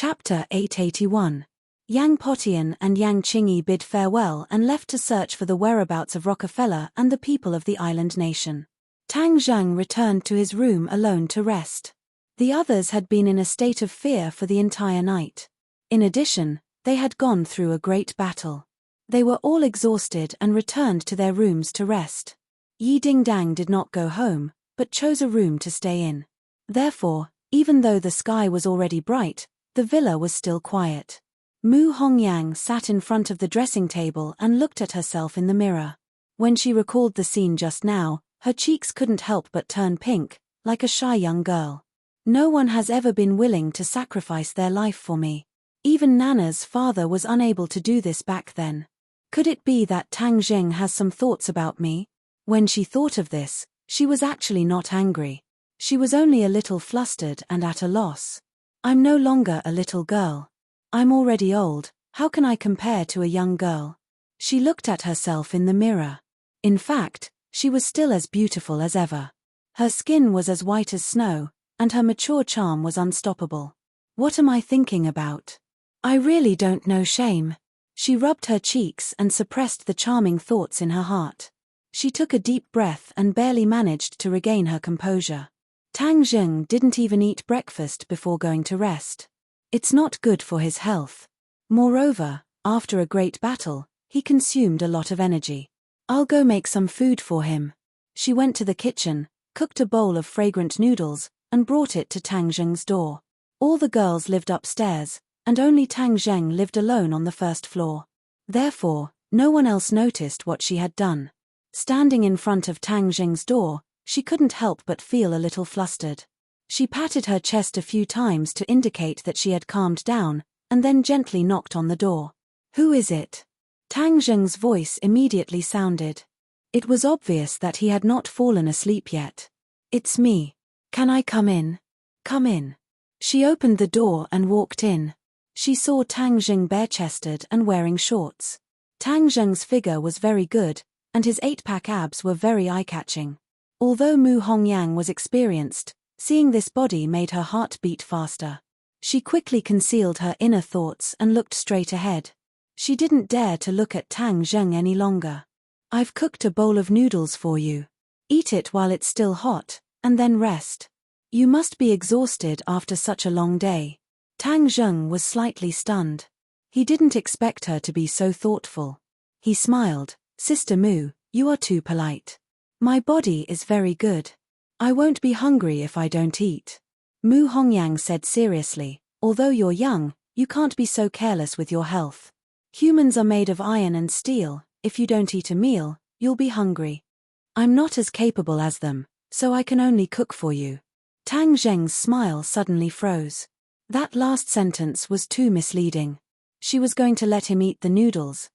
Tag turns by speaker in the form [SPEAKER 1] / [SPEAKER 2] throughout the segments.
[SPEAKER 1] Chapter 881. Yang Potian and Yang Qingyi bid farewell and left to search for the whereabouts of Rockefeller and the people of the island nation. Tang Zheng returned to his room alone to rest. The others had been in a state of fear for the entire night. In addition, they had gone through a great battle. They were all exhausted and returned to their rooms to rest. Yi Dingdang did not go home, but chose a room to stay in. Therefore, even though the sky was already bright, the villa was still quiet. Mu Hongyang sat in front of the dressing table and looked at herself in the mirror. When she recalled the scene just now, her cheeks couldn't help but turn pink, like a shy young girl. No one has ever been willing to sacrifice their life for me. Even Nana's father was unable to do this back then. Could it be that Tang Zheng has some thoughts about me? When she thought of this, she was actually not angry. She was only a little flustered and at a loss. I'm no longer a little girl. I'm already old, how can I compare to a young girl? She looked at herself in the mirror. In fact, she was still as beautiful as ever. Her skin was as white as snow, and her mature charm was unstoppable. What am I thinking about? I really don't know shame. She rubbed her cheeks and suppressed the charming thoughts in her heart. She took a deep breath and barely managed to regain her composure. Tang Zheng didn't even eat breakfast before going to rest. It's not good for his health. Moreover, after a great battle, he consumed a lot of energy. I'll go make some food for him. She went to the kitchen, cooked a bowl of fragrant noodles, and brought it to Tang Zheng's door. All the girls lived upstairs, and only Tang Zheng lived alone on the first floor. Therefore, no one else noticed what she had done. Standing in front of Tang Zheng's door, she couldn't help but feel a little flustered. She patted her chest a few times to indicate that she had calmed down, and then gently knocked on the door. Who is it? Tang Zheng's voice immediately sounded. It was obvious that he had not fallen asleep yet. It's me. Can I come in? Come in. She opened the door and walked in. She saw Tang Zheng bare-chested and wearing shorts. Tang Zheng's figure was very good, and his 8-pack abs were very eye-catching. Although Mu Hongyang was experienced, seeing this body made her heart beat faster. She quickly concealed her inner thoughts and looked straight ahead. She didn't dare to look at Tang Zheng any longer. I've cooked a bowl of noodles for you. Eat it while it's still hot, and then rest. You must be exhausted after such a long day. Tang Zheng was slightly stunned. He didn't expect her to be so thoughtful. He smiled. Sister Mu, you are too polite. My body is very good. I won't be hungry if I don't eat. Mu Hongyang said seriously, although you're young, you can't be so careless with your health. Humans are made of iron and steel, if you don't eat a meal, you'll be hungry. I'm not as capable as them, so I can only cook for you. Tang Zheng's smile suddenly froze. That last sentence was too misleading. She was going to let him eat the noodles.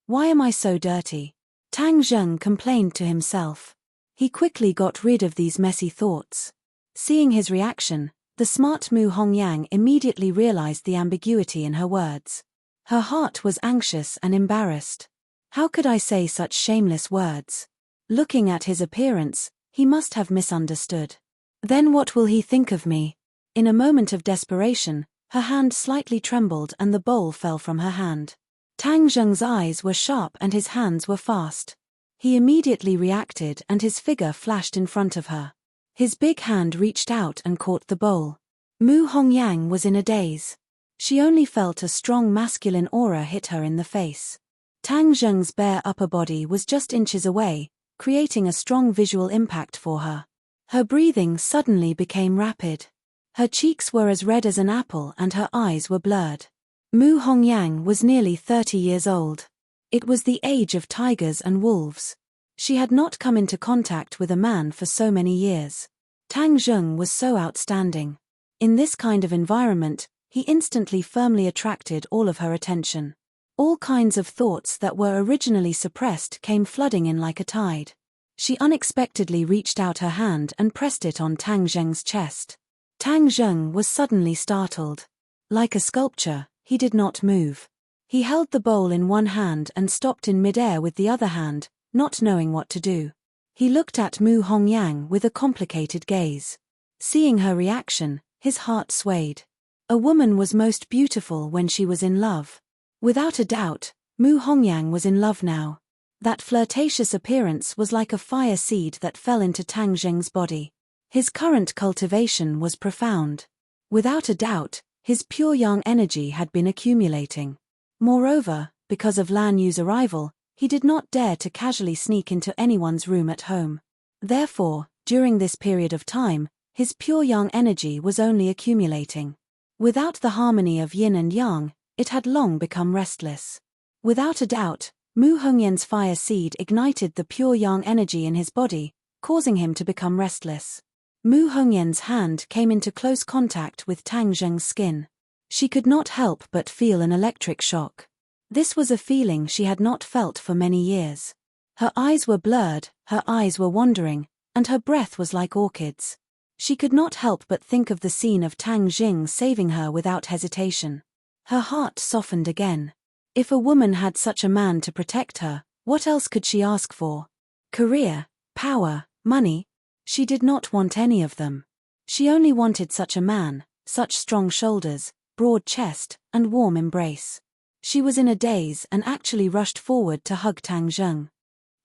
[SPEAKER 1] Why am I so dirty? Tang Zheng complained to himself. He quickly got rid of these messy thoughts. Seeing his reaction, the smart Mu Hongyang immediately realized the ambiguity in her words. Her heart was anxious and embarrassed. How could I say such shameless words? Looking at his appearance, he must have misunderstood. Then what will he think of me? In a moment of desperation, her hand slightly trembled and the bowl fell from her hand. Tang Zheng's eyes were sharp and his hands were fast. He immediately reacted and his figure flashed in front of her. His big hand reached out and caught the bowl. Mu Hongyang was in a daze. She only felt a strong masculine aura hit her in the face. Tang Zheng's bare upper body was just inches away, creating a strong visual impact for her. Her breathing suddenly became rapid. Her cheeks were as red as an apple and her eyes were blurred. Mu Hongyang was nearly 30 years old. It was the age of tigers and wolves. She had not come into contact with a man for so many years. Tang Zheng was so outstanding. In this kind of environment, he instantly firmly attracted all of her attention. All kinds of thoughts that were originally suppressed came flooding in like a tide. She unexpectedly reached out her hand and pressed it on Tang Zheng's chest. Tang Zheng was suddenly startled. Like a sculpture, he did not move. He held the bowl in one hand and stopped in midair with the other hand, not knowing what to do. He looked at Mu Hongyang with a complicated gaze. Seeing her reaction, his heart swayed. A woman was most beautiful when she was in love. Without a doubt, Mu Hongyang was in love now. That flirtatious appearance was like a fire seed that fell into Tang Zheng's body. His current cultivation was profound. Without a doubt, his pure yang energy had been accumulating. Moreover, because of Lan Yu's arrival, he did not dare to casually sneak into anyone's room at home. Therefore, during this period of time, his pure yang energy was only accumulating. Without the harmony of yin and yang, it had long become restless. Without a doubt, Mu Hongyan's fire seed ignited the pure yang energy in his body, causing him to become restless. Mu Hongyan's hand came into close contact with Tang Zheng's skin. She could not help but feel an electric shock. This was a feeling she had not felt for many years. Her eyes were blurred, her eyes were wandering, and her breath was like orchids. She could not help but think of the scene of Tang Jing saving her without hesitation. Her heart softened again. If a woman had such a man to protect her, what else could she ask for? Career, power, money? She did not want any of them. She only wanted such a man, such strong shoulders, broad chest, and warm embrace. She was in a daze and actually rushed forward to hug Tang Zheng.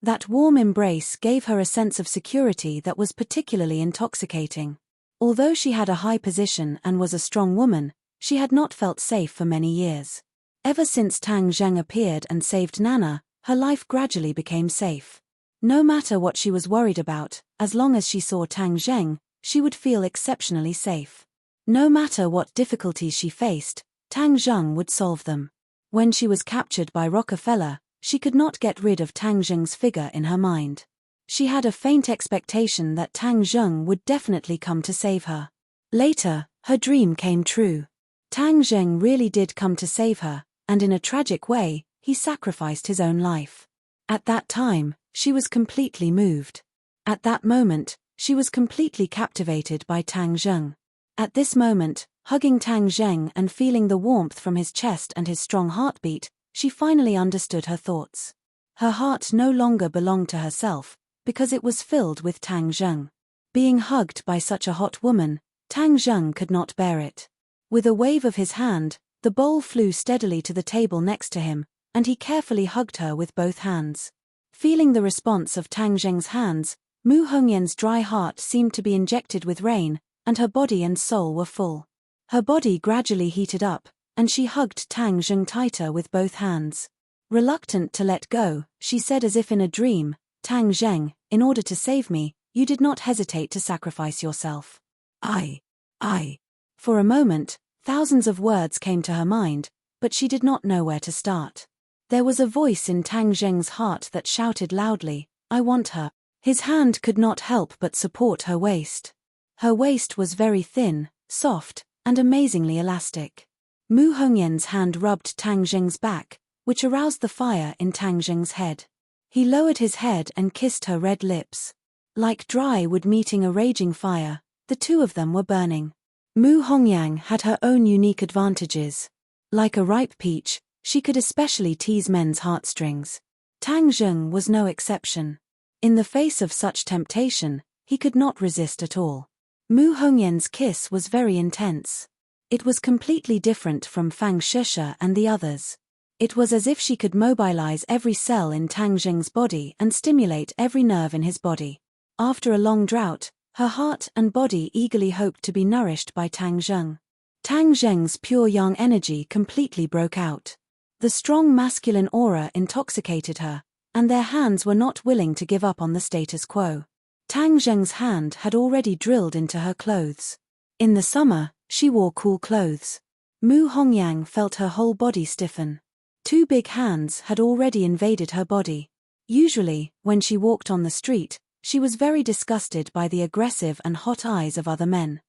[SPEAKER 1] That warm embrace gave her a sense of security that was particularly intoxicating. Although she had a high position and was a strong woman, she had not felt safe for many years. Ever since Tang Zheng appeared and saved Nana, her life gradually became safe. No matter what she was worried about, as long as she saw Tang Zheng, she would feel exceptionally safe. No matter what difficulties she faced, Tang Zheng would solve them. When she was captured by Rockefeller, she could not get rid of Tang Zheng's figure in her mind. She had a faint expectation that Tang Zheng would definitely come to save her. Later, her dream came true. Tang Zheng really did come to save her, and in a tragic way, he sacrificed his own life. At that time, she was completely moved. At that moment, she was completely captivated by Tang Zheng. At this moment, hugging Tang Zheng and feeling the warmth from his chest and his strong heartbeat, she finally understood her thoughts. Her heart no longer belonged to herself, because it was filled with Tang Zheng. Being hugged by such a hot woman, Tang Zheng could not bear it. With a wave of his hand, the bowl flew steadily to the table next to him, and he carefully hugged her with both hands. Feeling the response of Tang Zheng's hands, Mu Hongyan's dry heart seemed to be injected with rain, and her body and soul were full. Her body gradually heated up, and she hugged Tang Zheng tighter with both hands. Reluctant to let go, she said as if in a dream, "Tang Zheng, in order to save me, you did not hesitate to sacrifice yourself." I. For a moment, thousands of words came to her mind, but she did not know where to start. There was a voice in Tang Zheng's heart that shouted loudly, "I want her." His hand could not help but support her waist. Her waist was very thin, soft, and amazingly elastic. Mu Hongyan's hand rubbed Tang Zheng's back, which aroused the fire in Tang Zheng's head. He lowered his head and kissed her red lips. Like dry wood meeting a raging fire, the two of them were burning. Mu Hongyang had her own unique advantages. Like a ripe peach, she could especially tease men's heartstrings. Tang Zheng was no exception. In the face of such temptation, he could not resist at all. Mu Hongyan's kiss was very intense. It was completely different from Fang Sheshe and the others. It was as if she could mobilize every cell in Tang Zheng's body and stimulate every nerve in his body. After a long drought, her heart and body eagerly hoped to be nourished by Tang Zheng. Tang Zheng's pure yang energy completely broke out. The strong masculine aura intoxicated her, and their hands were not willing to give up on the status quo. Tang Zheng's hand had already drilled into her clothes. In the summer, she wore cool clothes. Mu Hongyang felt her whole body stiffen. Two big hands had already invaded her body. Usually, when she walked on the street, she was very disgusted by the aggressive and hot eyes of other men.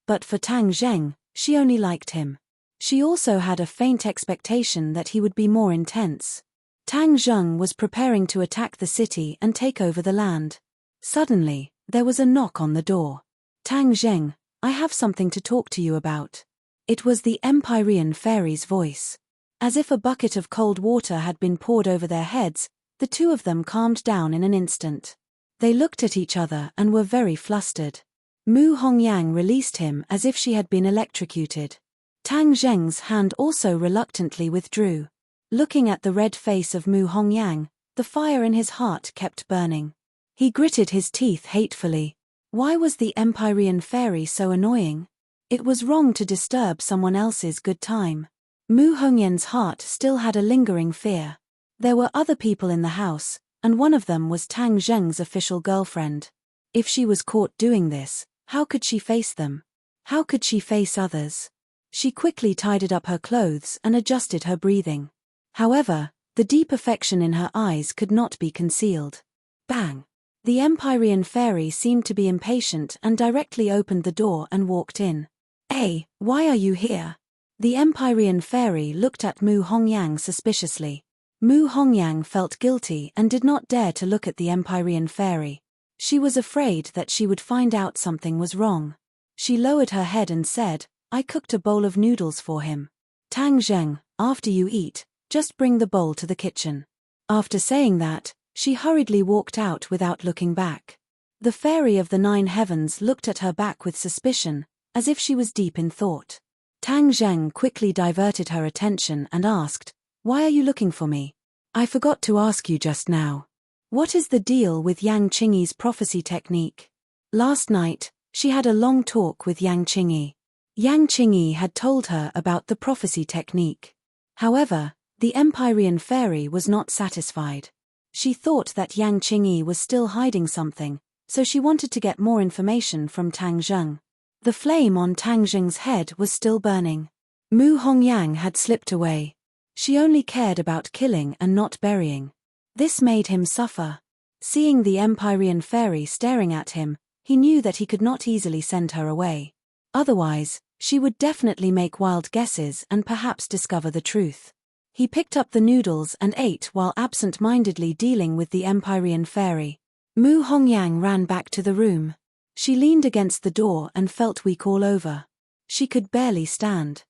[SPEAKER 1] But for Tang Zheng, she only liked him. She also had a faint expectation that he would be more intense. Tang Zheng was preparing to attack the city and take over the land. Suddenly, there was a knock on the door. "Tang Zheng, I have something to talk to you about." It was the Empyrean fairy's voice. As if a bucket of cold water had been poured over their heads, the two of them calmed down in an instant. They looked at each other and were very flustered. Mu Hongyang released him as if she had been electrocuted. Tang Zheng's hand also reluctantly withdrew. Looking at the red face of Mu Hongyang, the fire in his heart kept burning. He gritted his teeth hatefully. Why was the Empyrean fairy so annoying? It was wrong to disturb someone else's good time. Mu Hongyan's heart still had a lingering fear. There were other people in the house, and one of them was Tang Zheng's official girlfriend. If she was caught doing this, how could she face them? How could she face others? She quickly tidied up her clothes and adjusted her breathing. However, the deep affection in her eyes could not be concealed. Bang! The Empyrean fairy seemed to be impatient and directly opened the door and walked in. Hey, why are you here? The Empyrean fairy looked at Mu Hongyang suspiciously. Mu Hongyang felt guilty and did not dare to look at the Empyrean fairy. She was afraid that she would find out something was wrong. She lowered her head and said, I cooked a bowl of noodles for him. Tang Zheng, after you eat, just bring the bowl to the kitchen. After saying that, she hurriedly walked out without looking back. The fairy of the 9 heavens looked at her back with suspicion, as if she was deep in thought. Tang Zheng quickly diverted her attention and asked, Why are you looking for me? I forgot to ask you just now. What is the deal with Yang Qingyi's prophecy technique? Last night, she had a long talk with Yang Qingyi. Yang Qingyi had told her about the prophecy technique. However, the Empyrean fairy was not satisfied. She thought that Yang Qingyi was still hiding something, so she wanted to get more information from Tang Zheng. The flame on Tang Zheng's head was still burning. Mu Hongyang had slipped away. She only cared about killing and not burying. This made him suffer. Seeing the Empyrean fairy staring at him, he knew that he could not easily send her away. Otherwise, she would definitely make wild guesses and perhaps discover the truth. He picked up the noodles and ate while absent-mindedly dealing with the Empyrean fairy. Mu Hongyang ran back to the room. She leaned against the door and felt weak all over. She could barely stand.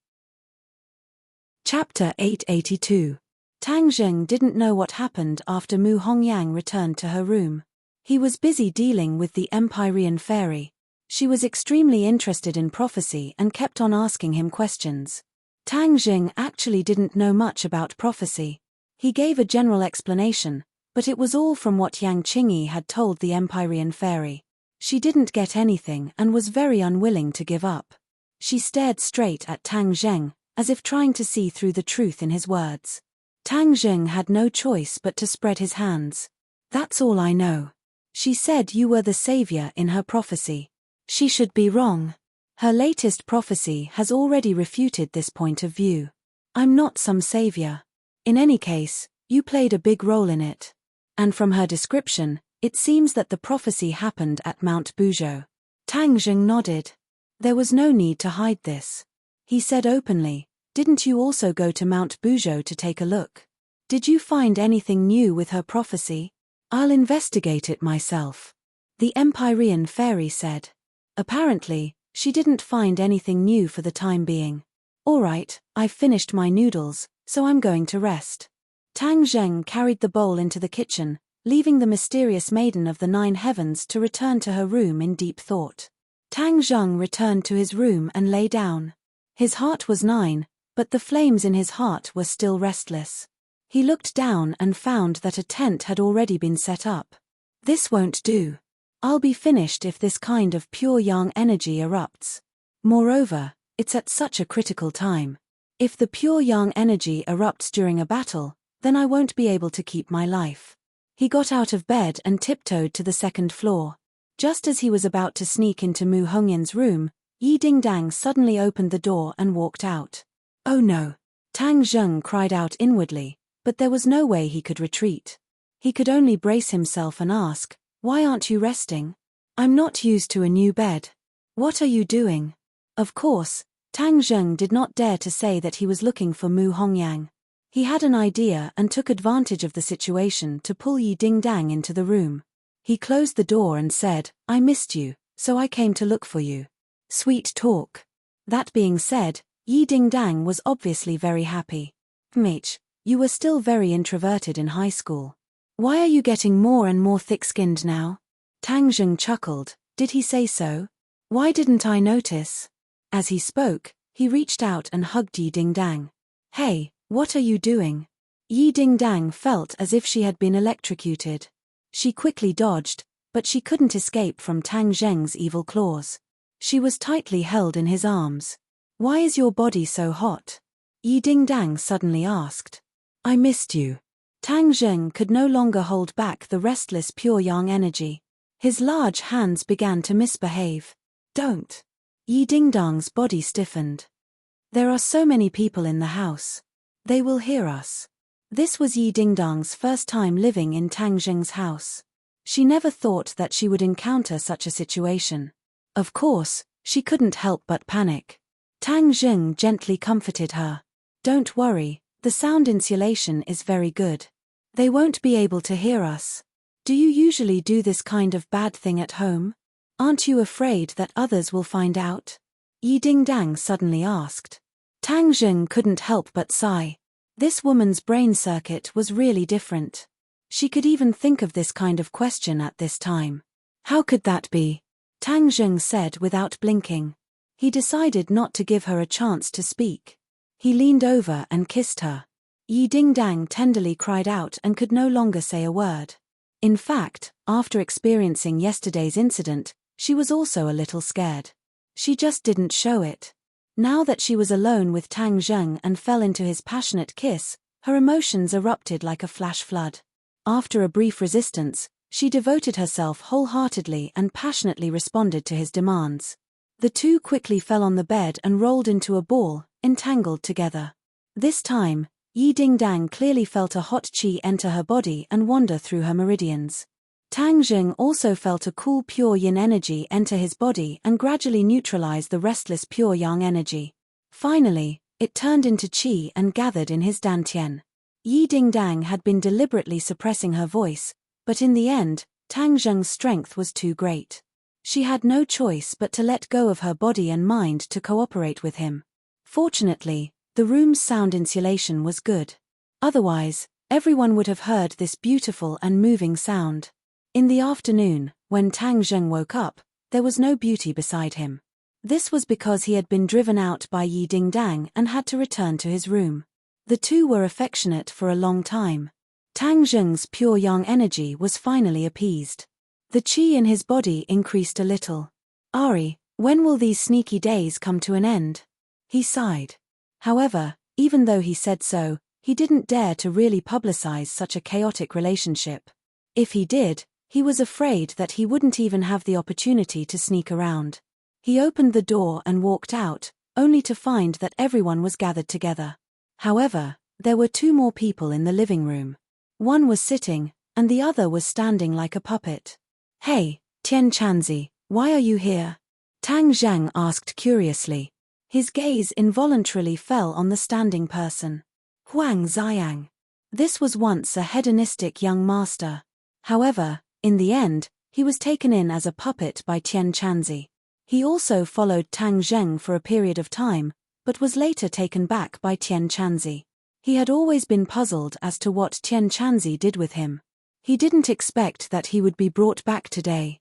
[SPEAKER 1] Chapter 882. Tang Zheng didn't know what happened after Mu Hongyang returned to her room. He was busy dealing with the Empyrean fairy. She was extremely interested in prophecy and kept on asking him questions. Tang Zheng actually didn't know much about prophecy. He gave a general explanation, but it was all from what Yang Qingyi had told the Empyrean fairy. She didn't get anything and was very unwilling to give up. She stared straight at Tang Zheng, as if trying to see through the truth in his words. Tang Zheng had no choice but to spread his hands. That's all I know. She said you were the savior in her prophecy. She should be wrong. Her latest prophecy has already refuted this point of view. I'm not some savior. In any case, you played a big role in it. And from her description, it seems that the prophecy happened at Mount Buzhou. Tang Zheng nodded. There was no need to hide this. He said openly, didn't you also go to Mount Buzhou to take a look? Did you find anything new with her prophecy? I'll investigate it myself. The Empyrean fairy said. Apparently, she didn't find anything new for the time being. All right, I've finished my noodles, so I'm going to rest. Tang Zheng carried the bowl into the kitchen, leaving the mysterious maiden of the 9 heavens to return to her room in deep thought. Tang Zheng returned to his room and lay down. His heart was 9, but the flames in his heart were still restless. He looked down and found that a tent had already been set up. This won't do. I'll be finished if this kind of pure yang energy erupts. Moreover, it's at such a critical time. If the pure yang energy erupts during a battle, then I won't be able to keep my life. He got out of bed and tiptoed to the 2nd floor. Just as he was about to sneak into Mu Hongyan's room, Yi Dingdang suddenly opened the door and walked out. Oh no! Tang Zheng cried out inwardly, but there was no way he could retreat. He could only brace himself and ask, why aren't you resting? I'm not used to a new bed. What are you doing? Of course, Tang Zheng did not dare to say that he was looking for Mu Hongyang. He had an idea and took advantage of the situation to pull Yi Dingdang into the room. He closed the door and said, I missed you, so I came to look for you. Sweet talk. That being said, Yi Dingdang was obviously very happy. Mitch, you were still very introverted in high school. Why are you getting more and more thick-skinned now? Tang Zheng chuckled. Did he say so? Why didn't I notice? As he spoke, He reached out and hugged Yi Dingdang. "Hey, what are you doing?" Yi Dingdang felt as if she had been electrocuted. She quickly dodged, but she couldn't escape from Tang Zheng's evil claws. She was tightly held in his arms. "Why is your body so hot?" Yi Dingdang suddenly asked. "I missed you." Tang Zheng could no longer hold back the restless pure yang energy. His large hands began to misbehave. "Don't." Yi Dingdang's body stiffened. "There are so many people in the house. They will hear us." This was Yi Dingdang's first time living in Tang Zheng's house. She never thought that she would encounter such a situation. Of course, she couldn't help but panic. Tang Zheng gently comforted her. "Don't worry, the sound insulation is very good. They won't be able to hear us. Do you usually do this kind of bad thing at home? Aren't you afraid that others will find out?" Yi Dingdang suddenly asked. Tang Zheng couldn't help but sigh. This woman's brain circuit was really different. She could even think of this kind of question at this time. "How could that be?" Tang Zheng said without blinking. He decided not to give her a chance to speak. He leaned over and kissed her. Yi Dingdang tenderly cried out and could no longer say a word. In fact, after experiencing yesterday's incident, she was also a little scared. She just didn't show it. Now that she was alone with Tang Zheng and fell into his passionate kiss, her emotions erupted like a flash flood. After a brief resistance, she devoted herself wholeheartedly and passionately responded to his demands. The two quickly fell on the bed and rolled into a ball, entangled together. This time, Yi Dingdang clearly felt a hot qi enter her body and wander through her meridians. Tang Zheng also felt a cool pure yin energy enter his body and gradually neutralize the restless pure yang energy. Finally, it turned into qi and gathered in his dantian. Yi Dingdang had been deliberately suppressing her voice, but in the end, Tang Zheng's strength was too great. She had no choice but to let go of her body and mind to cooperate with him. Fortunately, the room's sound insulation was good. Otherwise, everyone would have heard this beautiful and moving sound. In the afternoon, when Tang Zheng woke up, there was no beauty beside him. This was because he had been driven out by Yi Dingdang and had to return to his room. The two were affectionate for a long time. Tang Zheng's pure yang energy was finally appeased. The qi in his body increased a little. "Ari, when will these sneaky days come to an end?" He sighed. However, even though he said so, he didn't dare to really publicize such a chaotic relationship. If he did, he was afraid that he wouldn't even have the opportunity to sneak around. He opened the door and walked out, only to find that everyone was gathered together. However, there were two more people in the living room. One was sitting, and the other was standing like a puppet. "Hey, Tian Chanzi, why are you here?" Tang Zheng asked curiously. His gaze involuntarily fell on the standing person. Huang Xiang. This was once a hedonistic young master. However, in the end, he was taken in as a puppet by Tian Chanzi. He also followed Tang Zheng for a period of time, but was later taken back by Tian Chanzi. He had always been puzzled as to what Tian Chanzi did with him. He didn't expect that he would be brought back today.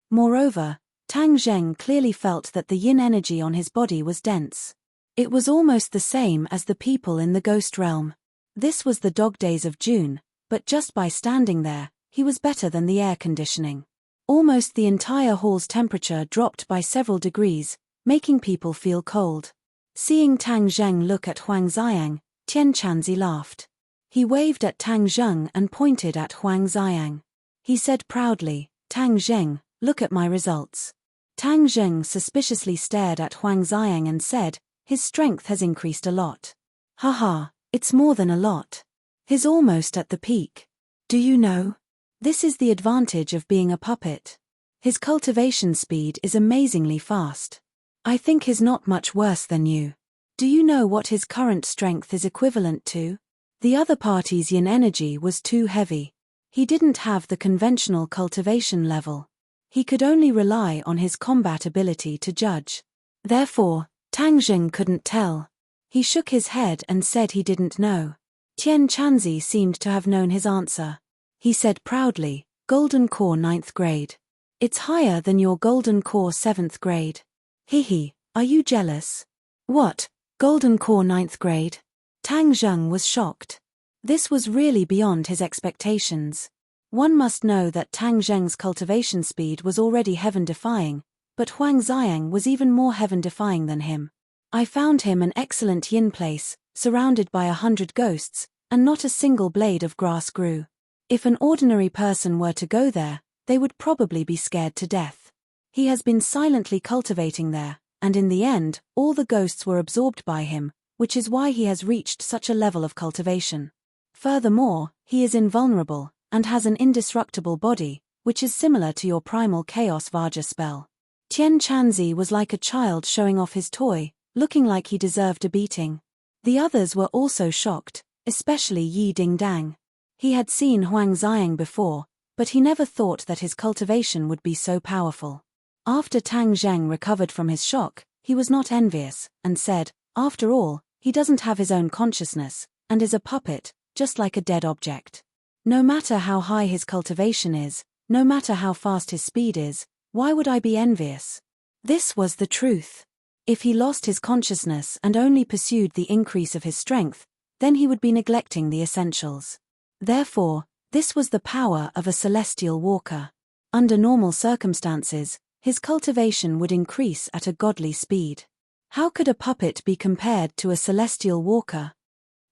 [SPEAKER 1] Moreover, Tang Zheng clearly felt that the yin energy on his body was dense. It was almost the same as the people in the ghost realm. This was the dog days of June, but just by standing there, he was better than the air conditioning. Almost the entire hall's temperature dropped by several degrees, making people feel cold. Seeing Tang Zheng look at Huang Xiang, Tian Chanzi laughed. He waved at Tang Zheng and pointed at Huang Xiang. He said proudly, "Tang Zheng, look at my results." Tang Zheng suspiciously stared at Huang Xiang and said, "His strength has increased a lot." "Haha, it's more than a lot. He's almost at the peak. Do you know? This is the advantage of being a puppet. His cultivation speed is amazingly fast. I think he's not much worse than you. Do you know what his current strength is equivalent to?" The other party's yin energy was too heavy. He didn't have the conventional cultivation level. He could only rely on his combat ability to judge. Therefore, Tang Zheng couldn't tell. He shook his head and said he didn't know. Tian Chanzi seemed to have known his answer. He said proudly, "Golden Core 9th grade. It's higher than your Golden Core 7th grade. Hihi, are you jealous?" What? Golden core 9th grade? Tang Zheng was shocked. This was really beyond his expectations. One must know that Tang Zheng's cultivation speed was already heaven-defying, but Huang Xiang was even more heaven-defying than him. I found him an excellent yin place, surrounded by 100 ghosts, and not a single blade of grass grew. If an ordinary person were to go there, they would probably be scared to death. He has been silently cultivating there, and in the end, all the ghosts were absorbed by him, which is why he has reached such a level of cultivation. Furthermore, he is invulnerable, and has an indestructible body, which is similar to your primal chaos Vaja spell. Tian Chanzi was like a child showing off his toy, looking like he deserved a beating. The others were also shocked, especially Yi Dingdang. He had seen Huang Xiang before, but he never thought that his cultivation would be so powerful. After Tang Zheng recovered from his shock, he was not envious, and said, after all, he doesn't have his own consciousness, and is a puppet, just like a dead object. No matter how high his cultivation is, no matter how fast his speed is, why would I be envious? This was the truth. If he lost his consciousness and only pursued the increase of his strength, then he would be neglecting the essentials. Therefore, this was the power of a celestial walker. Under normal circumstances, his cultivation would increase at a godly speed. How could a puppet be compared to a celestial walker?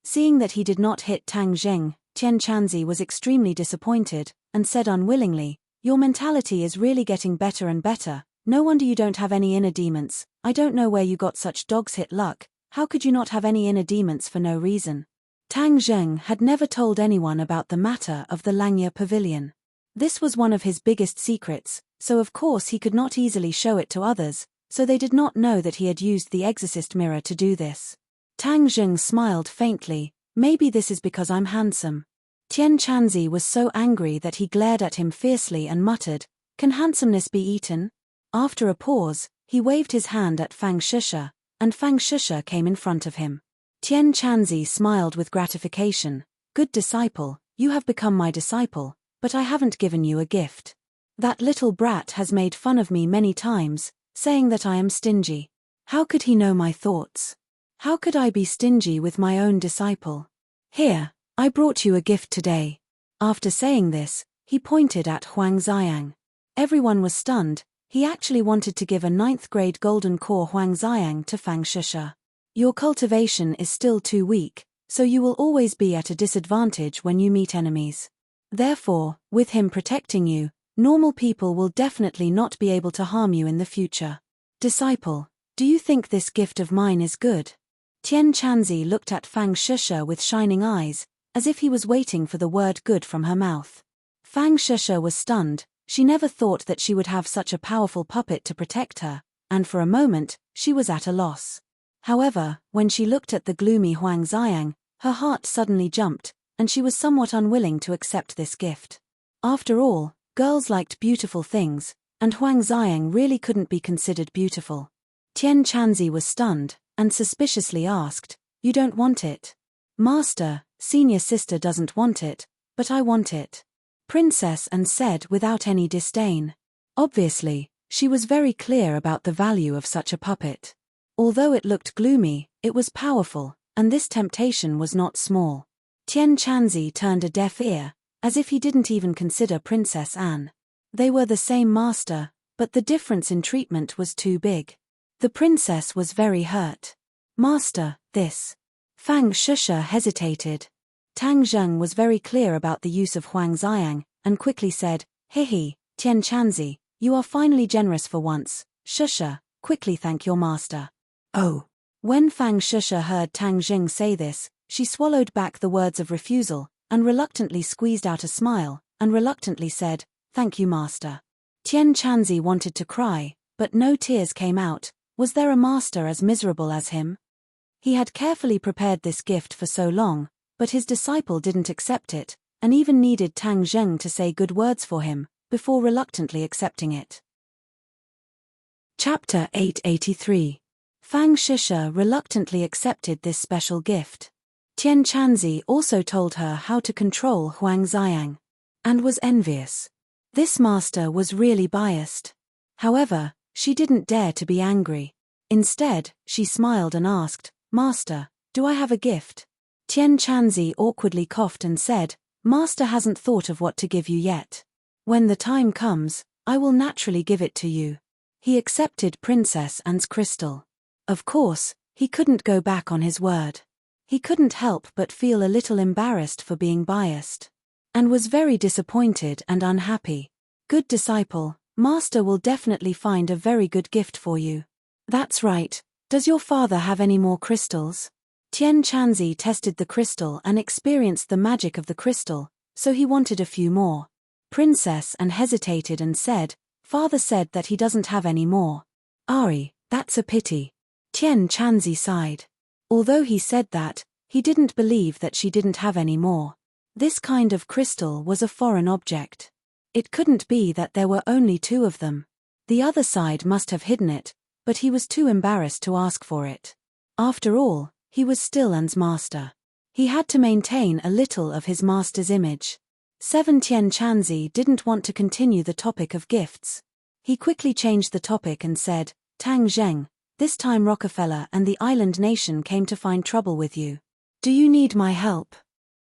[SPEAKER 1] Seeing that he did not hit Tang Zheng, Tian Chanzi was extremely disappointed, and said unwillingly, "Your mentality is really getting better and better. No wonder you don't have any inner demons. I don't know where you got such dog's hit luck. How could you not have any inner demons for no reason?" Tang Zheng had never told anyone about the matter of the Langya Pavilion. This was one of his biggest secrets, so of course he could not easily show it to others, so they did not know that he had used the exorcist mirror to do this. Tang Zheng smiled faintly, "Maybe this is because I'm handsome." Tian Chanzi was so angry that he glared at him fiercely and muttered, "Can handsomeness be eaten?" After a pause, he waved his hand at Fang Shisha, and Fang Shisha came in front of him. Tian Chanzi smiled with gratification, "Good disciple, you have become my disciple, but I haven't given you a gift. That little brat has made fun of me many times, saying that I am stingy. How could he know my thoughts? How could I be stingy with my own disciple? Here, I brought you a gift today." After saying this, he pointed at Huang Xiang. Everyone was stunned. He actually wanted to give a 9th grade golden core Huang Xiang to Fang Shisha. Your cultivation is still too weak, so you will always be at a disadvantage when you meet enemies. Therefore, with him protecting you, normal people will definitely not be able to harm you in the future. Disciple, do you think this gift of mine is good? Tian Chanzi looked at Fang Shisha with shining eyes, as if he was waiting for the word good from her mouth. Fang Shisha was stunned. She never thought that she would have such a powerful puppet to protect her, and for a moment, she was at a loss. However, when she looked at the gloomy Huang Xiang, her heart suddenly jumped, and she was somewhat unwilling to accept this gift. After all, girls liked beautiful things, and Huang Xiang really couldn't be considered beautiful. Tian Chanzi was stunned, and suspiciously asked, "You don't want it?" "Master, senior sister doesn't want it, but I want it." Princess Anne said without any disdain. Obviously, she was very clear about the value of such a puppet. Although it looked gloomy, it was powerful, and this temptation was not small. Tian Chanzi turned a deaf ear, as if he didn't even consider Princess Anne. They were the same master, but the difference in treatment was too big. The princess was very hurt. "Master, this." Fang Shisha hesitated. Tang Zheng was very clear about the use of Huang Xiang, and quickly said, "Hihi, Tian Chanzi, you are finally generous for once. Shisha, quickly thank your master." "Oh." When Fang Shisha heard Tang Zheng say this, she swallowed back the words of refusal, and reluctantly squeezed out a smile, and reluctantly said, "Thank you, master." Tian Chanzi wanted to cry, but no tears came out. Was there a master as miserable as him? He had carefully prepared this gift for so long, but his disciple didn't accept it, and even needed Tang Zheng to say good words for him, before reluctantly accepting it. Chapter 883. Fang Shisha reluctantly accepted this special gift. Tian Chanzi also told her how to control Huang Xiang, and was envious. This master was really biased. However, she didn't dare to be angry. Instead, she smiled and asked, "Master, do I have a gift?" Tian Chanzi awkwardly coughed and said, "Master hasn't thought of what to give you yet. When the time comes, I will naturally give it to you." He accepted Princess Anne's crystal. Of course, he couldn't go back on his word. He couldn't help but feel a little embarrassed for being biased, and was very disappointed and unhappy. "Good disciple, Master will definitely find a very good gift for you." "That's right. Does your father have any more crystals?" Tian Chanzi tested the crystal and experienced the magic of the crystal, so he wanted a few more. Princess Anne hesitated and said, "Father said that he doesn't have any more." "Ari, that's a pity." Tian Chanzi sighed. Although he said that, he didn't believe that she didn't have any more. This kind of crystal was a foreign object. It couldn't be that there were only 2 of them. The other side must have hidden it, but he was too embarrassed to ask for it. After all, he was still Anne's master. He had to maintain a little of his master's image. 7 Tian Chanzi didn't want to continue the topic of gifts. He quickly changed the topic and said, "Tang Zheng, this time Rockefeller and the island nation came to find trouble with you. Do you need my help?"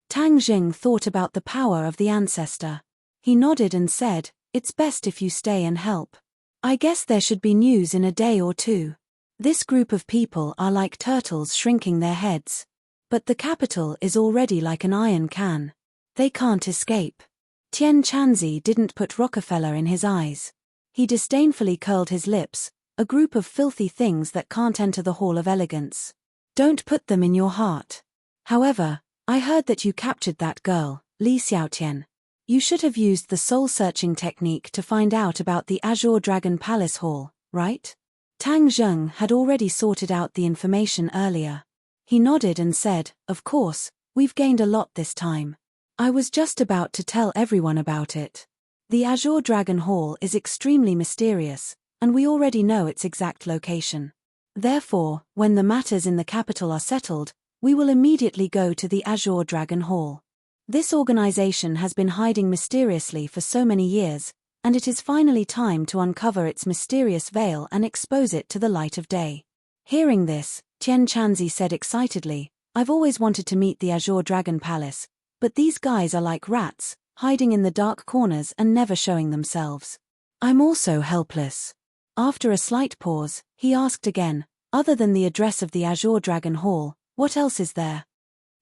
[SPEAKER 1] Tang Zheng thought about the power of the ancestor. He nodded and said, "It's best if you stay and help. I guess there should be news in a day or 2. This group of people are like turtles shrinking their heads. But the capital is already like an iron can. They can't escape." Tian Chanzi didn't put Rockefeller in his eyes. He disdainfully curled his lips, "A group of filthy things that can't enter the Hall of Elegance. Don't put them in your heart. However, I heard that you captured that girl, Li Xiaotian. You should have used the soul-searching technique to find out about the Azure Dragon Palace Hall, right?" Tang Zheng had already sorted out the information earlier. He nodded and said, "Of course, we've gained a lot this time. I was just about to tell everyone about it. The Azure Dragon Hall is extremely mysterious, and we already know its exact location. Therefore, when the matters in the capital are settled, we will immediately go to the Azure Dragon Hall. This organization has been hiding mysteriously for so many years, and it is finally time to uncover its mysterious veil and expose it to the light of day." Hearing this, Tian Chanzi said excitedly, "I've always wanted to meet the Azure Dragon Palace, but these guys are like rats, hiding in the dark corners and never showing themselves. I'm also helpless." After a slight pause, he asked again, "Other than the address of the Azure Dragon Hall, what else is there?"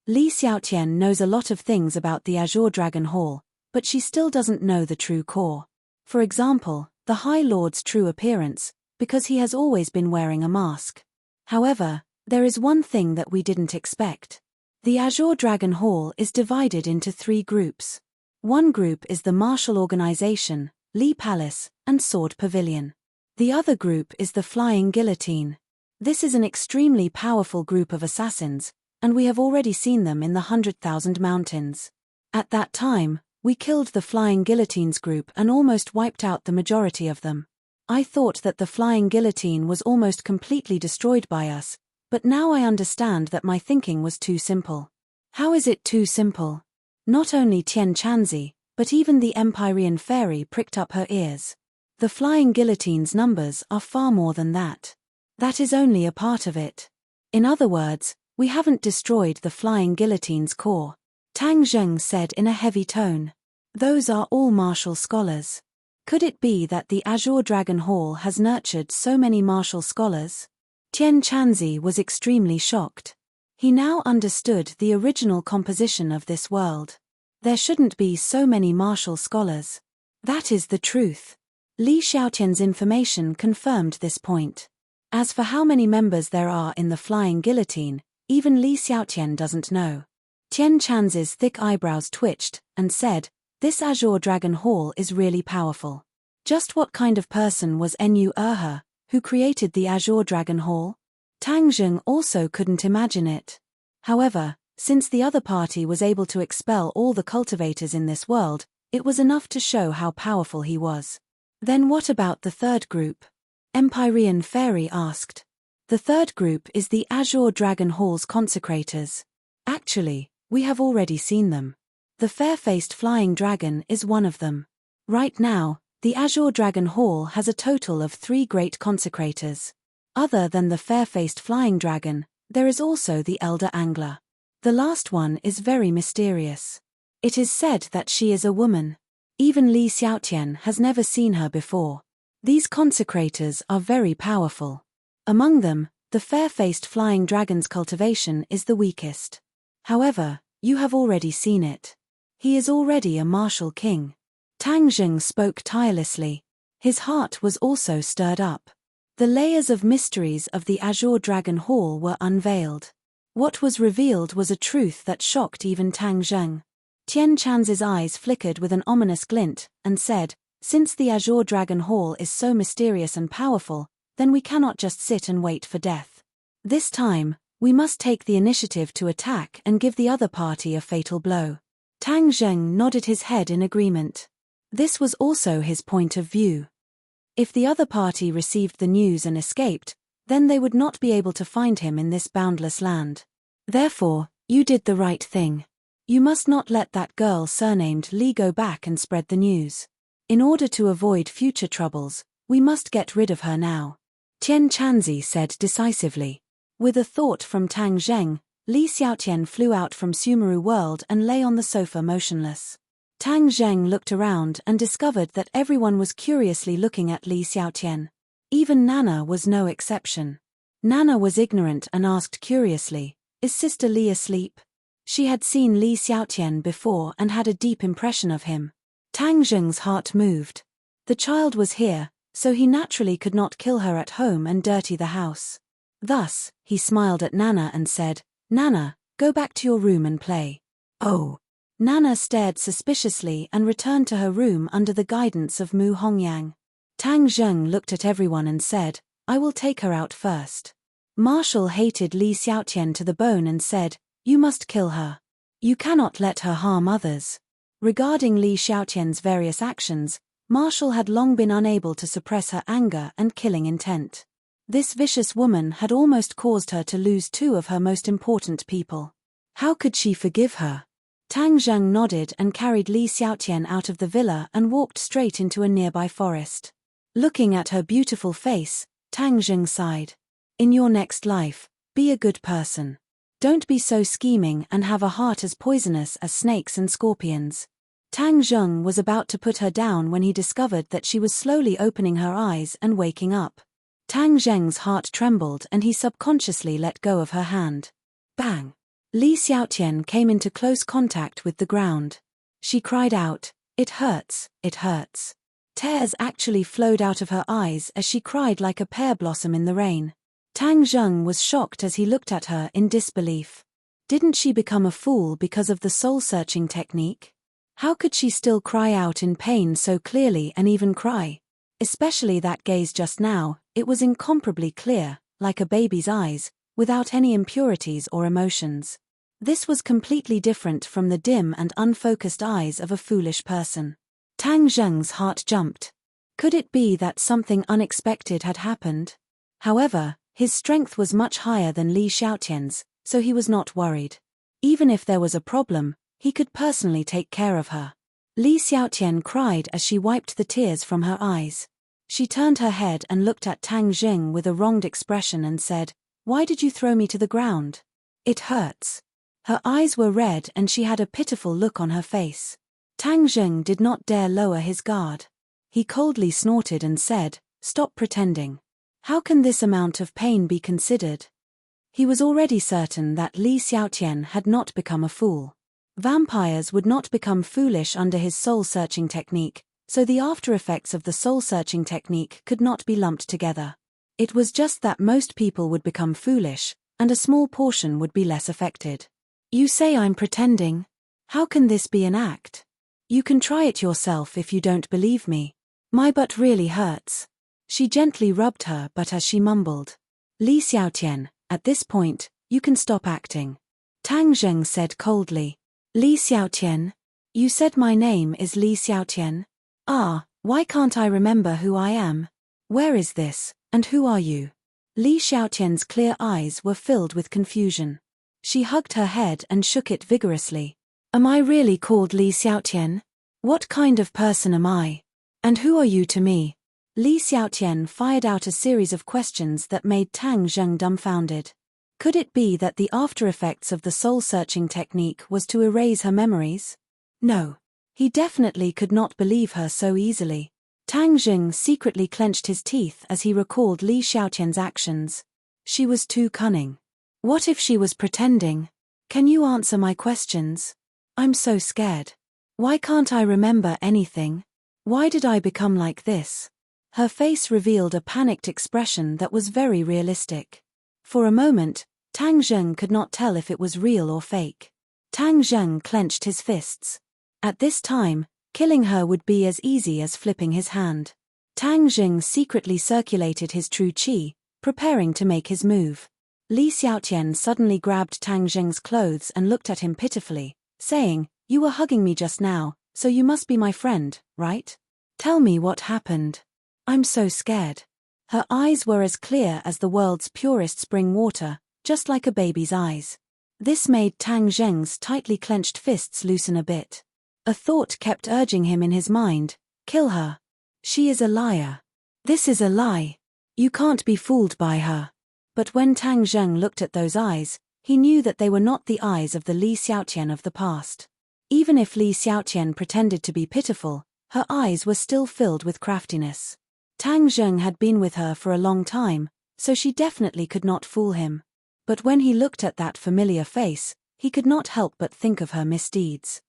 [SPEAKER 1] Li Xiaotian knows a lot of things about the Azure Dragon Hall, but she still doesn't know the true core. For example, the High Lord's true appearance, because he has always been wearing a mask. However, there is one thing that we didn't expect. The Azure Dragon Hall is divided into 3 groups. One group is the martial organization, Li Palace, and Sword Pavilion. The other group is the Flying Guillotine. This is an extremely powerful group of assassins, and we have already seen them in the 100,000 Mountains. At that time, we killed the Flying Guillotines group and almost wiped out the majority of them. I thought that the Flying Guillotine was almost completely destroyed by us, but now I understand that my thinking was too simple. How is it too simple? Not only Tian Chanzi, but even the Empyrean fairy pricked up her ears. The Flying Guillotine's numbers are far more than that. That is only a part of it. In other words, we haven't destroyed the Flying Guillotine's core. Tang Zheng said in a heavy tone. Those are all martial scholars. Could it be that the Azure Dragon Hall has nurtured so many martial scholars? Tian Chanzi was extremely shocked. He now understood the original composition of this world. There shouldn't be so many martial scholars. That is the truth. Li Xiaotian's information confirmed this point. As for how many members there are in the Flying Guillotine, even Li Xiaotian doesn't know. Tian Chanzi's thick eyebrows twitched, and said, "This Azure Dragon Hall is really powerful. Just what kind of person was Nu Erha, who created the Azure Dragon Hall?" Tang Zheng also couldn't imagine it. However, since the other party was able to expel all the cultivators in this world, it was enough to show how powerful he was. Then what about the third group? Empyrean Fairy asked. The third group is the Azure Dragon Hall's consecrators. Actually, we have already seen them. The fair-faced flying dragon is one of them. Right now, the Azure Dragon Hall has a total of 3 great consecrators. Other than the fair-faced flying dragon, there is also the elder angler. The last one is very mysterious. It is said that she is a woman. Even Li Xiaotian has never seen her before. These consecrators are very powerful. Among them, the fair-faced flying dragon's cultivation is the weakest. However, you have already seen it. He is already a martial king. Tang Zheng spoke tirelessly. His heart was also stirred up. The layers of mysteries of the Azure Dragon Hall were unveiled. What was revealed was a truth that shocked even Tang Zheng. Tian Chan's eyes flickered with an ominous glint, and said, "Since the Azure Dragon Hall is so mysterious and powerful, then we cannot just sit and wait for death. This time, we must take the initiative to attack and give the other party a fatal blow." Tang Zheng nodded his head in agreement. This was also his point of view. If the other party received the news and escaped, then they would not be able to find him in this boundless land. Therefore, you did the right thing. You must not let that girl surnamed Li go back and spread the news. In order to avoid future troubles, we must get rid of her now. Tian Chanzi said decisively. With a thought from Tang Zheng, Li Xiaotian flew out from Sumeru World and lay on the sofa motionless. Tang Zheng looked around and discovered that everyone was curiously looking at Li Xiaotian. Even Nana was no exception. Nana was ignorant and asked curiously, "Is Sister Li asleep?" She had seen Li Xiaotian before and had a deep impression of him. Tang Zheng's heart moved. The child was here, so he naturally could not kill her at home and dirty the house. Thus, he smiled at Nana and said, "Nana, go back to your room and play." "Oh." Nana stared suspiciously and returned to her room under the guidance of Mu Hongyang. Tang Zheng looked at everyone and said, "I will take her out first." Marshall hated Li Xiaotian to the bone and said, "You must kill her. You cannot let her harm others." Regarding Li Xiaotian's various actions, Marshall had long been unable to suppress her anger and killing intent. This vicious woman had almost caused her to lose two of her most important people. How could she forgive her? Tang Zheng nodded and carried Li Xiaotian out of the villa and walked straight into a nearby forest. Looking at her beautiful face, Tang Zheng sighed. "In your next life, be a good person. Don't be so scheming and have a heart as poisonous as snakes and scorpions." Tang Zheng was about to put her down when he discovered that she was slowly opening her eyes and waking up. Tang Zheng's heart trembled and he subconsciously let go of her hand. Bang! Li Xiaotian came into close contact with the ground. She cried out, "It hurts, it hurts." Tears actually flowed out of her eyes as she cried like a pear blossom in the rain. Tang Zheng was shocked as he looked at her in disbelief. Didn't she become a fool because of the soul-searching technique? How could she still cry out in pain so clearly and even cry? Especially that gaze just now, it was incomparably clear, like a baby's eyes, without any impurities or emotions. This was completely different from the dim and unfocused eyes of a foolish person. Tang Zheng's heart jumped. Could it be that something unexpected had happened? However, his strength was much higher than Li Xiaotian's, so he was not worried. Even if there was a problem, he could personally take care of her. Li Xiaotian cried as she wiped the tears from her eyes. She turned her head and looked at Tang Zheng with a wronged expression and said, "Why did you throw me to the ground? It hurts." Her eyes were red and she had a pitiful look on her face. Tang Zheng did not dare lower his guard. He coldly snorted and said, "Stop pretending. How can this amount of pain be considered?" He was already certain that Li Xiaotian had not become a fool. Vampires would not become foolish under his soul-searching technique, so the after-effects of the soul-searching technique could not be lumped together. It was just that most people would become foolish, and a small portion would be less affected. "You say I'm pretending? How can this be an act? You can try it yourself if you don't believe me. My butt really hurts." She gently rubbed her butt as she mumbled, "Li Xiaotian, at this point, you can stop acting." Tang Zheng said coldly, "Li Xiaotian? You said my name is Li Xiaotian? Ah, why can't I remember who I am? Where is this, and who are you?" Li Xiaotian's clear eyes were filled with confusion. She hugged her head and shook it vigorously. "Am I really called Li Xiaotian? What kind of person am I? And who are you to me?" Li Xiaotian fired out a series of questions that made Tang Zheng dumbfounded. Could it be that the after-effects of the soul-searching technique was to erase her memories? No. He definitely could not believe her so easily. Tang Zheng secretly clenched his teeth as he recalled Li Xiaotian's actions. She was too cunning. What if she was pretending? Can you answer my questions? I'm so scared. Why can't I remember anything? Why did I become like this? Her face revealed a panicked expression that was very realistic. For a moment, Tang Zheng could not tell if it was real or fake. Tang Zheng clenched his fists. At this time, killing her would be as easy as flipping his hand. Tang Zheng secretly circulated his true qi, preparing to make his move. Li Xiaotian suddenly grabbed Tang Zheng's clothes and looked at him pitifully, saying, "You were hugging me just now, so you must be my friend, right? Tell me what happened. I'm so scared." Her eyes were as clear as the world's purest spring water, just like a baby's eyes. This made Tang Zheng's tightly clenched fists loosen a bit. A thought kept urging him in his mind, "Kill her. She is a liar. This is a lie. You can't be fooled by her." But when Tang Zheng looked at those eyes, he knew that they were not the eyes of the Li Xiaotian of the past. Even if Li Xiaotian pretended to be pitiful, her eyes were still filled with craftiness. Tang Zheng had been with her for a long time, so she definitely could not fool him. But when he looked at that familiar face, he could not help but think of her misdeeds.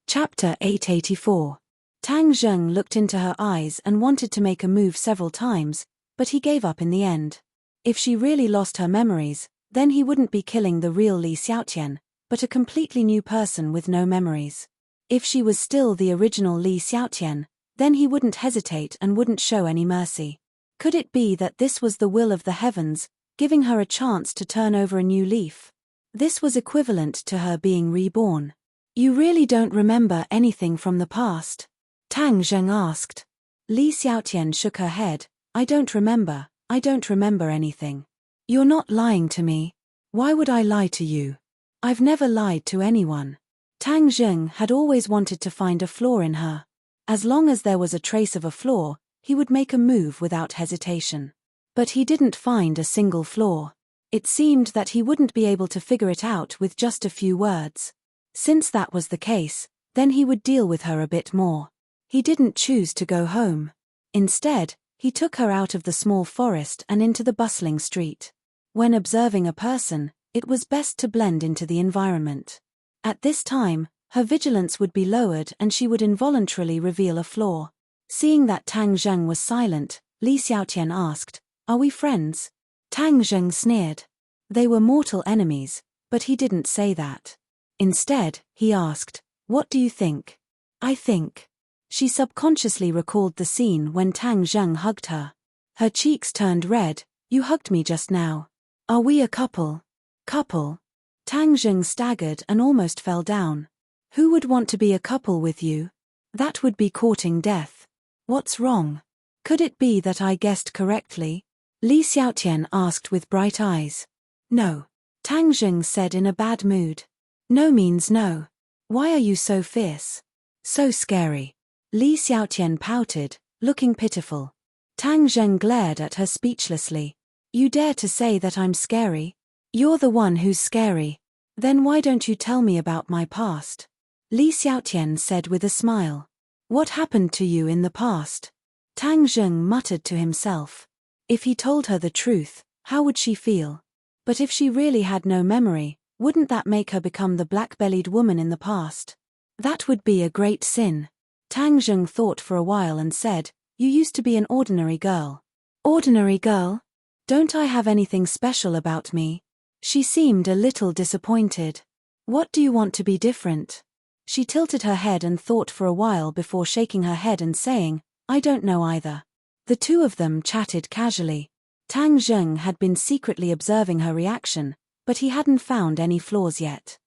[SPEAKER 1] Chapter 884. Tang Zheng looked into her eyes and wanted to make a move several times, but he gave up in the end. If she really lost her memories, then he wouldn't be killing the real Li Xiaotian, but a completely new person with no memories. If she was still the original Li Xiaotian, then he wouldn't hesitate and wouldn't show any mercy. Could it be that this was the will of the heavens, giving her a chance to turn over a new leaf? This was equivalent to her being reborn. "You really don't remember anything from the past?" Tang Zheng asked. Li Xiaotian shook her head. I don't remember anything." "You're not lying to me. Why would I lie to you? I've never lied to anyone." Tang Zheng had always wanted to find a flaw in her. As long as there was a trace of a flaw, he would make a move without hesitation. But he didn't find a single flaw. It seemed that he wouldn't be able to figure it out with just a few words. Since that was the case, then he would deal with her a bit more. He didn't choose to go home. Instead, he took her out of the small forest and into the bustling street. When observing a person, it was best to blend into the environment. At this time, her vigilance would be lowered and she would involuntarily reveal a flaw. Seeing that Tang Zheng was silent, Li Xiaotian asked, "Are we friends?" Tang Zheng sneered. They were mortal enemies, but he didn't say that. Instead, he asked, "What do you think?" "I think." She subconsciously recalled the scene when Tang Zheng hugged her. Her cheeks turned red. "You hugged me just now. Are we a couple?" "Couple?" Tang Zheng staggered and almost fell down. "Who would want to be a couple with you? That would be courting death. What's wrong? Could it be that I guessed correctly?" Li Xiaotian asked with bright eyes. "No," Tang Zheng said in a bad mood. "No means no. Why are you so fierce? So scary." Li Xiaotian pouted, looking pitiful. Tang Zheng glared at her speechlessly. "You dare to say that I'm scary? You're the one who's scary. Then why don't you tell me about my past?" Li Xiaotian said with a smile. "What happened to you in the past?" Tang Zheng muttered to himself. If he told her the truth, how would she feel? But if she really had no memory, wouldn't that make her become the black-bellied woman in the past? That would be a great sin. Tang Zheng thought for a while and said, "You used to be an ordinary girl." "Ordinary girl? Don't I have anything special about me?" She seemed a little disappointed. "What do you want to be different?" She tilted her head and thought for a while before shaking her head and saying, "I don't know either." The two of them chatted casually. Tang Zheng had been secretly observing her reaction, but he hadn't found any flaws yet.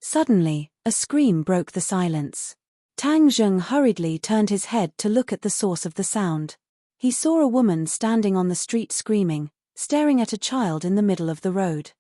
[SPEAKER 1] Suddenly, a scream broke the silence. Tang Zheng hurriedly turned his head to look at the source of the sound. He saw a woman standing on the street screaming, staring at a child in the middle of the road.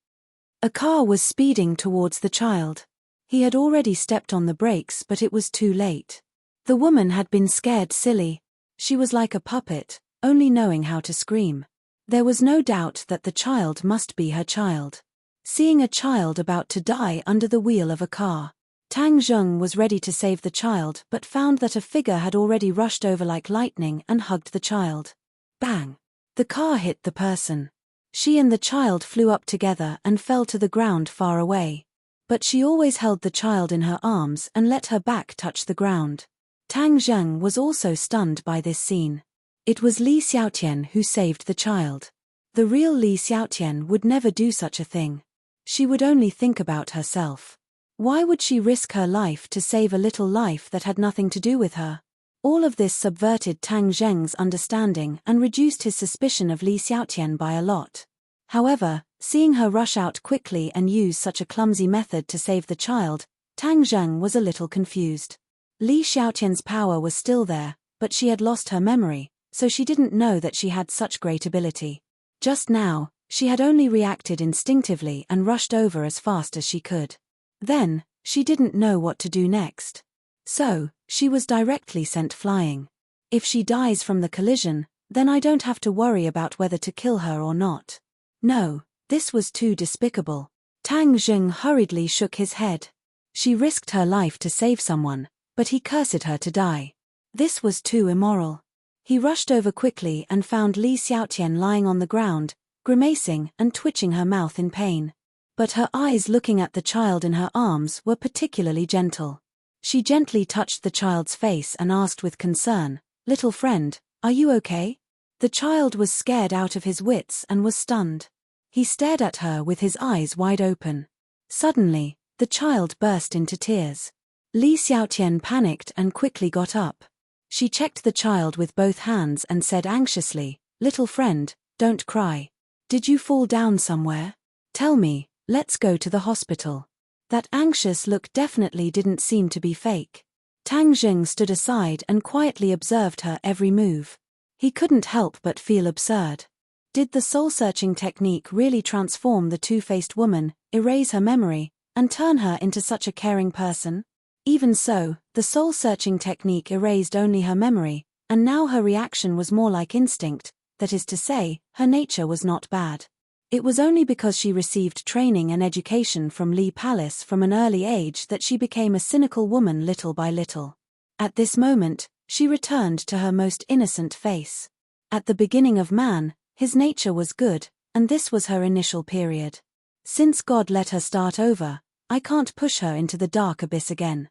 [SPEAKER 1] A car was speeding towards the child. He had already stepped on the brakes, but it was too late. The woman had been scared silly. She was like a puppet, only knowing how to scream. There was no doubt that the child must be her child. Seeing a child about to die under the wheel of a car, Tang Zheng was ready to save the child but found that a figure had already rushed over like lightning and hugged the child. Bang! The car hit the person. She and the child flew up together and fell to the ground far away. But she always held the child in her arms and let her back touch the ground. Tang Zheng was also stunned by this scene. It was Li Xiaotian who saved the child. The real Li Xiaotian would never do such a thing. She would only think about herself. Why would she risk her life to save a little life that had nothing to do with her? All of this subverted Tang Zheng's understanding and reduced his suspicion of Li Xiaotian by a lot. However, seeing her rush out quickly and use such a clumsy method to save the child, Tang Zheng was a little confused. Li Xiaotian's power was still there, but she had lost her memory, so she didn't know that she had such great ability. Just now, she had only reacted instinctively and rushed over as fast as she could. Then, she didn't know what to do next. So, she was directly sent flying. If she dies from the collision, then I don't have to worry about whether to kill her or not. No, this was too despicable. Tang Zheng hurriedly shook his head. She risked her life to save someone, but he cursed her to die. This was too immoral. He rushed over quickly and found Li Xiaotian lying on the ground, grimacing and twitching her mouth in pain. But her eyes looking at the child in her arms were particularly gentle. She gently touched the child's face and asked with concern, "Little friend, are you okay?" The child was scared out of his wits and was stunned. He stared at her with his eyes wide open. Suddenly, the child burst into tears. Li Xiaotian panicked and quickly got up. She checked the child with both hands and said anxiously, "Little friend, don't cry. Did you fall down somewhere? Tell me, let's go to the hospital." That anxious look definitely didn't seem to be fake. Tang Zheng stood aside and quietly observed her every move. He couldn't help but feel absurd. Did the soul-searching technique really transform the two-faced woman, erase her memory, and turn her into such a caring person? Even so, the soul-searching technique erased only her memory, and now her reaction was more like instinct, that is to say, her nature was not bad. It was only because she received training and education from Li Palace from an early age that she became a cynical woman little by little. At this moment, she returned to her most innocent face. At the beginning of man, his nature was good, and this was her initial period. Since God let her start over, I can't push her into the dark abyss again.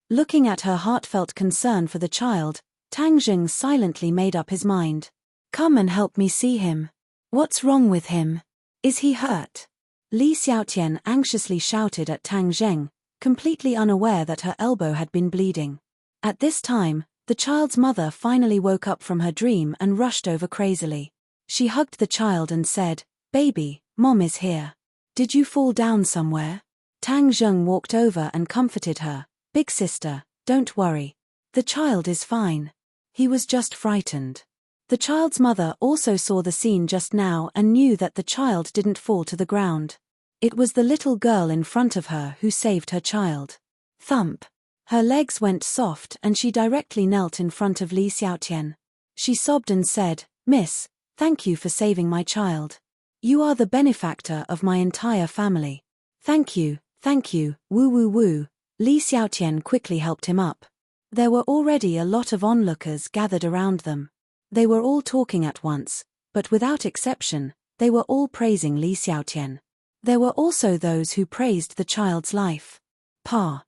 [SPEAKER 1] Looking at her heartfelt concern for the child, Tang Zheng silently made up his mind. "Come and help me see him. What's wrong with him? Is he hurt?" Li Xiaotian anxiously shouted at Tang Zheng, completely unaware that her elbow had been bleeding. At this time, the child's mother finally woke up from her dream and rushed over crazily. She hugged the child and said, "Baby, Mom is here. Did you fall down somewhere?" Tang Zheng walked over and comforted her. "Big sister, don't worry. The child is fine. He was just frightened." The child's mother also saw the scene just now and knew that the child didn't fall to the ground. It was the little girl in front of her who saved her child. Thump. Her legs went soft and she directly knelt in front of Li Xiaotian. She sobbed and said, "Miss, thank you for saving my child. You are the benefactor of my entire family. Thank you, woo woo woo." Li Xiaotian quickly helped him up. There were already a lot of onlookers gathered around them. They were all talking at once, but without exception, they were all praising Li Xiaotian. There were also those who praised the child's life. Pa.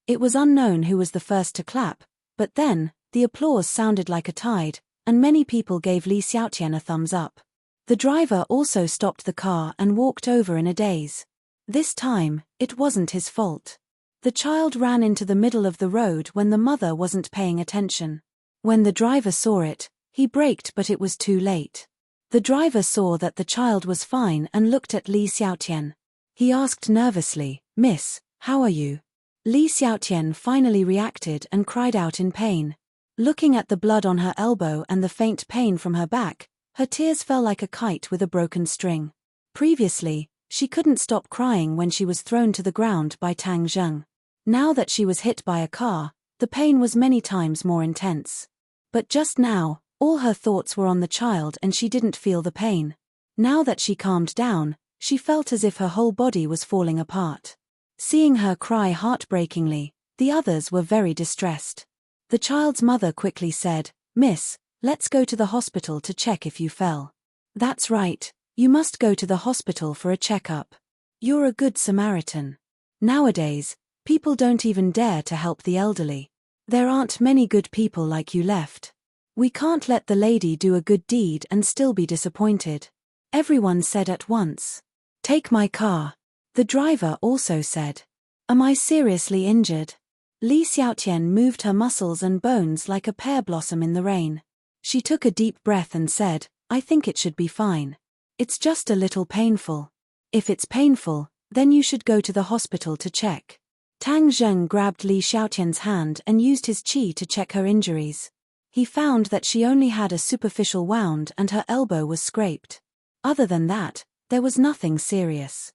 [SPEAKER 1] It was unknown who was the first to clap, but then, the applause sounded like a tide, and many people gave Li Xiaotian a thumbs up. The driver also stopped the car and walked over in a daze. This time, it wasn't his fault. The child ran into the middle of the road when the mother wasn't paying attention. When the driver saw it, he braked but it was too late. The driver saw that the child was fine and looked at Li Xiaotian. He asked nervously, "Miss, how are you?" Li Xiaotian finally reacted and cried out in pain. Looking at the blood on her elbow and the faint pain from her back, her tears fell like a kite with a broken string. Previously, she couldn't stop crying when she was thrown to the ground by Tang Zheng. Now that she was hit by a car, the pain was many times more intense. But just now, all her thoughts were on the child and she didn't feel the pain. Now that she calmed down, she felt as if her whole body was falling apart. Seeing her cry heartbreakingly, the others were very distressed. The child's mother quickly said, "Miss, let's go to the hospital to check if you fell." "That's right, you must go to the hospital for a checkup. You're a good Samaritan." Nowadays, people don't even dare to help the elderly. There aren't many good people like you left. We can't let the lady do a good deed and still be disappointed. Everyone said at once. "Take my car." The driver also said. "Am I seriously injured?" Li Xiaotian moved her muscles and bones like a pear blossom in the rain. She took a deep breath and said, "I think it should be fine. It's just a little painful." "If it's painful, then you should go to the hospital to check." Tang Zheng grabbed Li Xiaotian's hand and used his qi to check her injuries. He found that she only had a superficial wound and her elbow was scraped. Other than that, there was nothing serious.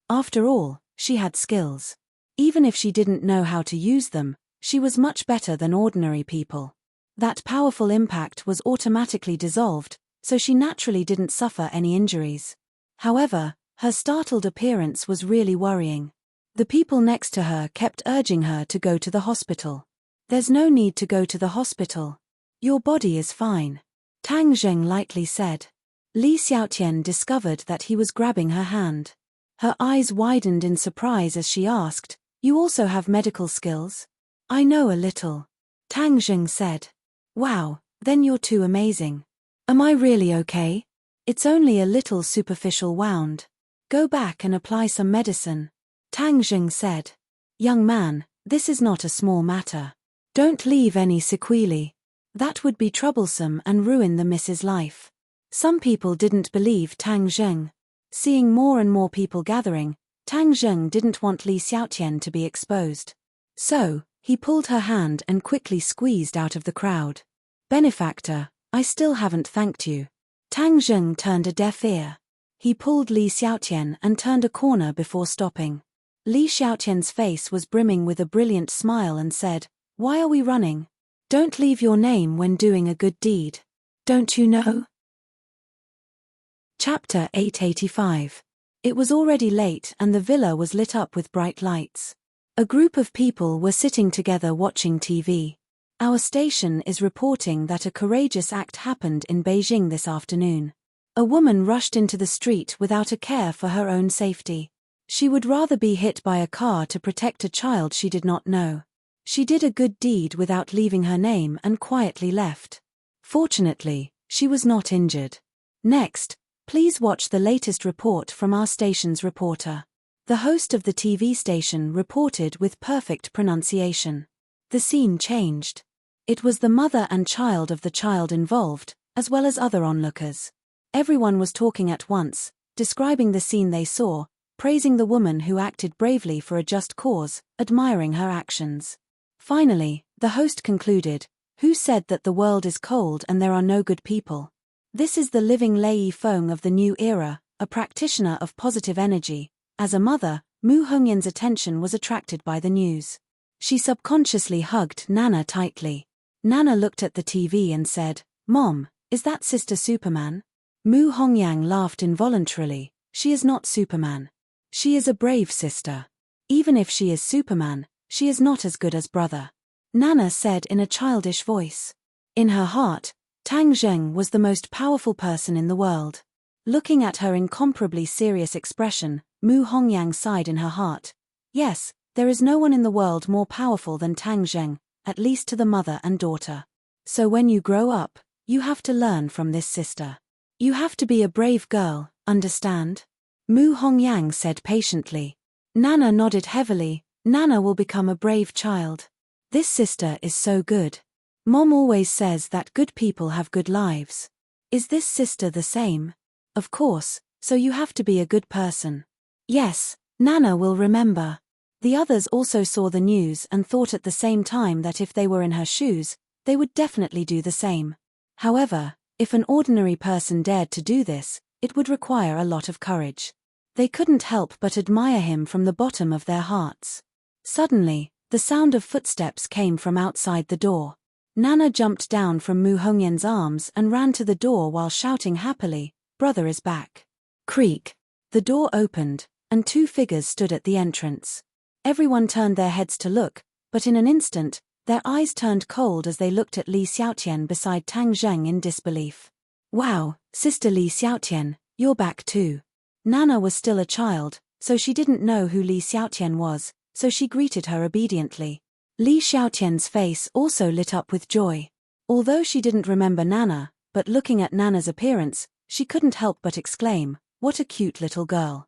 [SPEAKER 1] After all, she had skills. Even if she didn't know how to use them, she was much better than ordinary people. That powerful impact was automatically dissolved, so she naturally didn't suffer any injuries. However, her startled appearance was really worrying. The people next to her kept urging her to go to the hospital. "There's no need to go to the hospital. Your body is fine," Tang Zheng lightly said. Li Xiaotian discovered that he was grabbing her hand. Her eyes widened in surprise as she asked, "You also have medical skills?" "I know a little," Tang Zheng said. "Wow, then you're too amazing. Am I really okay? It's only a little superficial wound. Go back and apply some medicine," Tang Zheng said. "Young man, this is not a small matter. Don't leave any sequelae. That would be troublesome and ruin the miss's life." Some people didn't believe Tang Zheng. Seeing more and more people gathering, Tang Zheng didn't want Li Xiaotian to be exposed. So, he pulled her hand and quickly squeezed out of the crowd. "Benefactor, I still haven't thanked you." Tang Zheng turned a deaf ear. He pulled Li Xiaotian and turned a corner before stopping. Li Xiaotian's face was brimming with a brilliant smile and said, "Why are we running? Don't leave your name when doing a good deed. Don't you know?" Chapter 885. It was already late and the villa was lit up with bright lights. A group of people were sitting together watching TV. "Our station is reporting that a courageous act happened in Beijing this afternoon. A woman rushed into the street without a care for her own safety. She would rather be hit by a car to protect a child she did not know. She did a good deed without leaving her name and quietly left. Fortunately, she was not injured. Next, please watch the latest report from our station's reporter." The host of the TV station reported with perfect pronunciation. The scene changed. It was the mother and child of the child involved, as well as other onlookers. Everyone was talking at once, describing the scene they saw, praising the woman who acted bravely for a just cause, admiring her actions. Finally, the host concluded, "Who said that the world is cold and there are no good people? This is the living Lei Feng of the new era, a practitioner of positive energy." As a mother, Mu Hongyan's attention was attracted by the news. She subconsciously hugged Nana tightly. Nana looked at the TV and said, "Mom, is that Sister Superman?" Mu Hongyang laughed involuntarily. "She is not Superman. She is a brave sister. Even if she is Superman, she is not as good as brother," Nana said in a childish voice. In her heart, Tang Zheng was the most powerful person in the world. Looking at her incomparably serious expression, Mu Hongyang sighed in her heart. Yes, there is no one in the world more powerful than Tang Zheng, at least to the mother and daughter. So when you grow up, you have to learn from this sister. You have to be a brave girl, understand? Mu Hongyang said patiently. Nana nodded heavily. Nana will become a brave child. This sister is so good. Mom always says that good people have good lives. Is this sister the same? Of course, so you have to be a good person. Yes, Nana will remember. The others also saw the news and thought at the same time that if they were in her shoes, they would definitely do the same. However, if an ordinary person dared to do this, it would require a lot of courage. They couldn't help but admire him from the bottom of their hearts. Suddenly, the sound of footsteps came from outside the door. Nana jumped down from Mu Hongyan's arms and ran to the door while shouting happily, "Brother is back." Creak. The door opened, and two figures stood at the entrance. Everyone turned their heads to look, but in an instant, their eyes turned cold as they looked at Li Xiaotian beside Tang Zheng in disbelief. "Wow, Sister Li Xiaotian, you're back too." Nana was still a child, so she didn't know who Li Xiaotian was, so she greeted her obediently. Li Xiaotian's face also lit up with joy. Although she didn't remember Nana, but looking at Nana's appearance, she couldn't help but exclaim, "What a cute little girl."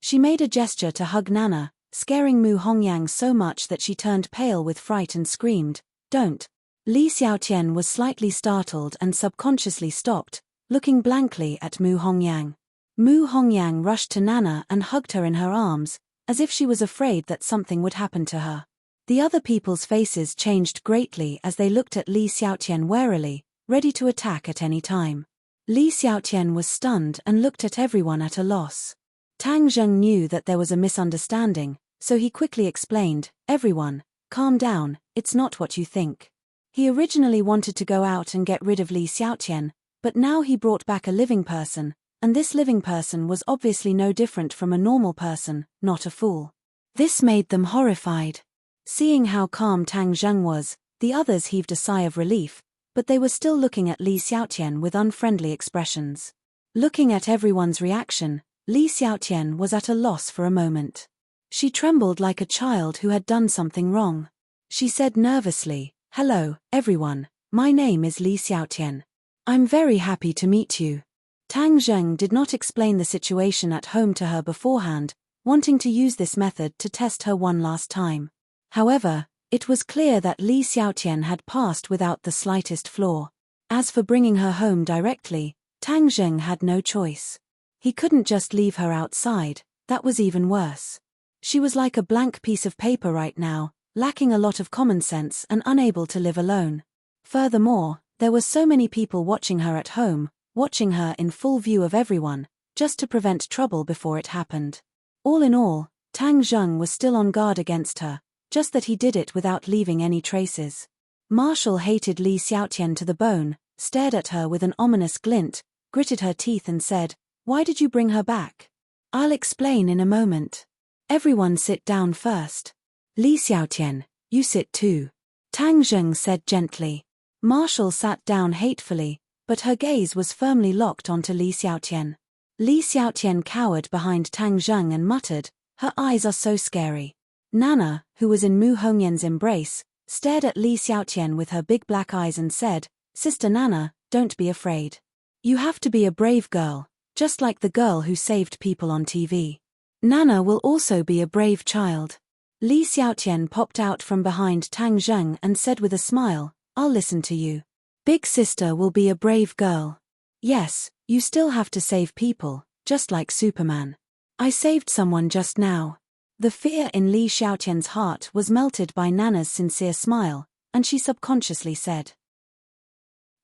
[SPEAKER 1] She made a gesture to hug Nana, scaring Mu Hongyang so much that she turned pale with fright and screamed, "Don't." Li Xiaotian was slightly startled and subconsciously stopped, looking blankly at Mu Hongyang. Mu Hongyang rushed to Nana and hugged her in her arms, as if she was afraid that something would happen to her. The other people's faces changed greatly as they looked at Li Xiaotian warily, ready to attack at any time. Li Xiaotian was stunned and looked at everyone at a loss. Tang Zheng knew that there was a misunderstanding, so he quickly explained, "Everyone, calm down, it's not what you think." He originally wanted to go out and get rid of Li Xiaotian, but now he brought back a living person, and this living person was obviously no different from a normal person, not a fool. This made them horrified. Seeing how calm Tang Zheng was, the others heaved a sigh of relief, but they were still looking at Li Xiaotian with unfriendly expressions. Looking at everyone's reaction, Li Xiaotian was at a loss for a moment. She trembled like a child who had done something wrong. She said nervously, "Hello, everyone, my name is Li Xiaotian. I'm very happy to meet you." Tang Zheng did not explain the situation at home to her beforehand, wanting to use this method to test her one last time. However, it was clear that Li Xiaotian had passed without the slightest flaw. As for bringing her home directly, Tang Zheng had no choice. He couldn't just leave her outside, that was even worse. She was like a blank piece of paper right now, lacking a lot of common sense and unable to live alone. Furthermore, there were so many people watching her at home, watching her in full view of everyone, just to prevent trouble before it happened. All in all, Tang Zheng was still on guard against her, just that he did it without leaving any traces. Marshall hated Li Xiaotian to the bone, stared at her with an ominous glint, gritted her teeth and said, "Why did you bring her back?" "I'll explain in a moment. Everyone sit down first." "Li Xiaotian, you sit too," Tang Zheng said gently. Marshall sat down hatefully, but her gaze was firmly locked onto Li Xiaotian. Li Xiaotian cowered behind Tang Zheng and muttered, "Her eyes are so scary." Nana, who was in Mu Hongyan's embrace, stared at Li Xiaotian with her big black eyes and said, "Sister Nana, don't be afraid. You have to be a brave girl, just like the girl who saved people on TV. Nana will also be a brave child." Li Xiaotian popped out from behind Tang Zheng and said with a smile, "I'll listen to you. Big sister will be a brave girl. Yes, you still have to save people, just like Superman. I saved someone just now." The fear in Li Xiaotian's heart was melted by Nana's sincere smile, and she subconsciously said.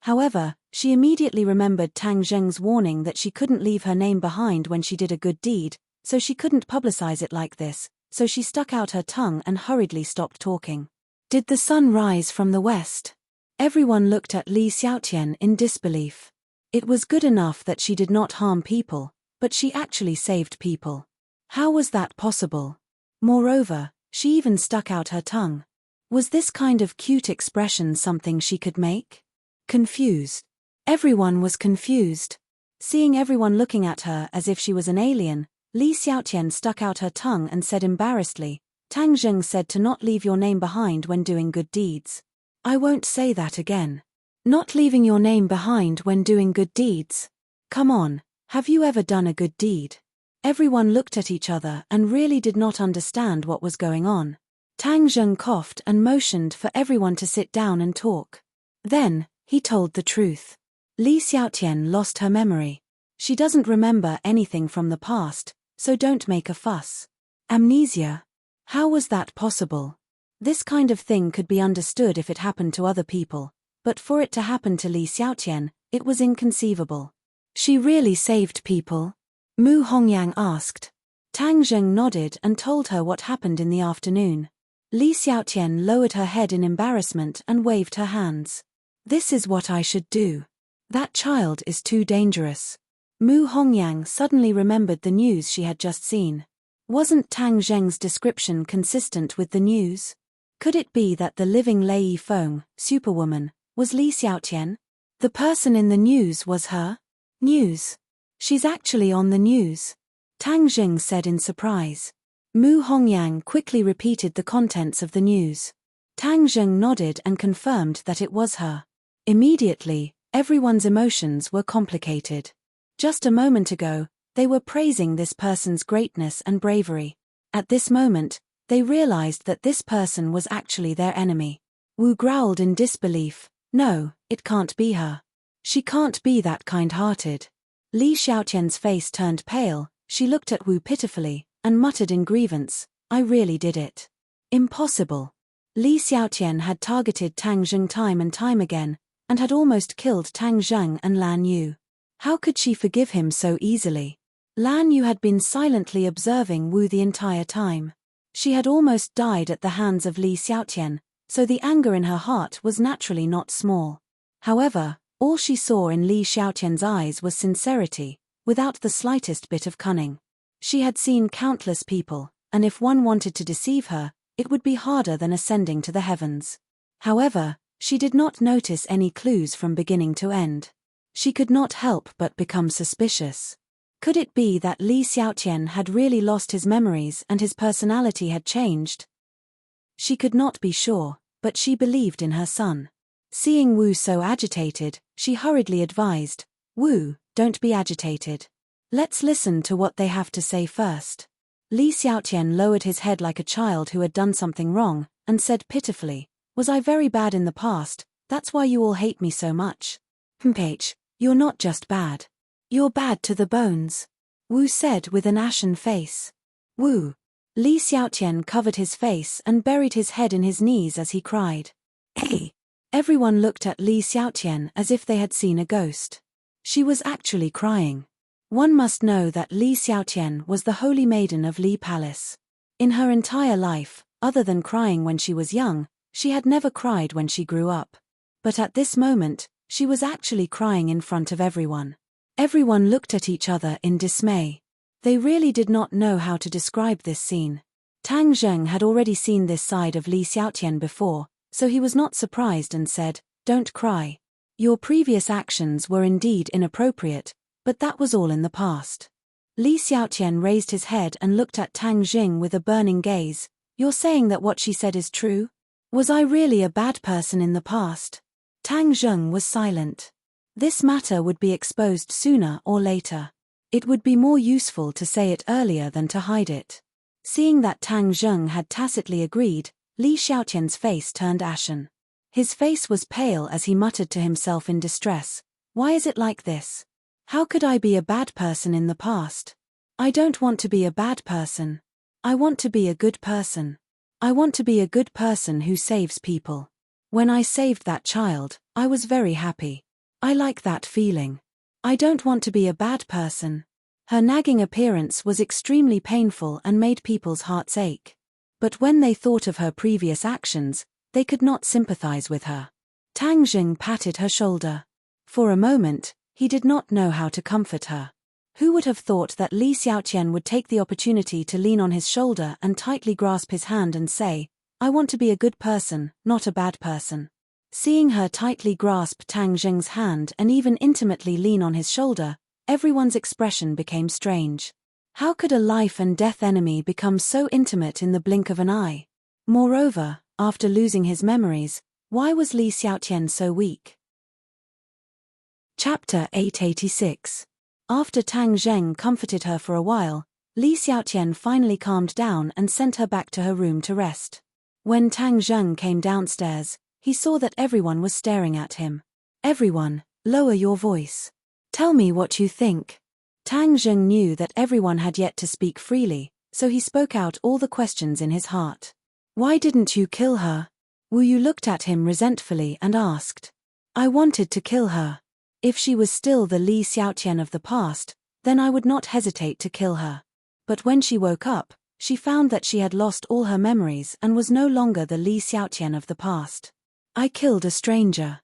[SPEAKER 1] However, she immediately remembered Tang Zheng's warning that she couldn't leave her name behind when she did a good deed, so she couldn't publicize it like this, so she stuck out her tongue and hurriedly stopped talking. "Did the sun rise from the west?" Everyone looked at Li Xiaotian in disbelief. It was good enough that she did not harm people, but she actually saved people. How was that possible? Moreover, she even stuck out her tongue. Was this kind of cute expression something she could make? Confused. Everyone was confused. Seeing everyone looking at her as if she was an alien, Li Xiaotian stuck out her tongue and said embarrassedly, "Tang Zheng said to not leave your name behind when doing good deeds. I won't say that again. Not leaving your name behind when doing good deeds. Come on, have you ever done a good deed?" Everyone looked at each other and really did not understand what was going on. Tang Zheng coughed and motioned for everyone to sit down and talk. Then, he told the truth. Li Xiaotian lost her memory. She doesn't remember anything from the past, so don't make a fuss. Amnesia? How was that possible? This kind of thing could be understood if it happened to other people, but for it to happen to Li Xiaotian, it was inconceivable. She really saved people? Mu Hongyang asked. Tang Zheng nodded and told her what happened in the afternoon. Li Xiaotian lowered her head in embarrassment and waved her hands. This is what I should do. That child is too dangerous. Mu Hongyang suddenly remembered the news she had just seen. Wasn't Tang Zheng's description consistent with the news? Could it be that the living Lei Feng, superwoman, was Li Xiaotian? The person in the news was her? News. She's actually on the news. Tang Zheng said in surprise. Mu Hongyang quickly repeated the contents of the news. Tang Zheng nodded and confirmed that it was her. Immediately, everyone's emotions were complicated. Just a moment ago, they were praising this person's greatness and bravery. At this moment, they realized that this person was actually their enemy. Wu growled in disbelief. No, it can't be her. She can't be that kind-hearted. Li Xiaotian's face turned pale, she looked at Wu pitifully, and muttered in grievance, I really did it. Impossible. Li Xiaotian had targeted Tang Zheng time and time again, and had almost killed Tang Zheng and Lan Yu. How could she forgive him so easily? Lan Yu had been silently observing Wu the entire time. She had almost died at the hands of Li Xiaotian, so the anger in her heart was naturally not small. However, all she saw in Li Xiaotian's eyes was sincerity, without the slightest bit of cunning. She had seen countless people, and if one wanted to deceive her, it would be harder than ascending to the heavens. However, she did not notice any clues from beginning to end. She could not help but become suspicious. Could it be that Li Xiaotian had really lost his memories and his personality had changed? She could not be sure, but she believed in her son. Seeing Wu so agitated, she hurriedly advised, Wu, don't be agitated. Let's listen to what they have to say first. Li Xiaotian lowered his head like a child who had done something wrong, and said pitifully, Was I very bad in the past, that's why you all hate me so much? You're not just bad. You're bad to the bones. Wu said with an ashen face. Wu. Li Xiaotian covered his face and buried his head in his knees as he cried. Hey! Everyone looked at Li Xiaotian as if they had seen a ghost. She was actually crying. One must know that Li Xiaotian was the holy maiden of Li Palace. In her entire life, other than crying when she was young, she had never cried when she grew up. But at this moment, she was actually crying in front of everyone. Everyone looked at each other in dismay. They really did not know how to describe this scene. Tang Zheng had already seen this side of Li Xiaotian before, so he was not surprised and said, Don't cry. Your previous actions were indeed inappropriate, but that was all in the past. Li Xiaotian raised his head and looked at Tang Jing with a burning gaze. You're saying that what she said is true? Was I really a bad person in the past? Tang Zheng was silent. This matter would be exposed sooner or later. It would be more useful to say it earlier than to hide it. Seeing that Tang Zheng had tacitly agreed, Li Xiaotian's face turned ashen. His face was pale as he muttered to himself in distress. Why is it like this? How could I be a bad person in the past? I don't want to be a bad person. I want to be a good person. I want to be a good person who saves people. When I saved that child, I was very happy. I like that feeling. I don't want to be a bad person. Her nagging appearance was extremely painful and made people's hearts ache. But when they thought of her previous actions, they could not sympathize with her. Tang Jing patted her shoulder. For a moment, he did not know how to comfort her. Who would have thought that Li Xiaotian would take the opportunity to lean on his shoulder and tightly grasp his hand and say, I want to be a good person, not a bad person. Seeing her tightly grasp Tang Jing's hand and even intimately lean on his shoulder, everyone's expression became strange. How could a life and death enemy become so intimate in the blink of an eye? Moreover, after losing his memories, why was Li Xiaotian so weak? Chapter 886. After Tang Zheng comforted her for a while, Li Xiaotian finally calmed down and sent her back to her room to rest. When Tang Zheng came downstairs, he saw that everyone was staring at him. Everyone, lower your voice. Tell me what you think. Tang Zheng knew that everyone had yet to speak freely, so he spoke out all the questions in his heart. Why didn't you kill her? Wu Yu looked at him resentfully and asked. I wanted to kill her. If she was still the Li Xiaotian of the past, then I would not hesitate to kill her. But when she woke up, she found that she had lost all her memories and was no longer the Li Xiaotian of the past. I killed a stranger.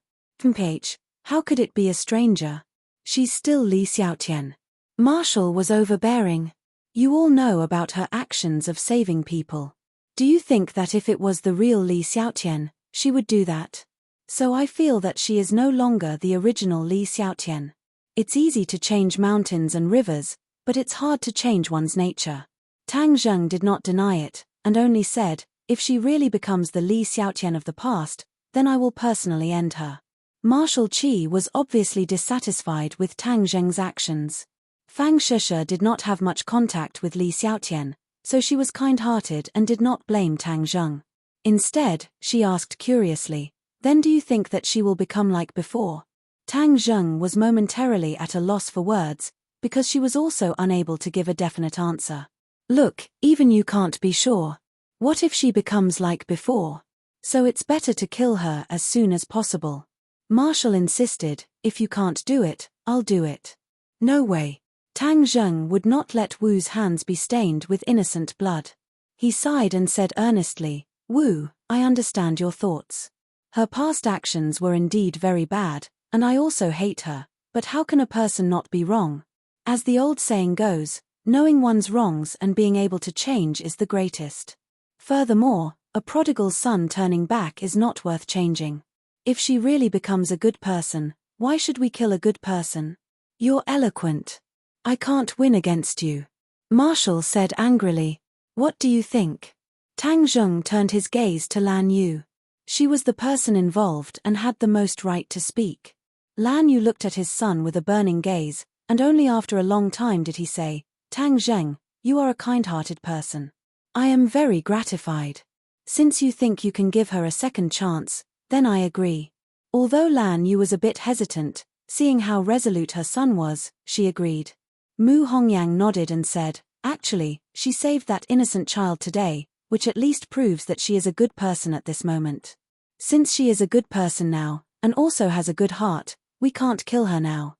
[SPEAKER 1] How could it be a stranger? She's still Li Xiaotian. Marshall was overbearing. You all know about her actions of saving people. Do you think that if it was the real Li Xiaotian, she would do that? So I feel that she is no longer the original Li Xiaotian. It's easy to change mountains and rivers, but it's hard to change one's nature. Tang Zheng did not deny it, and only said, if she really becomes the Li Xiaotian of the past, then I will personally end her. Marshal Qi was obviously dissatisfied with Tang Zheng's actions. Fang Shisha did not have much contact with Li Xiaotian, so she was kind-hearted and did not blame Tang Zheng. Instead, she asked curiously, then do you think that she will become like before? Tang Zheng was momentarily at a loss for words, because she was also unable to give a definite answer. Look, even you can't be sure. What if she becomes like before? So it's better to kill her as soon as possible. Marshall insisted, if you can't do it, I'll do it. No way. Tang Zheng would not let Wu's hands be stained with innocent blood. He sighed and said earnestly, Wu, I understand your thoughts. Her past actions were indeed very bad, and I also hate her, but how can a person not be wrong? As the old saying goes, knowing one's wrongs and being able to change is the greatest. Furthermore, a prodigal son turning back is not worth changing. If she really becomes a good person, why should we kill a good person? You're eloquent. I can't win against you. Marshall said angrily. What do you think? Tang Zheng turned his gaze to Lan Yu. She was the person involved and had the most right to speak. Lan Yu looked at his son with a burning gaze, and only after a long time did he say, Tang Zheng, you are a kind-hearted person. I am very gratified. Since you think you can give her a second chance, then I agree. Although Lan Yu was a bit hesitant, seeing how resolute her son was, she agreed. Mu Hongyang nodded and said, actually, she saved that innocent child today, which at least proves that she is a good person at this moment. Since she is a good person now, and also has a good heart, we can't kill her now.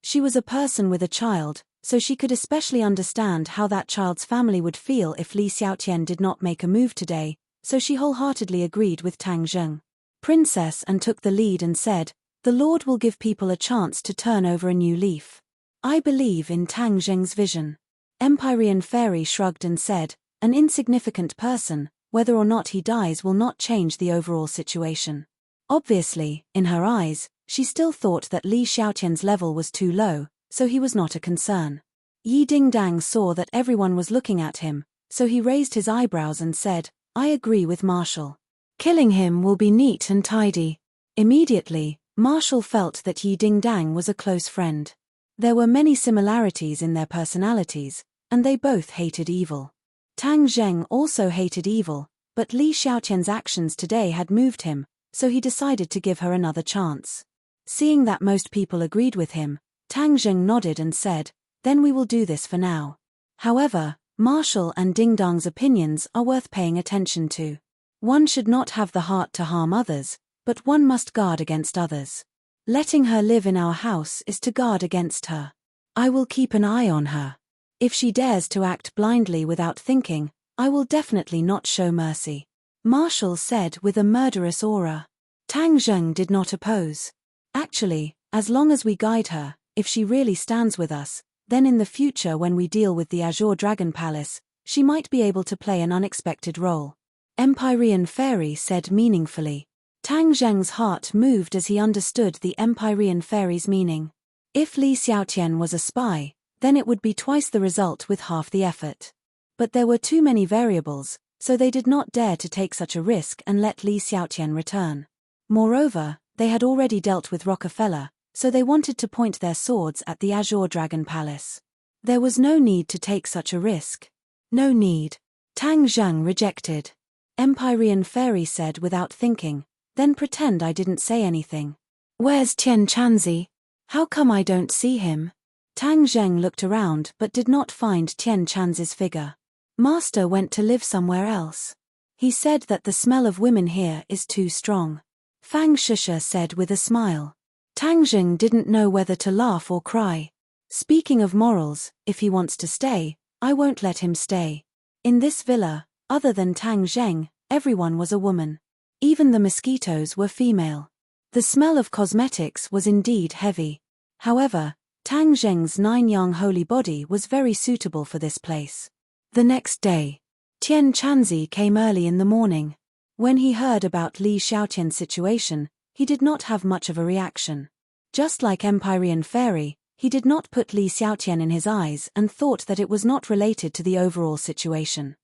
[SPEAKER 1] She was a person with a child, so she could especially understand how that child's family would feel if Li Xiaotian did not make a move today, so she wholeheartedly agreed with Tang Zheng. Princess and took the lead and said, the Lord will give people a chance to turn over a new leaf. I believe in Tang Zheng's vision. Empyrean Fairy shrugged and said, an insignificant person, whether or not he dies will not change the overall situation. Obviously, in her eyes, she still thought that Li Xiaotian's level was too low, so he was not a concern. Yi Dingdang saw that everyone was looking at him, so he raised his eyebrows and said, I agree with Marshall. Killing him will be neat and tidy. Immediately, Marshall felt that Yi Dingdang was a close friend. There were many similarities in their personalities, and they both hated evil. Tang Zheng also hated evil, but Li Xiaotian's actions today had moved him, so he decided to give her another chance. Seeing that most people agreed with him, Tang Zheng nodded and said, then we will do this for now. However, Marshall and Dingdang's opinions are worth paying attention to. One should not have the heart to harm others, but one must guard against others. Letting her live in our house is to guard against her. I will keep an eye on her. If she dares to act blindly without thinking, I will definitely not show mercy. Marshall said with a murderous aura. Tang Zheng did not oppose. Actually, as long as we guide her, if she really stands with us, then in the future when we deal with the Azure Dragon Palace, she might be able to play an unexpected role. Empyrean Fairy said meaningfully. Tang Zheng's heart moved as he understood the Empyrean Fairy's meaning. If Li Xiaotian was a spy, then it would be twice the result with half the effort. But there were too many variables, so they did not dare to take such a risk and let Li Xiaotian return. Moreover, they had already dealt with Rockefeller, so they wanted to point their swords at the Azure Dragon Palace. There was no need to take such a risk. No need. Tang Zheng rejected. Empyrean Fairy said without thinking, then pretend I didn't say anything. Where's Tian Chanzi? How come I don't see him? Tang Zheng looked around but did not find Tian Chanzi's figure. Master went to live somewhere else. He said that the smell of women here is too strong. Fang Shisha said with a smile. Tang Zheng didn't know whether to laugh or cry. Speaking of morals, if he wants to stay, I won't let him stay. In this villa, other than Tang Zheng, everyone was a woman. Even the mosquitoes were female. The smell of cosmetics was indeed heavy. However, Tang Zheng's 9-yang holy body was very suitable for this place. The next day, Tian Chanzi came early in the morning. When he heard about Li Xiaotian's situation, he did not have much of a reaction. Just like Empyrean Fairy, he did not put Li Xiaotian in his eyes and thought that it was not related to the overall situation.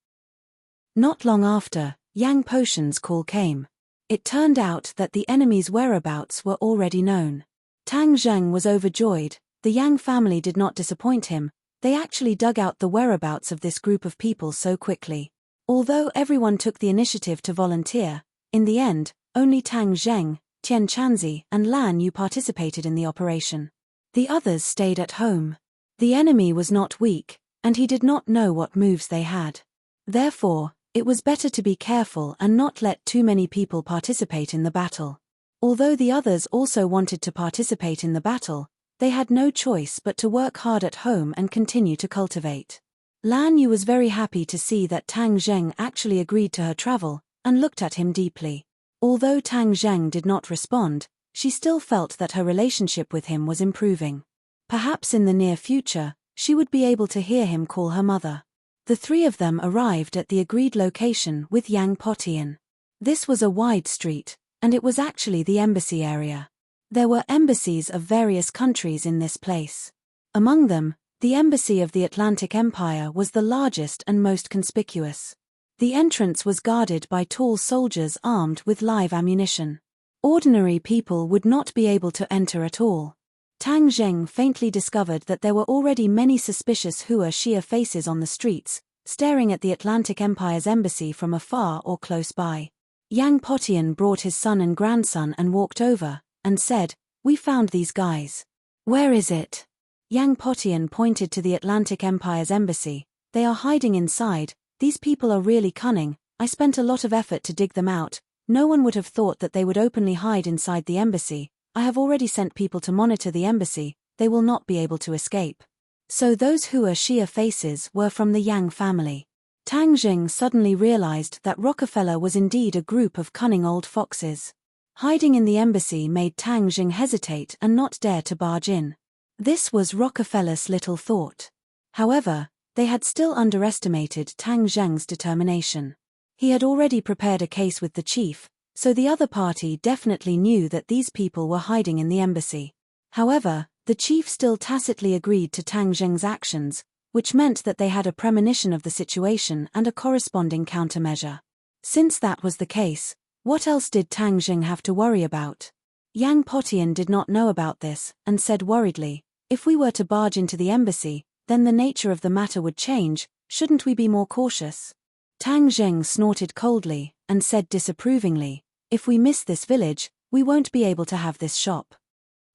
[SPEAKER 1] Not long after, Yang Potion's call came. It turned out that the enemy's whereabouts were already known. Tang Zheng was overjoyed. The Yang family did not disappoint him. They actually dug out the whereabouts of this group of people so quickly. Although everyone took the initiative to volunteer, in the end, only Tang Zheng, Tian Chanzi, and Lan Yu participated in the operation. The others stayed at home. The enemy was not weak, and he did not know what moves they had. Therefore, it was better to be careful and not let too many people participate in the battle. Although the others also wanted to participate in the battle, they had no choice but to work hard at home and continue to cultivate. Lan Yu was very happy to see that Tang Zheng actually agreed to her travel, and looked at him deeply. Although Tang Zheng did not respond, she still felt that her relationship with him was improving. Perhaps in the near future, she would be able to hear him call her mother. The three of them arrived at the agreed location with Yang Potian. This was a wide street, and it was actually the embassy area. There were embassies of various countries in this place. Among them, the embassy of the Atlantic Empire was the largest and most conspicuous. The entrance was guarded by tall soldiers armed with live ammunition. Ordinary people would not be able to enter at all. Tang Zheng faintly discovered that there were already many suspicious Hua Xia faces on the streets, staring at the Atlantic Empire's embassy from afar or close by. Yang Potian brought his son and grandson and walked over, and said, "We found these guys." "Where is it?" Yang Potian pointed to the Atlantic Empire's embassy. "They are hiding inside. These people are really cunning. I spent a lot of effort to dig them out. No one would have thought that they would openly hide inside the embassy. I have already sent people to monitor the embassy. They will not be able to escape." So those Hua Xia faces were from the Yang family. Tang Zheng suddenly realized that Rockefeller was indeed a group of cunning old foxes. Hiding in the embassy made Tang Zheng hesitate and not dare to barge in. This was Rockefeller's little thought. However, they had still underestimated Tang Zheng's determination. He had already prepared a case with the chief, so the other party definitely knew that these people were hiding in the embassy. However, the chief still tacitly agreed to Tang Zheng's actions, which meant that they had a premonition of the situation and a corresponding countermeasure. Since that was the case, what else did Tang Zheng have to worry about? Yang Potian did not know about this, and said worriedly, "If we were to barge into the embassy, then the nature of the matter would change. Shouldn't we be more cautious?" Tang Zheng snorted coldly, and said disapprovingly, "If we miss this village, we won't be able to have this shop.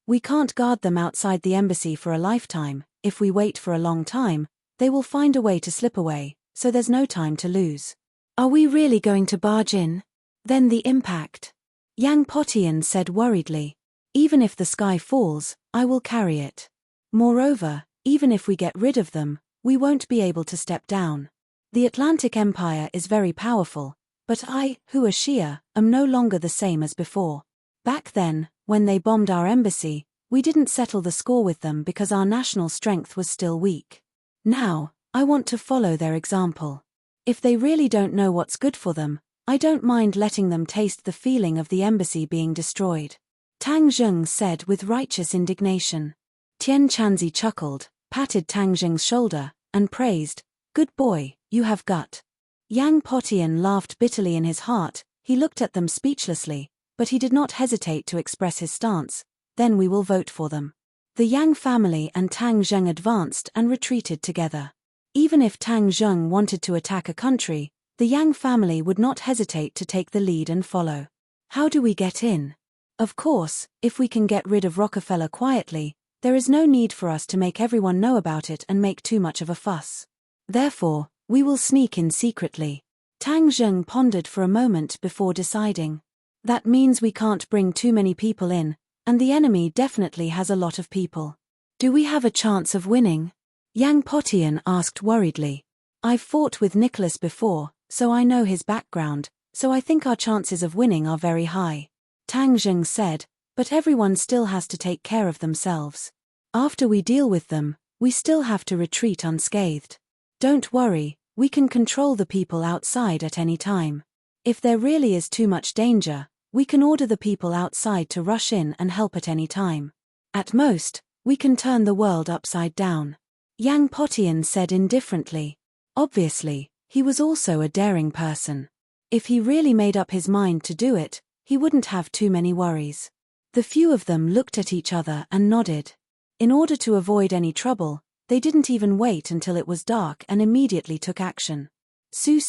[SPEAKER 1] We can't guard them outside the embassy for a lifetime. If we wait for a long time, they will find a way to slip away, so there's no time to lose." "Are we really going to barge in? Then the impact?" Yang Potian said worriedly. "Even if the sky falls, I will carry it. Moreover, even if we get rid of them, we won't be able to step down. The Atlantic Empire is very powerful, but I, Hua Xia, am no longer the same as before. Back then, when they bombed our embassy, we didn't settle the score with them because our national strength was still weak. Now, I want to follow their example. If they really don't know what's good for them, I don't mind letting them taste the feeling of the embassy being destroyed." Tang Zheng said with righteous indignation. Tian Chanzi chuckled, patted Tang Zheng's shoulder, and praised, "Good boy, you have gut." Yang Potian laughed bitterly in his heart. He looked at them speechlessly, but he did not hesitate to express his stance. "Then we will vote for them." The Yang family and Tang Zheng advanced and retreated together. Even if Tang Zheng wanted to attack a country, the Yang family would not hesitate to take the lead and follow. How do we get in? Of course, if we can get rid of Rockefeller quietly, there is no need for us to make everyone know about it and make too much of a fuss. Therefore, we will sneak in secretly. Tang Zheng pondered for a moment before deciding. That means we can't bring too many people in, and the enemy definitely has a lot of people. Do we have a chance of winning? Yang Potian asked worriedly. I've fought with Nicholas before, so I know his background, so I think our chances of winning are very high. Tang Zheng said, but everyone still has to take care of themselves. After we deal with them, we still have to retreat unscathed. Don't worry, we can control the people outside at any time. If there really is too much danger, we can order the people outside to rush in and help at any time. At most, we can turn the world upside down. Yang Potian said indifferently. Obviously, he was also a daring person. If he really made up his mind to do it, he wouldn't have too many worries. The few of them looked at each other and nodded. In order to avoid any trouble, they didn't even wait until it was dark and immediately took action. Su.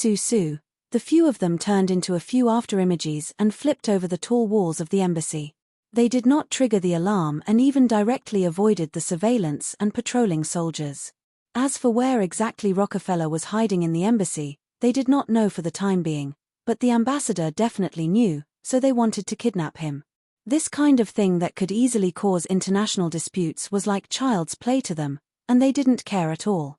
[SPEAKER 1] The few of them turned into a few afterimages and flipped over the tall walls of the embassy. They did not trigger the alarm and even directly avoided the surveillance and patrolling soldiers. As for where exactly Rockefeller was hiding in the embassy, they did not know for the time being, but the ambassador definitely knew, so they wanted to kidnap him. This kind of thing that could easily cause international disputes was like child's play to them, and they didn't care at all.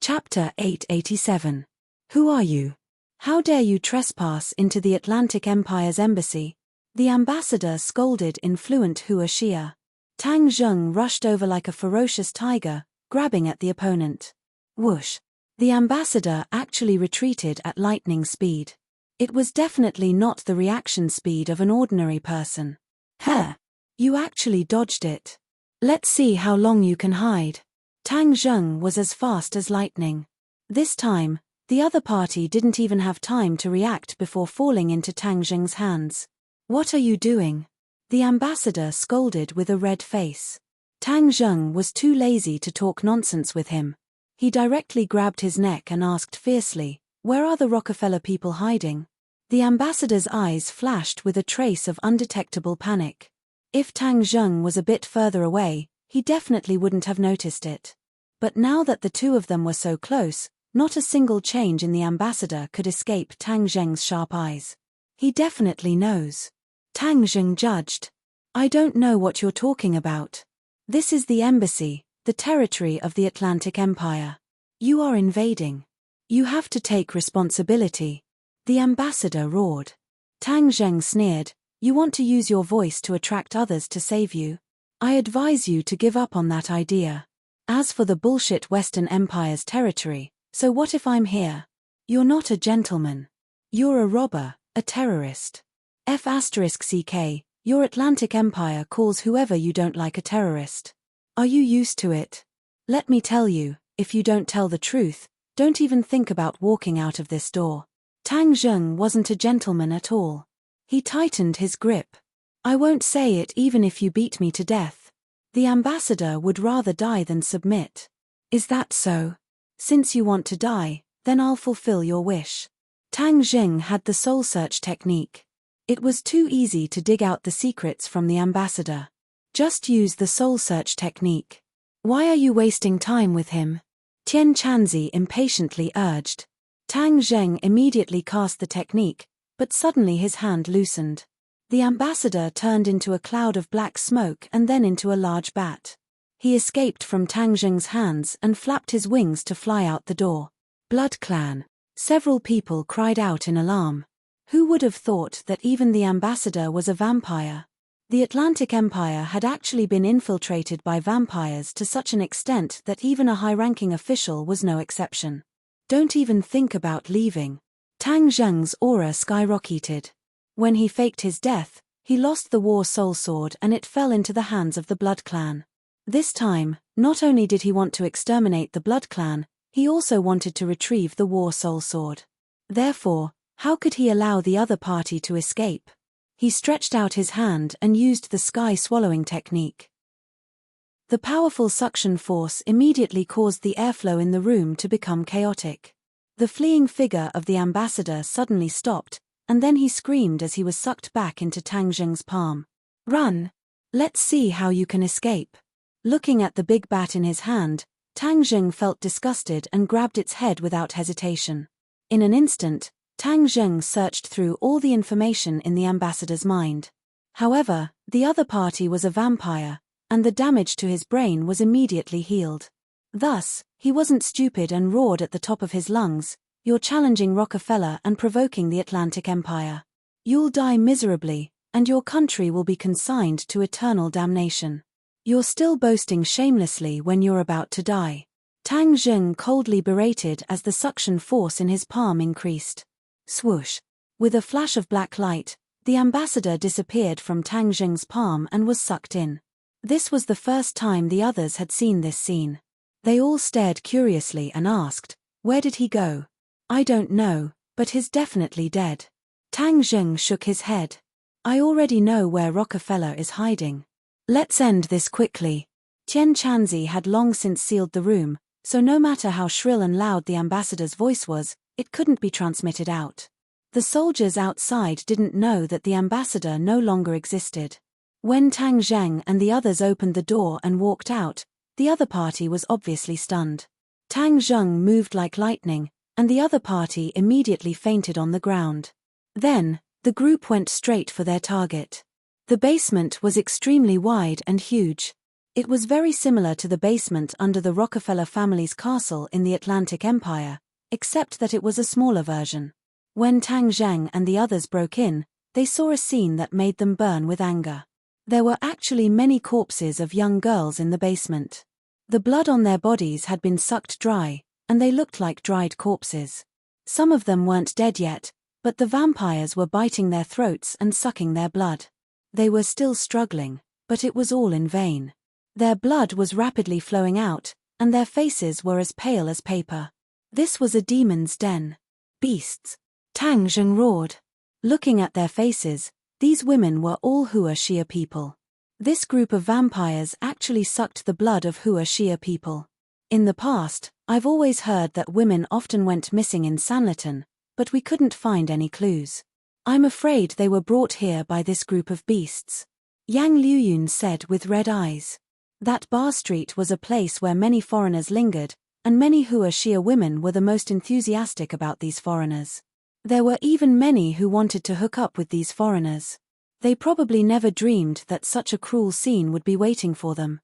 [SPEAKER 1] Chapter 887. Who are you? How dare you trespass into the Atlantic Empire's embassy? The ambassador scolded in fluent Huaxia. Tang Zheng rushed over like a ferocious tiger, grabbing at the opponent. Whoosh! The ambassador actually retreated at lightning speed. It was definitely not the reaction speed of an ordinary person. Huh! You actually dodged it. Let's see how long you can hide. Tang Zheng was as fast as lightning. This time, the other party didn't even have time to react before falling into Tang Zheng's hands. What are you doing? The ambassador scolded with a red face. Tang Zheng was too lazy to talk nonsense with him. He directly grabbed his neck and asked fiercely, where are the Rockefeller people hiding? The ambassador's eyes flashed with a trace of undetectable panic. If Tang Zheng was a bit further away, he definitely wouldn't have noticed it. But now that the two of them were so close, not a single change in the ambassador could escape Tang Zheng's sharp eyes. He definitely knows. Tang Zheng judged. I don't know what you're talking about. This is the embassy, the territory of the Atlantic Empire. You are invading. You have to take responsibility. The ambassador roared. Tang Zheng sneered, you want to use your voice to attract others to save you? I advise you to give up on that idea. As for the bullshit Western Empire's territory, so what if I'm here? You're not a gentleman. You're a robber, a terrorist. F***ck, your Atlantic Empire calls whoever you don't like a terrorist. Are you used to it? Let me tell you, if you don't tell the truth, don't even think about walking out of this door. Tang Zheng wasn't a gentleman at all. He tightened his grip. I won't say it even if you beat me to death. The ambassador would rather die than submit. Is that so? Since you want to die, then I'll fulfill your wish. Tang Zheng had the soul search technique. It was too easy to dig out the secrets from the ambassador. Just use the soul search technique. Why are you wasting time with him? Tian Chanzi impatiently urged. Tang Zheng immediately cast the technique, but suddenly his hand loosened. The ambassador turned into a cloud of black smoke and then into a large bat. He escaped from Tang Zheng's hands and flapped his wings to fly out the door. Blood Clan. Several people cried out in alarm. Who would have thought that even the ambassador was a vampire? The Atlantic Empire had actually been infiltrated by vampires to such an extent that even a high-ranking official was no exception. Don't even think about leaving. Tang Zheng's aura skyrocketed. When he faked his death, he lost the War Soul Sword and it fell into the hands of the Blood Clan. This time, not only did he want to exterminate the Blood Clan, he also wanted to retrieve the War Soul Sword. Therefore, how could he allow the other party to escape? He stretched out his hand and used the sky swallowing technique. The powerful suction force immediately caused the airflow in the room to become chaotic. The fleeing figure of the ambassador suddenly stopped, and then he screamed as he was sucked back into Tang Zheng's palm. Run! Let's see how you can escape. Looking at the big bat in his hand, Tang Zheng felt disgusted and grabbed its head without hesitation. In an instant, Tang Zheng searched through all the information in the ambassador's mind. However, the other party was a vampire, and the damage to his brain was immediately healed. Thus, he wasn't stupid and roared at the top of his lungs, "You're challenging Rockefeller and provoking the Atlantic Empire. You'll die miserably, and your country will be consigned to eternal damnation. You're still boasting shamelessly when you're about to die." Tang Zheng coldly berated as the suction force in his palm increased. Swoosh! With a flash of black light, the ambassador disappeared from Tang Zheng's palm and was sucked in. This was the first time the others had seen this scene. They all stared curiously and asked, "Where did he go?" "I don't know, but he's definitely dead." Tang Zheng shook his head. "I already know where Rockefeller is hiding. Let's end this quickly." Tian Chanzi had long since sealed the room, so no matter how shrill and loud the ambassador's voice was, it couldn't be transmitted out. The soldiers outside didn't know that the ambassador no longer existed. When Tang Zheng and the others opened the door and walked out, the other party was obviously stunned. Tang Zheng moved like lightning, and the other party immediately fainted on the ground. Then, the group went straight for their target. The basement was extremely wide and huge. It was very similar to the basement under the Rockefeller family's castle in the Atlantic Empire, except that it was a smaller version. When Tang Zheng and the others broke in, they saw a scene that made them burn with anger. There were actually many corpses of young girls in the basement. The blood on their bodies had been sucked dry, and they looked like dried corpses. Some of them weren't dead yet, but the vampires were biting their throats and sucking their blood. They were still struggling, but it was all in vain. Their blood was rapidly flowing out, and their faces were as pale as paper. This was a demon's den. "Beasts!" Tang Zheng roared. Looking at their faces, these women were all Hua Xia people. This group of vampires actually sucked the blood of Hua Xia people. In the past, I've always heard that women often went missing in Sanlitun, but we couldn't find any clues. I'm afraid they were brought here by this group of beasts. Yang Liuyun said with red eyes. That bar street was a place where many foreigners lingered, and many Hua Xia women were the most enthusiastic about these foreigners. There were even many who wanted to hook up with these foreigners. They probably never dreamed that such a cruel scene would be waiting for them.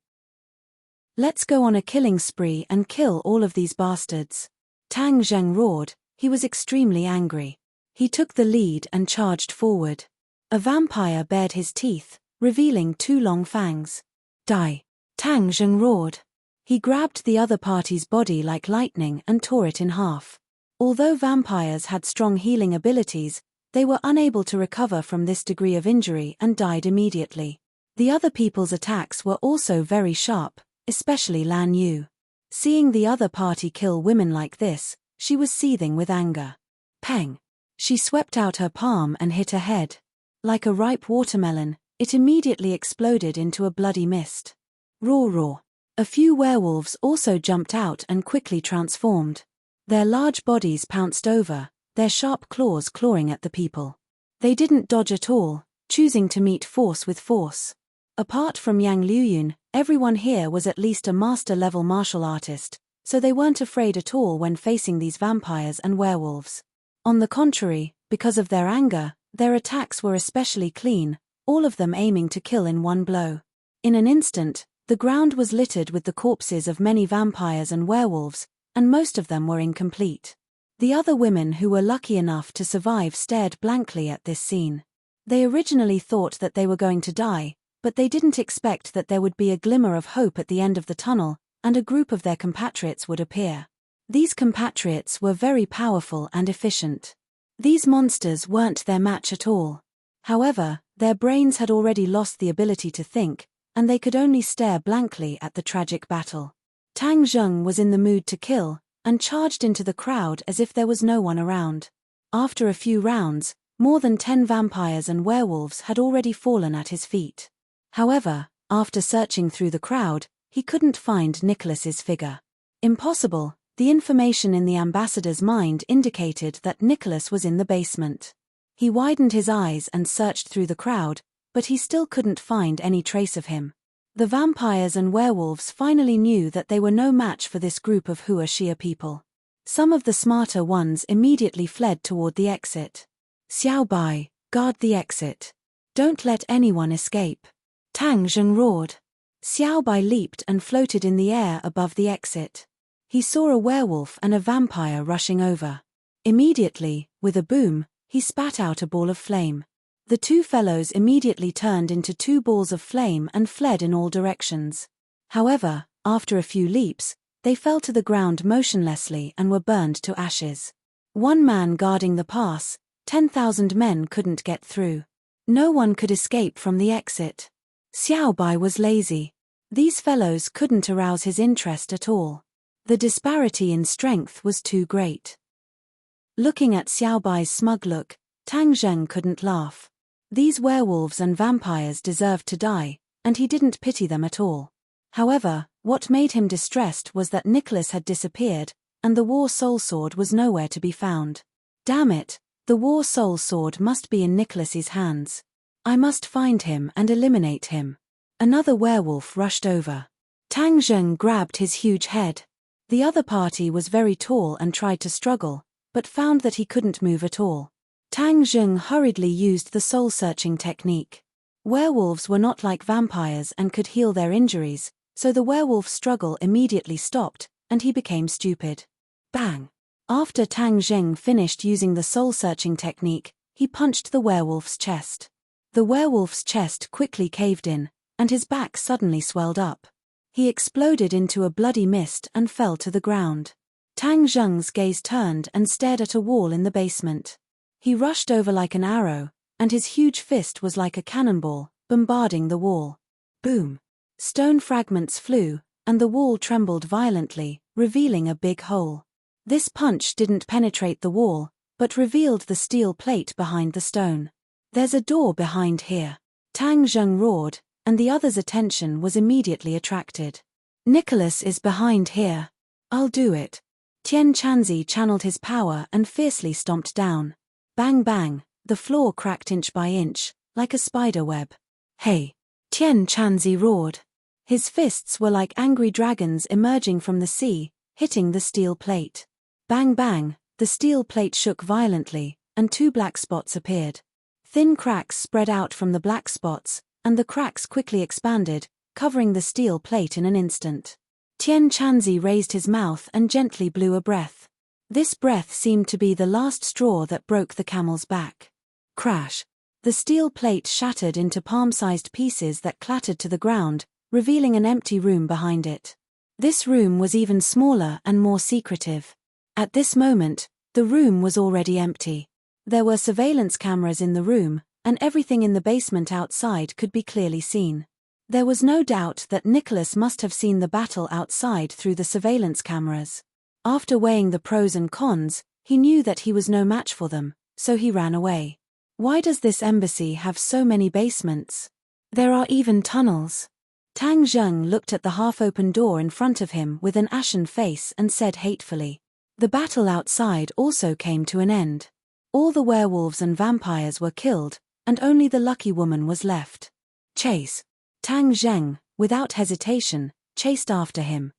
[SPEAKER 1] "Let's go on a killing spree and kill all of these bastards." Tang Zheng roared. He was extremely angry. He took the lead and charged forward. A vampire bared his teeth, revealing 2 long fangs. "Die!" Tang Zheng roared. He grabbed the other party's body like lightning and tore it in half. Although vampires had strong healing abilities, they were unable to recover from this degree of injury and died immediately. The other people's attacks were also very sharp, especially Lan Yu. Seeing the other party kill women like this, she was seething with anger. Peng! She swept out her palm and hit her head. Like a ripe watermelon, it immediately exploded into a bloody mist. Roar roar! A few werewolves also jumped out and quickly transformed. Their large bodies pounced over, their sharp claws clawing at the people. They didn't dodge at all, choosing to meet force with force. Apart from Yang Liuyun, everyone here was at least a master-level martial artist, so they weren't afraid at all when facing these vampires and werewolves. On the contrary, because of their anger, their attacks were especially clean, all of them aiming to kill in one blow. In an instant, the ground was littered with the corpses of many vampires and werewolves, and most of them were incomplete. The other women who were lucky enough to survive stared blankly at this scene. They originally thought that they were going to die, but they didn't expect that there would be a glimmer of hope at the end of the tunnel, and a group of their compatriots would appear. These compatriots were very powerful and efficient. These monsters weren't their match at all. However, their brains had already lost the ability to think, and they could only stare blankly at the tragic battle. Tang Zheng was in the mood to kill, and charged into the crowd as if there was no one around. After a few rounds, more than 10 vampires and werewolves had already fallen at his feet. However, after searching through the crowd, he couldn't find Nicholas's figure. Impossible, the information in the ambassador's mind indicated that Nicholas was in the basement. He widened his eyes and searched through the crowd, but he still couldn't find any trace of him. The vampires and werewolves finally knew that they were no match for this group of Hua Xia people. Some of the smarter ones immediately fled toward the exit. "Xiao Bai, guard the exit. Don't let anyone escape." Tang Zheng roared. Xiaobai leaped and floated in the air above the exit. He saw a werewolf and a vampire rushing over. Immediately, with a boom, he spat out a ball of flame. The two fellows immediately turned into two balls of flame and fled in all directions. However, after a few leaps, they fell to the ground motionlessly and were burned to ashes. One man guarding the pass, 10,000 men couldn't get through. No one could escape from the exit. Xiaobai was lazy. These fellows couldn't arouse his interest at all. The disparity in strength was too great. Looking at Xiaobai's smug look, Tang Zheng couldn't laugh. These werewolves and vampires deserved to die, and he didn't pity them at all. However, what made him distressed was that Nicholas had disappeared, and the War Soul Sword was nowhere to be found. Damn it, the War Soul Sword must be in Nicholas's hands. I must find him and eliminate him. Another werewolf rushed over. Tang Zheng grabbed his huge head. The other party was very tall and tried to struggle, but found that he couldn't move at all. Tang Zheng hurriedly used the soul-searching technique. Werewolves were not like vampires and could heal their injuries, so the werewolf's struggle immediately stopped, and he became stupid. Bang! After Tang Zheng finished using the soul-searching technique, he punched the werewolf's chest. The werewolf's chest quickly caved in, and his back suddenly swelled up. He exploded into a bloody mist and fell to the ground. Tang Zheng's gaze turned and stared at a wall in the basement. He rushed over like an arrow, and his huge fist was like a cannonball, bombarding the wall. Boom! Stone fragments flew, and the wall trembled violently, revealing a big hole. This punch didn't penetrate the wall, but revealed the steel plate behind the stone. There's a door behind here. Tang Zheng roared, and the other's attention was immediately attracted. Nicholas is behind here. I'll do it. Tian Chanzi channeled his power and fiercely stomped down. Bang bang, the floor cracked inch by inch, like a spider web. Hey! Tian Chanzi roared. His fists were like angry dragons emerging from the sea, hitting the steel plate. Bang bang, the steel plate shook violently, and two black spots appeared. Thin cracks spread out from the black spots, and the cracks quickly expanded, covering the steel plate in an instant. Tian Chanzi raised his mouth and gently blew a breath. This breath seemed to be the last straw that broke the camel's back. Crash! The steel plate shattered into palm-sized pieces that clattered to the ground, revealing an empty room behind it. This room was even smaller and more secretive. At this moment, the room was already empty. There were surveillance cameras in the room, and everything in the basement outside could be clearly seen. There was no doubt that Nicholas must have seen the battle outside through the surveillance cameras. After weighing the pros and cons, he knew that he was no match for them, so he ran away. Why does this embassy have so many basements? There are even tunnels. Tang Zheng looked at the half-open door in front of him with an ashen face and said hatefully. The battle outside also came to an end. All the werewolves and vampires were killed, and only the lucky woman was left. Chase! Tang Zheng, without hesitation, chased after him.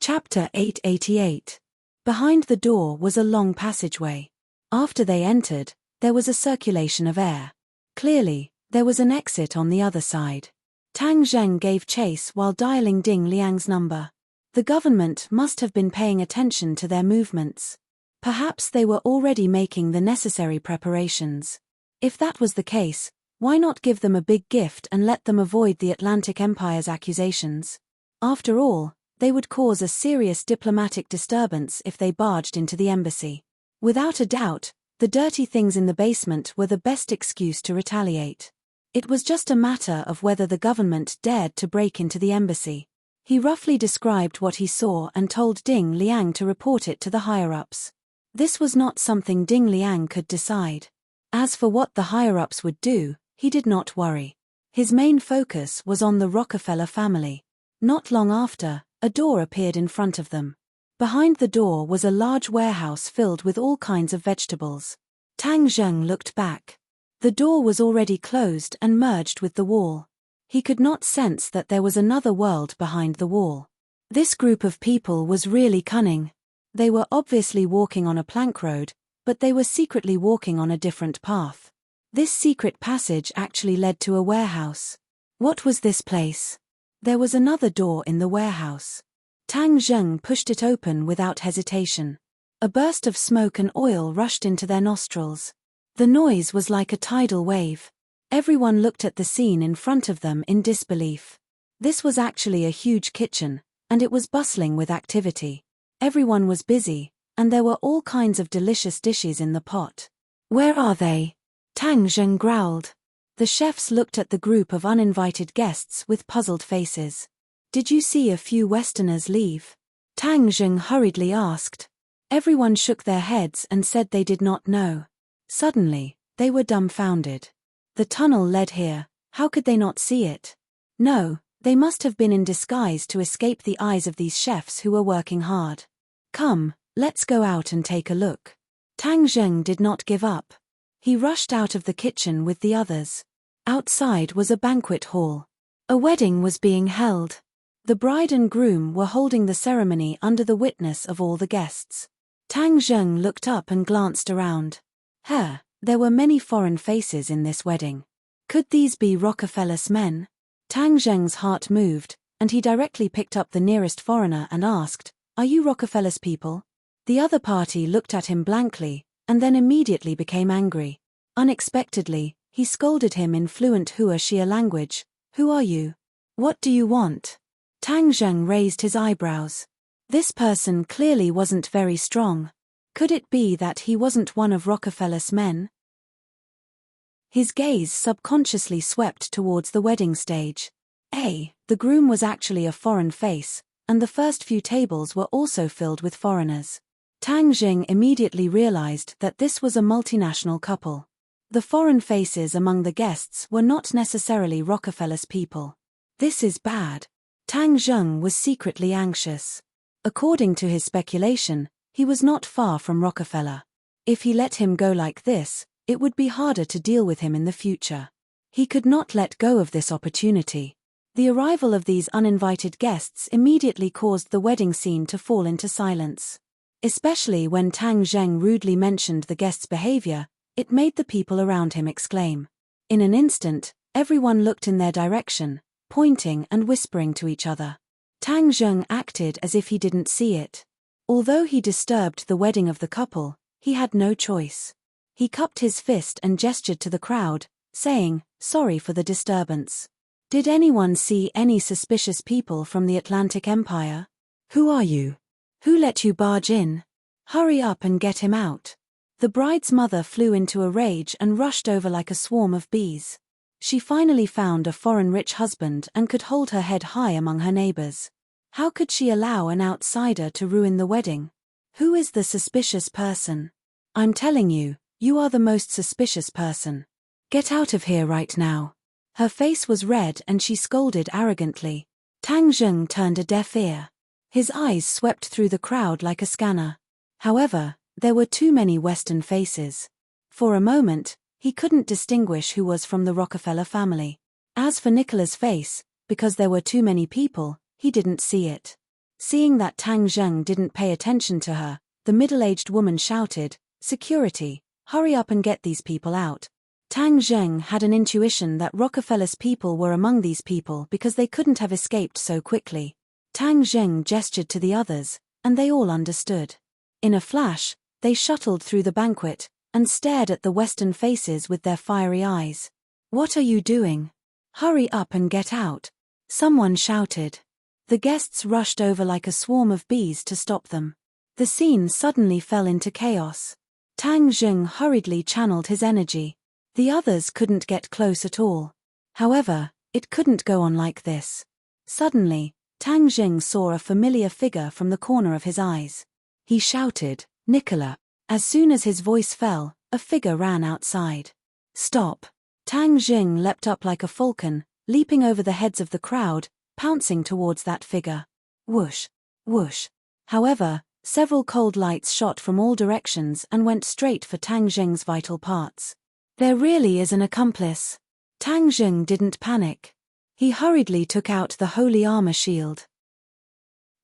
[SPEAKER 1] Chapter 888. Behind the door was a long passageway. After they entered, there was a circulation of air. Clearly, there was an exit on the other side. Tang Zheng gave chase while dialing Ding Liang's number. The government must have been paying attention to their movements. Perhaps they were already making the necessary preparations. If that was the case, why not give them a big gift and let them avoid the Atlantic Empire's accusations? After all, they would cause a serious diplomatic disturbance if they barged into the embassy. Without a doubt, the dirty things in the basement were the best excuse to retaliate. It was just a matter of whether the government dared to break into the embassy. He roughly described what he saw and told Ding Liang to report it to the higher-ups. This was not something Ding Liang could decide. As for what the higher-ups would do, he did not worry. His main focus was on the Rockefeller family. Not long after, a door appeared in front of them. Behind the door was a large warehouse filled with all kinds of vegetables. Tang Zheng looked back. The door was already closed and merged with the wall. He could not sense that there was another world behind the wall. This group of people was really cunning. They were obviously walking on a plank road, but they were secretly walking on a different path. This secret passage actually led to a warehouse. What was this place? There was another door in the warehouse. Tang Zheng pushed it open without hesitation. A burst of smoke and oil rushed into their nostrils. The noise was like a tidal wave. Everyone looked at the scene in front of them in disbelief. This was actually a huge kitchen, and it was bustling with activity. Everyone was busy, and there were all kinds of delicious dishes in the pot. Where are they? Tang Zheng growled. The chefs looked at the group of uninvited guests with puzzled faces. Did you see a few Westerners leave? Tang Zheng hurriedly asked. Everyone shook their heads and said they did not know. Suddenly, they were dumbfounded. The tunnel led here, how could they not see it? No, they must have been in disguise to escape the eyes of these chefs who were working hard. Come, let's go out and take a look. Tang Zheng did not give up. He rushed out of the kitchen with the others. Outside was a banquet hall. A wedding was being held. The bride and groom were holding the ceremony under the witness of all the guests. Tang Zheng looked up and glanced around. There were many foreign faces in this wedding. Could these be Rockefeller's men? Tang Zheng's heart moved, and he directly picked up the nearest foreigner and asked, "Are you Rockefeller's people?" The other party looked at him blankly, and then immediately became angry. Unexpectedly, he scolded him in fluent Hua Xia language. "Who are you? What do you want?" Tang Zheng raised his eyebrows. This person clearly wasn't very strong. Could it be that he wasn't one of Rockefeller's men? His gaze subconsciously swept towards the wedding stage. The groom was actually a foreign face, and the first few tables were also filled with foreigners. Tang Zheng immediately realized that this was a multinational couple. The foreign faces among the guests were not necessarily Rockefeller's people. This is bad. Tang Zheng was secretly anxious. According to his speculation, he was not far from Rockefeller. If he let him go like this, it would be harder to deal with him in the future. He could not let go of this opportunity. The arrival of these uninvited guests immediately caused the wedding scene to fall into silence. Especially when Tang Zheng rudely mentioned the guests' behavior, it made the people around him exclaim. In an instant, everyone looked in their direction, pointing and whispering to each other. Tang Zheng acted as if he didn't see it. Although he disturbed the wedding of the couple, he had no choice. He cupped his fist and gestured to the crowd, saying, "Sorry for the disturbance. Did anyone see any suspicious people from the Atlantic Empire? Who are you? Who let you barge in? Hurry up and get him out." The bride's mother flew into a rage and rushed over like a swarm of bees. She finally found a foreign rich husband and could hold her head high among her neighbors. How could she allow an outsider to ruin the wedding? Who is the suspicious person? I'm telling you, you are the most suspicious person. Get out of here right now. Her face was red and she scolded arrogantly. Tang Zheng turned a deaf ear. His eyes swept through the crowd like a scanner. However, there were too many Western faces. For a moment, he couldn't distinguish who was from the Rockefeller family. As for Nicola's face, because there were too many people, he didn't see it. Seeing that Tang Zheng didn't pay attention to her, the middle-aged woman shouted, "Security, hurry up and get these people out." Tang Zheng had an intuition that Rockefeller's people were among these people because they couldn't have escaped so quickly. Tang Zheng gestured to the others, and they all understood. In a flash, they shuttled through the banquet, and stared at the Western faces with their fiery eyes. "What are you doing? Hurry up and get out," someone shouted. The guests rushed over like a swarm of bees to stop them. The scene suddenly fell into chaos. Tang Zheng hurriedly channeled his energy. The others couldn't get close at all. However, it couldn't go on like this. Suddenly, Tang Zheng saw a familiar figure from the corner of his eyes. He shouted, "Nicola." As soon as his voice fell, a figure ran outside. "Stop!" Tang Zheng leapt up like a falcon, leaping over the heads of the crowd, pouncing towards that figure. Whoosh! Whoosh! However, several cold lights shot from all directions and went straight for Tang Zheng's vital parts. There really is an accomplice. Tang Zheng didn't panic. He hurriedly took out the holy armor shield.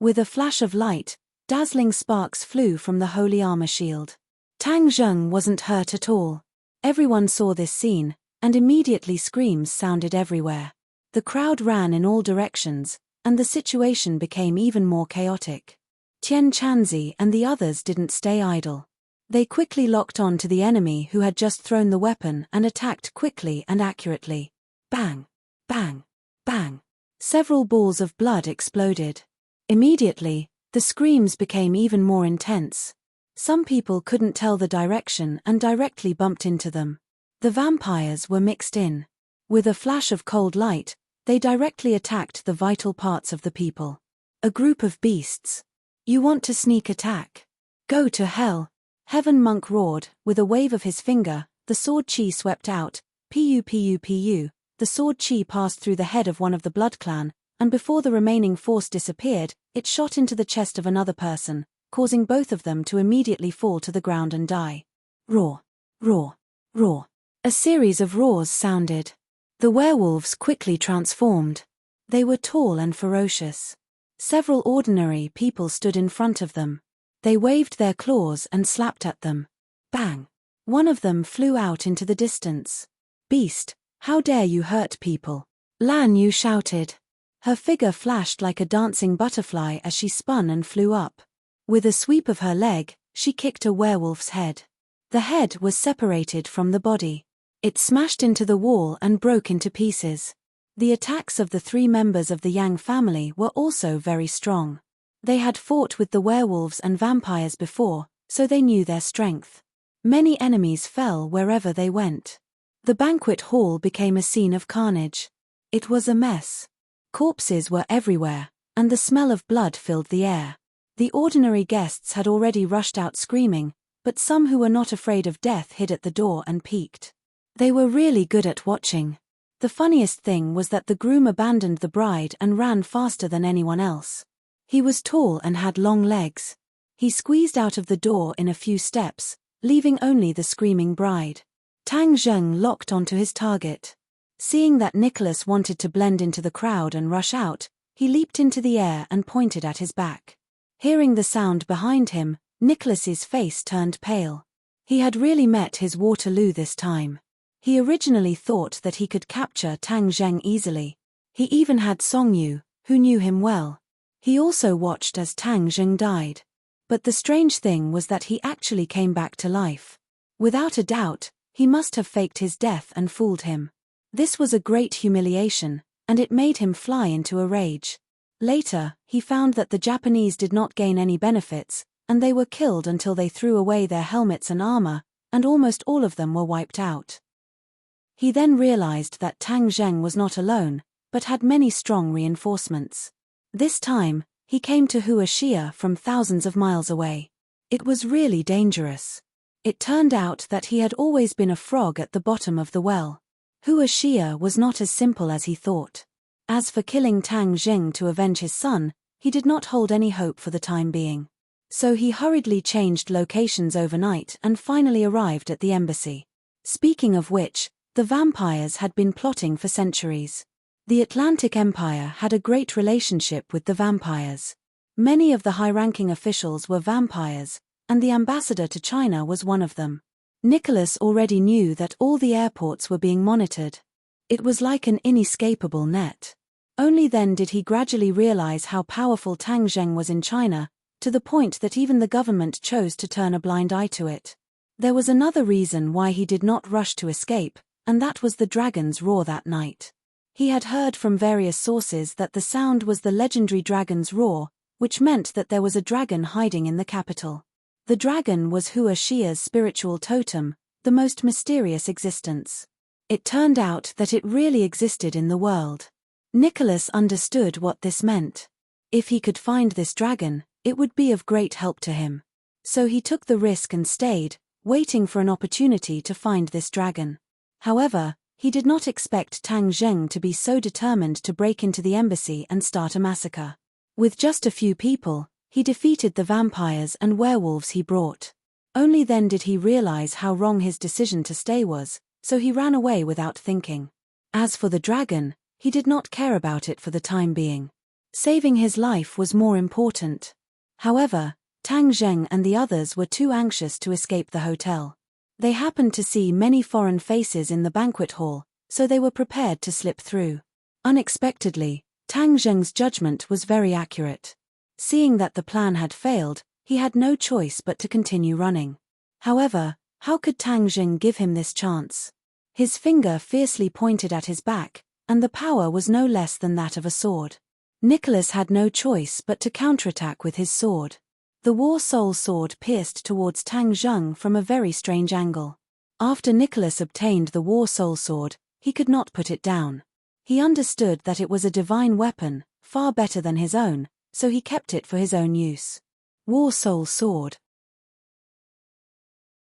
[SPEAKER 1] With a flash of light, dazzling sparks flew from the holy armor shield. Tang Zheng wasn't hurt at all. Everyone saw this scene, and immediately screams sounded everywhere. The crowd ran in all directions, and the situation became even more chaotic. Tian Chanzi and the others didn't stay idle. They quickly locked on to the enemy who had just thrown the weapon and attacked quickly and accurately. Bang! Bang! Bang! Several balls of blood exploded. Immediately, the screams became even more intense. Some people couldn't tell the direction and directly bumped into them. The vampires were mixed in. With a flash of cold light, they directly attacked the vital parts of the people. A group of beasts. You want to sneak attack? Go to hell! Heaven Monk roared, with a wave of his finger, the sword chi swept out, pu. The sword chi passed through the head of one of the Blood Clan, and before the remaining force disappeared, it shot into the chest of another person, causing both of them to immediately fall to the ground and die. Roar! Roar! Roar! A series of roars sounded. The werewolves quickly transformed. They were tall and ferocious. Several ordinary people stood in front of them. They waved their claws and slapped at them. Bang! One of them flew out into the distance. Beast, how dare you hurt people? Lan Yu shouted. Her figure flashed like a dancing butterfly as she spun and flew up. With a sweep of her leg, she kicked a werewolf's head. The head was separated from the body. It smashed into the wall and broke into pieces. The attacks of the 3 members of the Yang family were also very strong. They had fought with the werewolves and vampires before, so they knew their strength. Many enemies fell wherever they went. The banquet hall became a scene of carnage. It was a mess. Corpses were everywhere, and the smell of blood filled the air. The ordinary guests had already rushed out screaming, but some who were not afraid of death hid at the door and peeked. They were really good at watching. The funniest thing was that the groom abandoned the bride and ran faster than anyone else. He was tall and had long legs. He squeezed out of the door in a few steps, leaving only the screaming bride. Tang Zheng locked onto his target. Seeing that Nicholas wanted to blend into the crowd and rush out, he leaped into the air and pointed at his back. Hearing the sound behind him, Nicholas's face turned pale. He had really met his Waterloo this time. He originally thought that he could capture Tang Zheng easily. He even had Song Yu, who knew him well. He also watched as Tang Zheng died. But the strange thing was that he actually came back to life. Without a doubt, he must have faked his death and fooled him. This was a great humiliation, and it made him fly into a rage. Later, he found that the Japanese did not gain any benefits, and they were killed until they threw away their helmets and armor, and almost all of them were wiped out. He then realized that Tang Zheng was not alone, but had many strong reinforcements. This time, he came to Hua Xia from thousands of miles away. It was really dangerous. It turned out that he had always been a frog at the bottom of the well. Hua Xia was not as simple as he thought. As for killing Tang Zheng to avenge his son, he did not hold any hope for the time being. So he hurriedly changed locations overnight and finally arrived at the embassy. Speaking of which, the vampires had been plotting for centuries. The Atlantic Empire had a great relationship with the vampires. Many of the high-ranking officials were vampires, and the ambassador to China was one of them. Nicholas already knew that all the airports were being monitored. It was like an inescapable net. Only then did he gradually realize how powerful Tang Zheng was in China, to the point that even the government chose to turn a blind eye to it. There was another reason why he did not rush to escape, and that was the dragon's roar that night. He had heard from various sources that the sound was the legendary dragon's roar, which meant that there was a dragon hiding in the capital. The dragon was Hua Xia's spiritual totem, the most mysterious existence. It turned out that it really existed in the world. Nicholas understood what this meant. If he could find this dragon, it would be of great help to him. So he took the risk and stayed, waiting for an opportunity to find this dragon. However, he did not expect Tang Zheng to be so determined to break into the embassy and start a massacre. With just a few people, he defeated the vampires and werewolves he brought. Only then did he realize how wrong his decision to stay was, so he ran away without thinking. As for the dragon, he did not care about it for the time being. Saving his life was more important. However, Tang Zheng and the others were too anxious to escape the hotel. They happened to see many foreign faces in the banquet hall, so they were prepared to slip through. Unexpectedly, Tang Zheng's judgment was very accurate. Seeing that the plan had failed, he had no choice but to continue running. However, how could Tang Zheng give him this chance? His finger fiercely pointed at his back, and the power was no less than that of a sword. Nicholas had no choice but to counterattack with his sword. The War Soul sword pierced towards Tang Zheng from a very strange angle. After Nicholas obtained the War Soul sword, he could not put it down. He understood that it was a divine weapon, far better than his own, so he kept it for his own use. War Soul sword.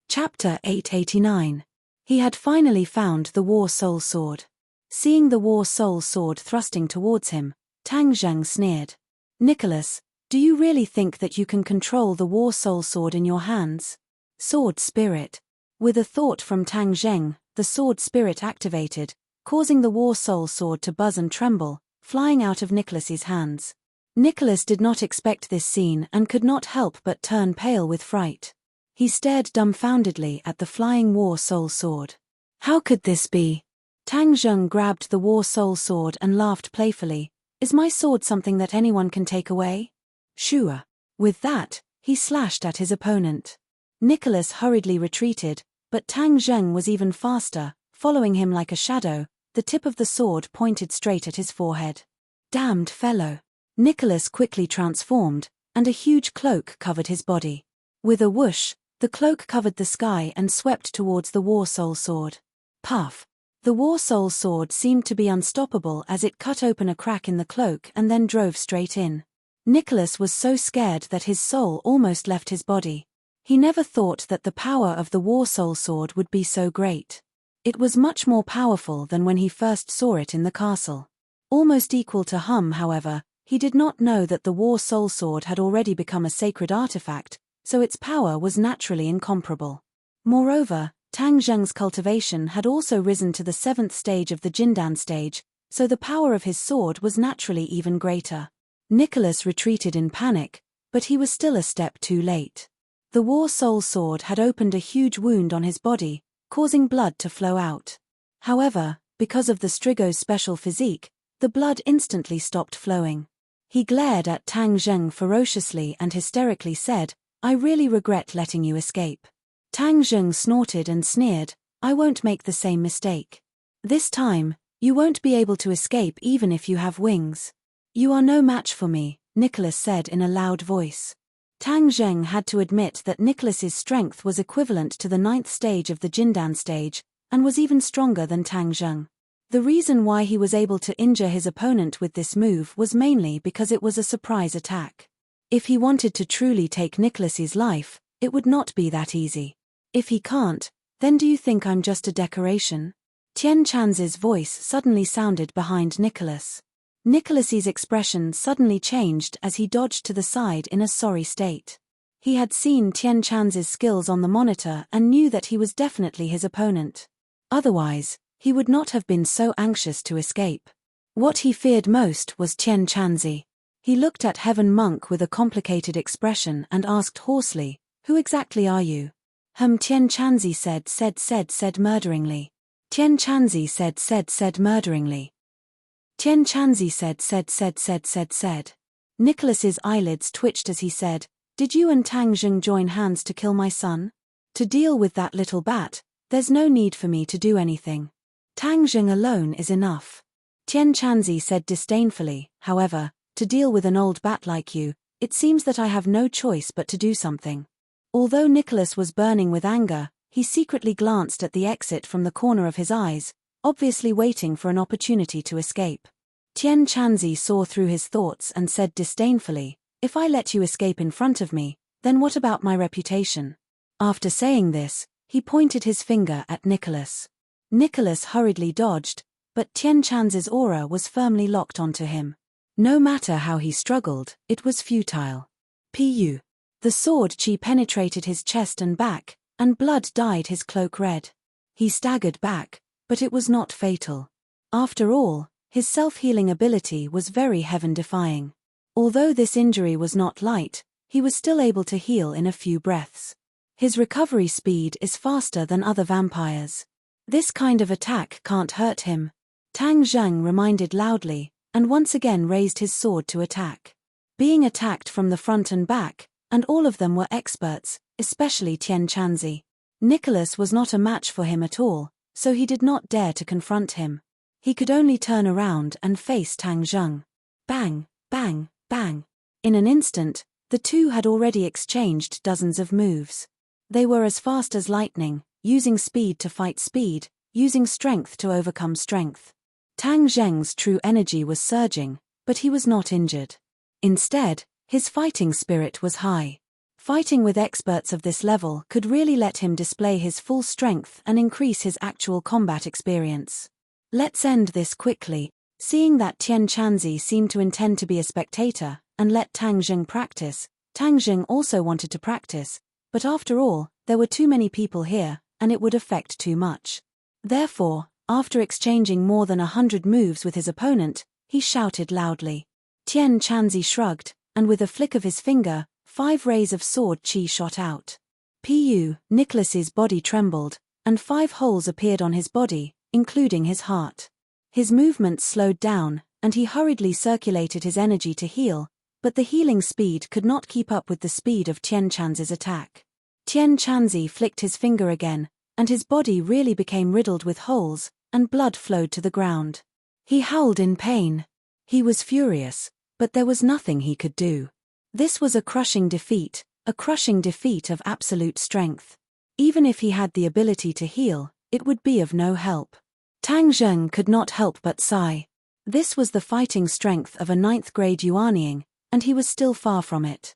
[SPEAKER 1] Chapter 889. He had finally found the War Soul sword. Seeing the War Soul sword thrusting towards him, Tang Zheng sneered. Nicholas, do you really think that you can control the War Soul sword in your hands? Sword spirit. With a thought from Tang Zheng, the sword spirit activated, causing the War Soul sword to buzz and tremble, flying out of Nicholas's hands. Nicholas did not expect this scene and could not help but turn pale with fright. He stared dumbfoundedly at the flying War Soul sword. How could this be? Tang Zheng grabbed the War Soul sword and laughed playfully. Is my sword something that anyone can take away? Sure. With that, he slashed at his opponent. Nicholas hurriedly retreated, but Tang Zheng was even faster, following him like a shadow, the tip of the sword pointed straight at his forehead. Damned fellow. Nicholas quickly transformed, and a huge cloak covered his body. With a whoosh, the cloak covered the sky and swept towards the War Soul sword. Puff. The War Soul sword seemed to be unstoppable as it cut open a crack in the cloak and then drove straight in. Nicholas was so scared that his soul almost left his body. He never thought that the power of the War Soul sword would be so great. It was much more powerful than when he first saw it in the castle. Almost equal to Hum, however, he did not know that the War Soul sword had already become a sacred artifact, so its power was naturally incomparable. Moreover, Tang Zheng's cultivation had also risen to the 7th stage of the Jindan stage, so the power of his sword was naturally even greater. Nicholas retreated in panic, but he was still a step too late. The War Soul sword had opened a huge wound on his body, causing blood to flow out. However, because of the Strigo's special physique, the blood instantly stopped flowing. He glared at Tang Zheng ferociously and hysterically said, I really regret letting you escape. Tang Zheng snorted and sneered, I won't make the same mistake. This time, you won't be able to escape even if you have wings. You are no match for me, Nicholas said in a loud voice. Tang Zheng had to admit that Nicholas's strength was equivalent to the 9th stage of the Jindan stage, and was even stronger than Tang Zheng. The reason why he was able to injure his opponent with this move was mainly because it was a surprise attack. If he wanted to truly take Nicholas's life, it would not be that easy. If he can't, then do you think I'm just a decoration? Tian Chanz's voice suddenly sounded behind Nicholas. Nicholas's expression suddenly changed as he dodged to the side in a sorry state. He had seen Tian Chanz's skills on the monitor and knew that he was definitely his opponent. Otherwise, he would not have been so anxious to escape. What he feared most was Tian Chanzi. He looked at Heaven Monk with a complicated expression and asked hoarsely, Who exactly are you? Tian Chanzi said murderingly. Tian Chanzi said murderingly. Tian Chanzi said. Nicholas's eyelids twitched as he said, Did you and Tang Zheng join hands to kill my son? To deal with that little bat, there's no need for me to do anything. Tang Zheng alone is enough. Tian Chanzi said disdainfully, however, to deal with an old bat like you, it seems that I have no choice but to do something. Although Nicholas was burning with anger, he secretly glanced at the exit from the corner of his eyes, obviously waiting for an opportunity to escape. Tian Chanzi saw through his thoughts and said disdainfully, If I let you escape in front of me, then what about my reputation? After saying this, he pointed his finger at Nicholas. Nicholas hurriedly dodged, but Tian Chanzi's aura was firmly locked onto him. No matter how he struggled, it was futile. Pu. The sword chi penetrated his chest and back, and blood dyed his cloak red. He staggered back, but it was not fatal. After all, his self-healing ability was very heaven-defying. Although this injury was not light, he was still able to heal in a few breaths. His recovery speed is faster than other vampires. This kind of attack can't hurt him. Tang Zheng reminded loudly, and once again raised his sword to attack. Being attacked from the front and back, and all of them were experts, especially Tian Chanzi. Nicholas was not a match for him at all, so he did not dare to confront him. He could only turn around and face Tang Zheng. Bang, bang, bang. In an instant, the two had already exchanged dozens of moves. They were as fast as lightning, using speed to fight speed, using strength to overcome strength. Tang Zheng's true energy was surging, but he was not injured. Instead, his fighting spirit was high. Fighting with experts of this level could really let him display his full strength and increase his actual combat experience. Let's end this quickly. Seeing that Tian Chanzi seemed to intend to be a spectator and let Tang Zheng practice, Tang Zheng also wanted to practice, but after all, there were too many people here, and it would affect too much. Therefore, after exchanging more than 100 moves with his opponent, he shouted loudly. Tian Chanzi shrugged, and with a flick of his finger, 5 rays of sword chi shot out. Nicholas's body trembled, and 5 holes appeared on his body, including his heart. His movements slowed down, and he hurriedly circulated his energy to heal, but the healing speed could not keep up with the speed of Tian Chanzi's attack. Tian Chanzi flicked his finger again, and his body really became riddled with holes, and blood flowed to the ground. He howled in pain. He was furious, but there was nothing he could do. This was a crushing defeat of absolute strength. Even if he had the ability to heal, it would be of no help. Tang Zheng could not help but sigh. This was the fighting strength of a 9th-grade Yuanying, and he was still far from it.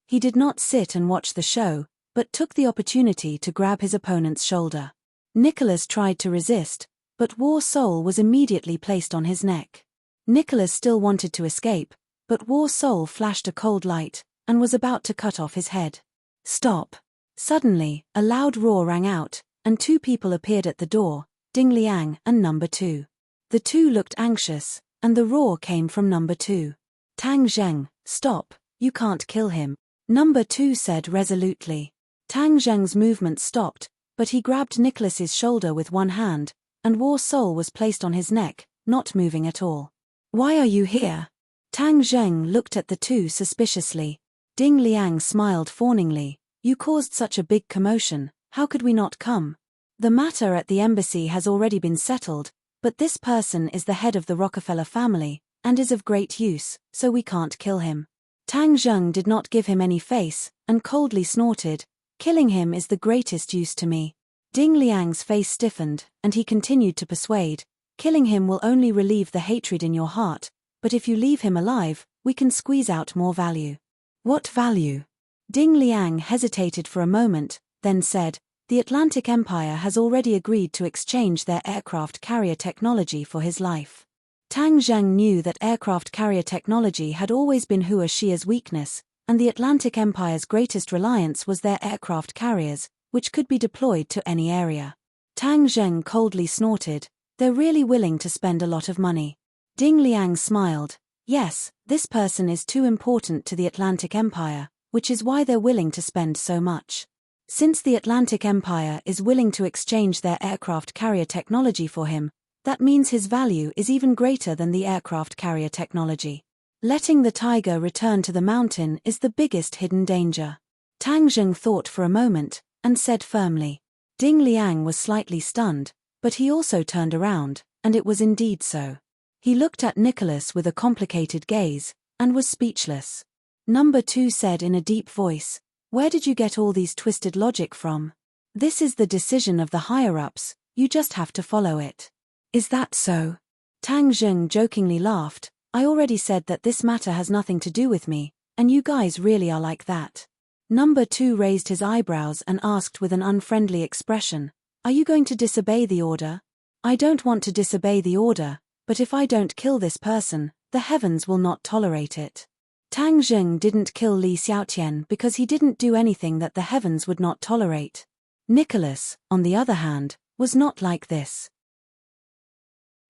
[SPEAKER 1] He did not sit and watch the show, but took the opportunity to grab his opponent's shoulder. Nicholas tried to resist, but War Soul was immediately placed on his neck. Nicholas still wanted to escape, but War Soul flashed a cold light, and was about to cut off his head. Stop! Suddenly, a loud roar rang out, and 2 people appeared at the door, Ding Liang and number 2. The 2 looked anxious, and the roar came from number 2. Tang Zheng, stop, you can't kill him, number 2 said resolutely. Tang Zheng's movement stopped, but he grabbed Nicholas's shoulder with one hand, and War Soul was placed on his neck, not moving at all. Why are you here? Tang Zheng looked at the 2 suspiciously. Ding Liang smiled fawningly. You caused such a big commotion, how could we not come? The matter at the embassy has already been settled, but this person is the head of the Rockefeller family, and is of great use, so we can't kill him. Tang Zheng did not give him any face, and coldly snorted, killing him is the greatest use to me. Ding Liang's face stiffened, and he continued to persuade, killing him will only relieve the hatred in your heart, but if you leave him alive, we can squeeze out more value. What value? Ding Liang hesitated for a moment, then said, the Atlantic Empire has already agreed to exchange their aircraft carrier technology for his life. Tang Zheng knew that aircraft carrier technology had always been Hua Xia's weakness, and the Atlantic Empire's greatest reliance was their aircraft carriers, which could be deployed to any area. Tang Zheng coldly snorted, they're really willing to spend a lot of money. Ding Liang smiled, yes, this person is too important to the Atlantic Empire, which is why they're willing to spend so much. Since the Atlantic Empire is willing to exchange their aircraft carrier technology for him, that means his value is even greater than the aircraft carrier technology. Letting the tiger return to the mountain is the biggest hidden danger. Tang Zheng thought for a moment, and said firmly. Ding Liang was slightly stunned, but he also turned around, and it was indeed so. He looked at Nicholas with a complicated gaze, and was speechless. Number 2 said in a deep voice, where did you get all these twisted logic from? This is the decision of the higher-ups, you just have to follow it. Is that so? Tang Zheng jokingly laughed, I already said that this matter has nothing to do with me, and you guys really are like that. Number 2 raised his eyebrows and asked with an unfriendly expression, are you going to disobey the order? I don't want to disobey the order, but if I don't kill this person, the heavens will not tolerate it. Tang Zheng didn't kill Li Xiaotian because he didn't do anything that the heavens would not tolerate. Nicholas, on the other hand, was not like this.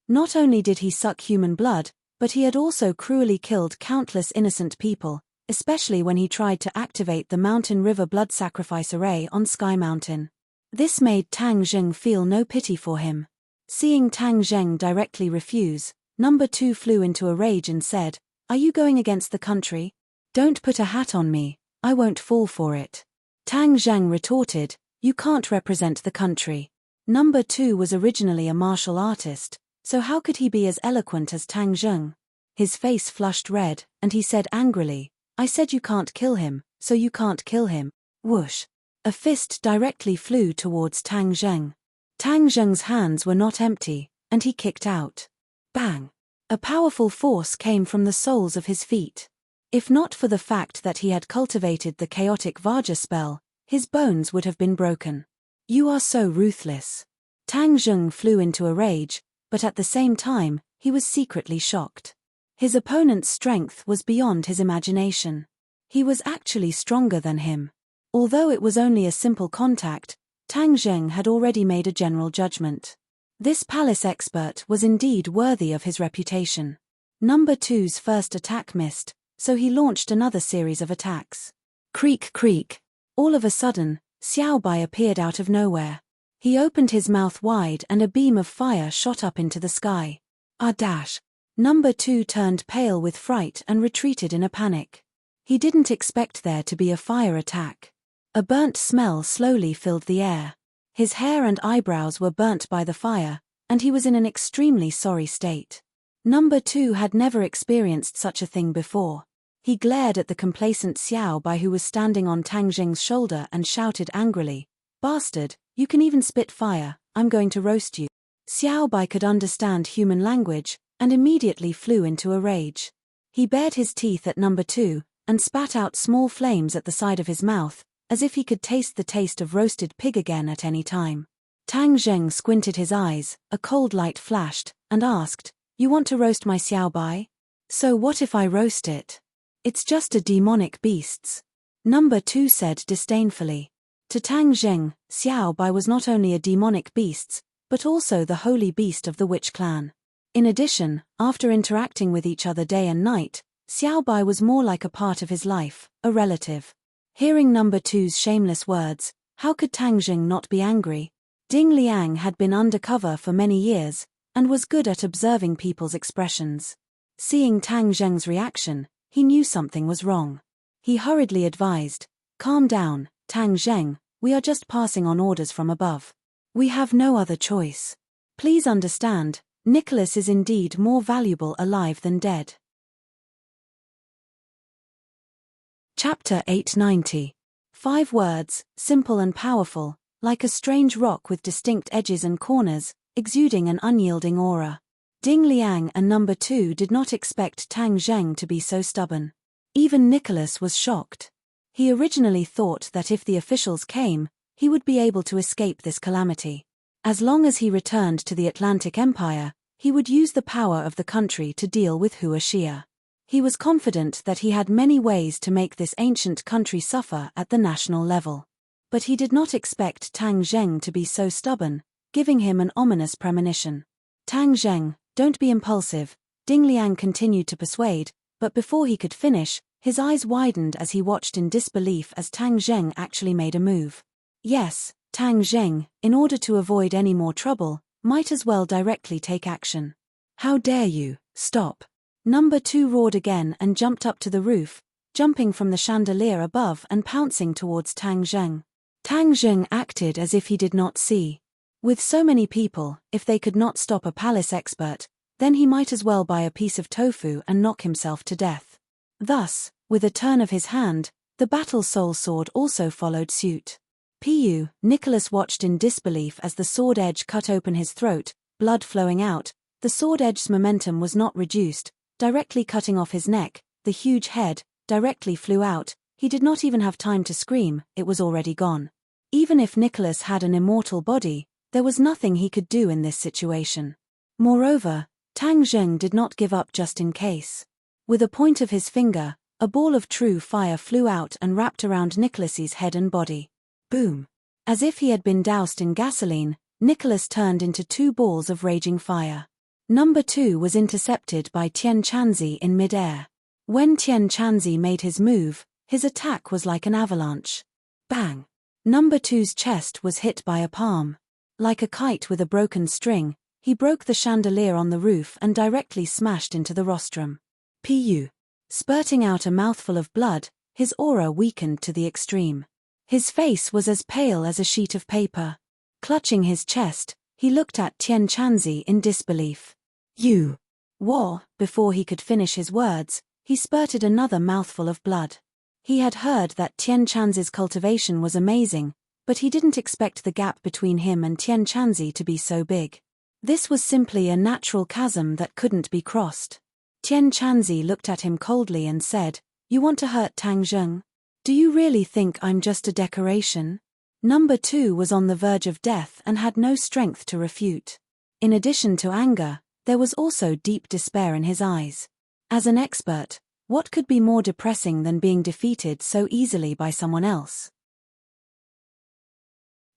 [SPEAKER 1] Not only did he suck human blood, but he had also cruelly killed countless innocent people, especially when he tried to activate the Mountain River Blood Sacrifice Array on Sky Mountain. This made Tang Zheng feel no pity for him. Seeing Tang Zheng directly refuse, Number 2 flew into a rage and said, "Are you going against the country? Don't put a hat on me, I won't fall for it." Tang Zheng retorted, "You can't represent the country." Number 2 was originally a martial artist, so how could he be as eloquent as Tang Zheng? His face flushed red, and he said angrily, "I said you can't kill him, so you can't kill him." Whoosh! A fist directly flew towards Tang Zheng. Tang Zheng's hands were not empty, and he kicked out. Bang! A powerful force came from the soles of his feet. If not for the fact that he had cultivated the chaotic Vajra spell, his bones would have been broken. "You are so ruthless." Tang Zheng flew into a rage, but at the same time, he was secretly shocked. His opponent's strength was beyond his imagination. He was actually stronger than him. Although it was only a simple contact, Tang Zheng had already made a general judgment. This palace expert was indeed worthy of his reputation. Number 2's first attack missed, so he launched another series of attacks. Creak creak. All of a sudden, Xiao Bai appeared out of nowhere. He opened his mouth wide and a beam of fire shot up into the sky. Ah dash! Number 2 turned pale with fright and retreated in a panic. He didn't expect there to be a fire attack. A burnt smell slowly filled the air. His hair and eyebrows were burnt by the fire, and he was in an extremely sorry state. Number 2 had never experienced such a thing before. He glared at the complacent Xiao Bai who was standing on Tang Zheng's shoulder and shouted angrily, "Bastard, you can even spit fire, I'm going to roast you." Xiao Bai could understand human language, and immediately flew into a rage. He bared his teeth at Number 2, and spat out small flames at the side of his mouth, as if he could taste the taste of roasted pig again at any time. Tang Zheng squinted his eyes, a cold light flashed, and asked, "You want to roast my Xiao Bai? So what if I roast it? It's just a demonic beast's." Number 2 said disdainfully. To Tang Zheng, Xiao Bai was not only a demonic beast's, but also the holy beast of the witch clan. In addition, after interacting with each other day and night, Xiao Bai was more like a part of his life, a relative. Hearing Number 2's shameless words, how could Tang Zheng not be angry? Ding Liang had been undercover for many years, and was good at observing people's expressions. Seeing Tang Zheng's reaction, he knew something was wrong. He hurriedly advised, "Calm down, Tang Zheng, we are just passing on orders from above. We have no other choice. Please understand, Nicholas is indeed more valuable alive than dead." Chapter 890. 5 words, simple and powerful, like a strange rock with distinct edges and corners, exuding an unyielding aura. Ding Liang and Number 2 did not expect Tang Zheng to be so stubborn. Even Nicholas was shocked. He originally thought that if the officials came, he would be able to escape this calamity. As long as he returned to the Atlantic Empire, he would use the power of the country to deal with Hua Xia. He was confident that he had many ways to make this ancient country suffer at the national level. But he did not expect Tang Zheng to be so stubborn, giving him an ominous premonition. "Tang Zheng, don't be impulsive," Ding Liang continued to persuade, but before he could finish, his eyes widened as he watched in disbelief as Tang Zheng actually made a move. Yes, Tang Zheng, in order to avoid any more trouble, might as well directly take action. "How dare you, stop!" Number 2 roared again and jumped up to the roof, jumping from the chandelier above and pouncing towards Tang Zheng. Tang Zheng acted as if he did not see. With so many people, if they could not stop a palace expert, then he might as well buy a piece of tofu and knock himself to death. Thus, with a turn of his hand, the battle soul sword also followed suit. Nicholas watched in disbelief as the sword edge cut open his throat, blood flowing out. The sword edge's momentum was not reduced, directly cutting off his neck. The huge head directly flew out. He did not even have time to scream, it was already gone. Even if Nicholas had an immortal body, there was nothing he could do in this situation. Moreover, Tang Zheng did not give up just in case. With a point of his finger, a ball of true fire flew out and wrapped around Nicholas's head and body. Boom! As if he had been doused in gasoline, Nicholas turned into 2 balls of raging fire. Number 2 was intercepted by Tian Chanzi in mid-air. When Tian Chanzi made his move, his attack was like an avalanche. Bang! Number two's chest was hit by a palm. Like a kite with a broken string, he broke the chandelier on the roof and directly smashed into the rostrum. Pu. Spurting out a mouthful of blood, his aura weakened to the extreme. His face was as pale as a sheet of paper. Clutching his chest, he looked at Tian Chanzi in disbelief. You! War! Before he could finish his words, he spurted another mouthful of blood. He had heard that Tian Chanzi's cultivation was amazing, but he didn't expect the gap between him and Tian Chanzi to be so big. This was simply a natural chasm that couldn't be crossed. Tian Chanzi looked at him coldly and said, "You want to hurt Tang Zheng? Do you really think I'm just a decoration?" Number two was on the verge of death and had no strength to refute. In addition to anger, there was also deep despair in his eyes. As an expert, what could be more depressing than being defeated so easily by someone else?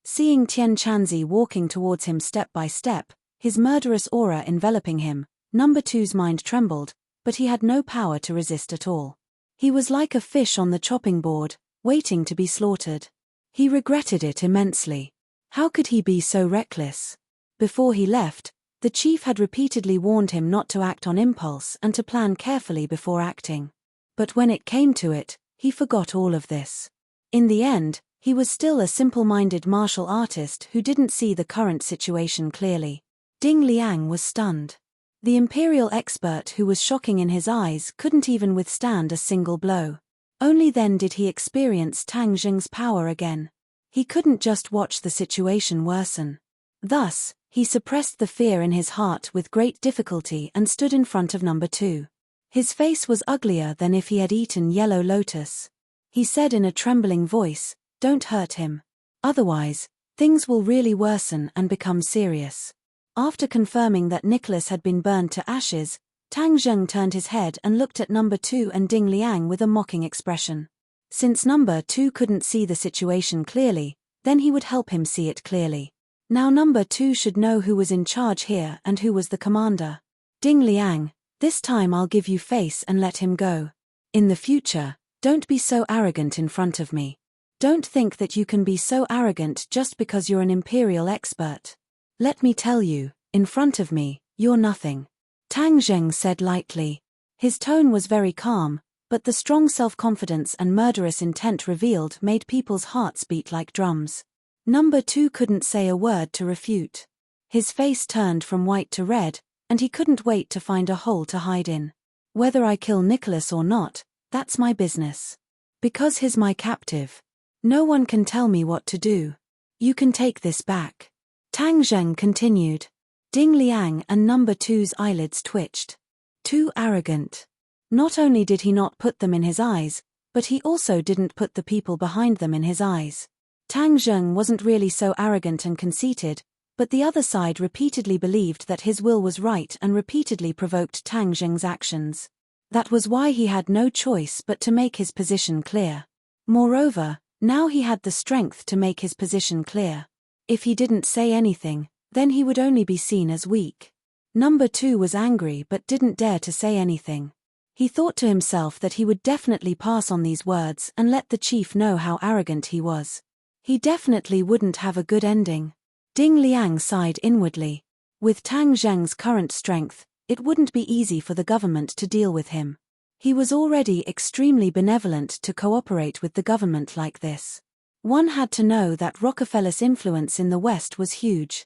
[SPEAKER 1] Seeing Tian Chanzi walking towards him step by step, his murderous aura enveloping him, Number two's mind trembled, but he had no power to resist at all. He was like a fish on the chopping board, waiting to be slaughtered. He regretted it immensely. How could he be so reckless? Before he left, the chief had repeatedly warned him not to act on impulse and to plan carefully before acting. But when it came to it, he forgot all of this. In the end, he was still a simple-minded martial artist who didn't see the current situation clearly. Ding Liang was stunned. The imperial expert who was shocking in his eyes couldn't even withstand a single blow. Only then did he experience Tang Zheng's power again. He couldn't just watch the situation worsen. Thus, he suppressed the fear in his heart with great difficulty and stood in front of number two. His face was uglier than if he had eaten yellow lotus. He said in a trembling voice, "Don't hurt him. Otherwise, things will really worsen and become serious." After confirming that Nicholas had been burned to ashes, Tang Zheng turned his head and looked at number two and Ding Liang with a mocking expression. Since number two couldn't see the situation clearly, then he would help him see it clearly. Now number two should know who was in charge here and who was the commander. Ding Liang, this time I'll give you face and let him go. In the future, don't be so arrogant in front of me. Don't think that you can be so arrogant just because you're an imperial expert. Let me tell you, in front of me, you're nothing. Tang Zheng said lightly. His tone was very calm, but the strong self-confidence and murderous intent revealed made people's hearts beat like drums. Number two couldn't say a word to refute. His face turned from white to red, and he couldn't wait to find a hole to hide in. Whether I kill Nicholas or not, that's my business. Because he's my captive. No one can tell me what to do. You can take this back. Tang Zheng continued. Ding Liang and number two's eyelids twitched. Too arrogant. Not only did he not put them in his eyes, but he also didn't put the people behind them in his eyes. Tang Zheng wasn't really so arrogant and conceited, but the other side repeatedly believed that his will was right and repeatedly provoked Tang Zheng's actions. That was why he had no choice but to make his position clear. Moreover, now he had the strength to make his position clear. If he didn't say anything, then he would only be seen as weak. Number two was angry but didn't dare to say anything. He thought to himself that he would definitely pass on these words and let the chief know how arrogant he was. He definitely wouldn't have a good ending. Ding Liang sighed inwardly. With Tang Zheng's current strength, it wouldn't be easy for the government to deal with him. He was already extremely benevolent to cooperate with the government like this. One had to know that Rockefeller's influence in the West was huge.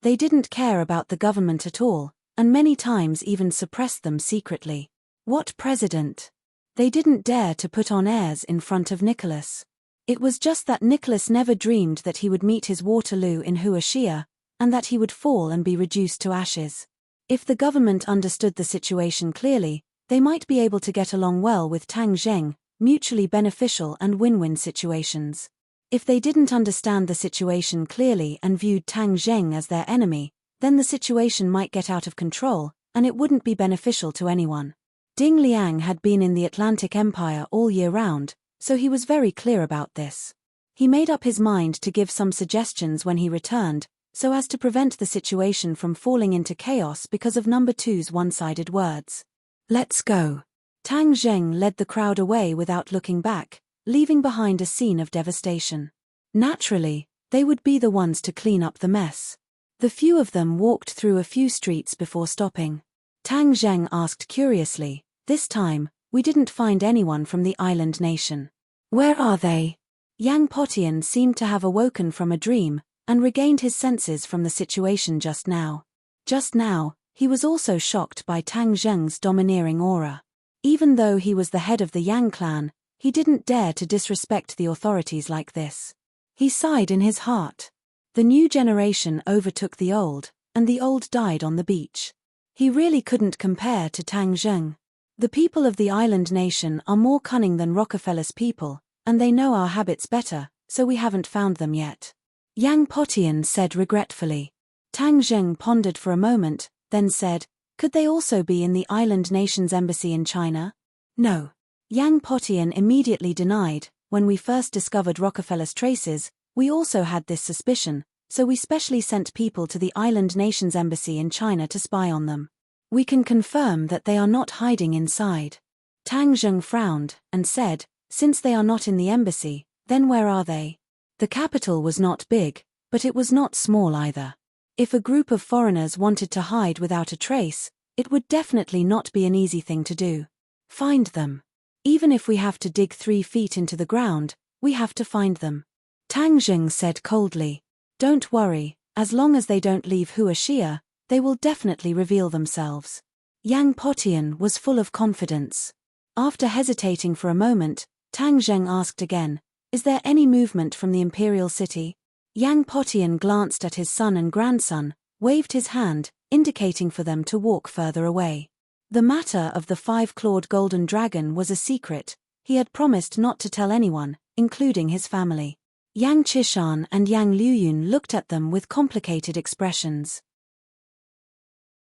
[SPEAKER 1] They didn't care about the government at all, and many times even suppressed them secretly. What president? They didn't dare to put on airs in front of Nicholas. It was just that Nicholas never dreamed that he would meet his Waterloo in Huaxia, and that he would fall and be reduced to ashes. If the government understood the situation clearly, they might be able to get along well with Tang Zheng, mutually beneficial and win-win situations. If they didn't understand the situation clearly and viewed Tang Zheng as their enemy, then the situation might get out of control, and it wouldn't be beneficial to anyone. Ding Liang had been in the Atlantic Empire all year round, so he was very clear about this. He made up his mind to give some suggestions when he returned, so as to prevent the situation from falling into chaos because of number two's one-sided words. Let's go. Tang Zheng led the crowd away without looking back, leaving behind a scene of devastation. Naturally, they would be the ones to clean up the mess. The few of them walked through a few streets before stopping. Tang Zheng asked curiously, "This time, we didn't find anyone from the island nation. Where are they?" Yang Potian seemed to have awoken from a dream, and regained his senses from the situation just now. Just now, he was also shocked by Tang Zheng's domineering aura. Even though he was the head of the Yang clan, he didn't dare to disrespect the authorities like this. He sighed in his heart. The new generation overtook the old, and the old died on the beach. He really couldn't compare to Tang Zheng. The people of the island nation are more cunning than Rockefeller's people, and they know our habits better, so we haven't found them yet. Yang Potian said regretfully. Tang Zheng pondered for a moment, then said, "Could they also be in the island nation's embassy in China?" "No." Yang Potian immediately denied. "When we first discovered Rockefeller's traces, we also had this suspicion, so we specially sent people to the island nation's embassy in China to spy on them. We can confirm that they are not hiding inside." Tang Zheng frowned, and said, "Since they are not in the embassy, then where are they?" The capital was not big, but it was not small either. If a group of foreigners wanted to hide without a trace, it would definitely not be an easy thing to do. Find them. Even if we have to dig 3 feet into the ground, we have to find them. Tang Zheng said coldly. "Don't worry, as long as they don't leave Huaxia, they will definitely reveal themselves." Yang Potian was full of confidence. After hesitating for a moment, Tang Zheng asked again, "Is there any movement from the imperial city?" Yang Potian glanced at his son and grandson, waved his hand, indicating for them to walk further away. The matter of the 5-clawed golden dragon was a secret. He had promised not to tell anyone, including his family. Yang Chishan and Yang Liuyun looked at them with complicated expressions.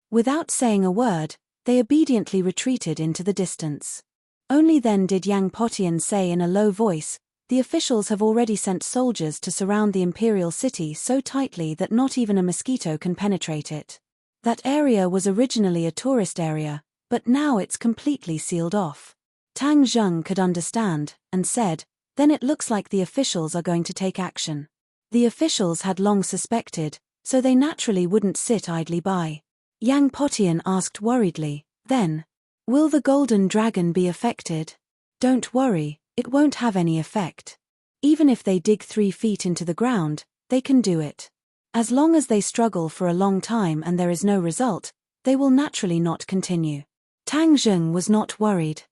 [SPEAKER 1] Without saying a word, they obediently retreated into the distance. Only then did Yang Potian say in a low voice, "The officials have already sent soldiers to surround the imperial city so tightly that not even a mosquito can penetrate it. That area was originally a tourist area, but now it's completely sealed off." Tang Zheng could understand, and said, "Then it looks like the officials are going to take action." The officials had long suspected, so they naturally wouldn't sit idly by. Yang Potian asked worriedly, "Then, will the golden dragon be affected?" "Don't worry, it won't have any effect. Even if they dig 3 feet into the ground, they can do it. As long as they struggle for a long time and there is no result, they will naturally not continue." Tang Zheng was not worried.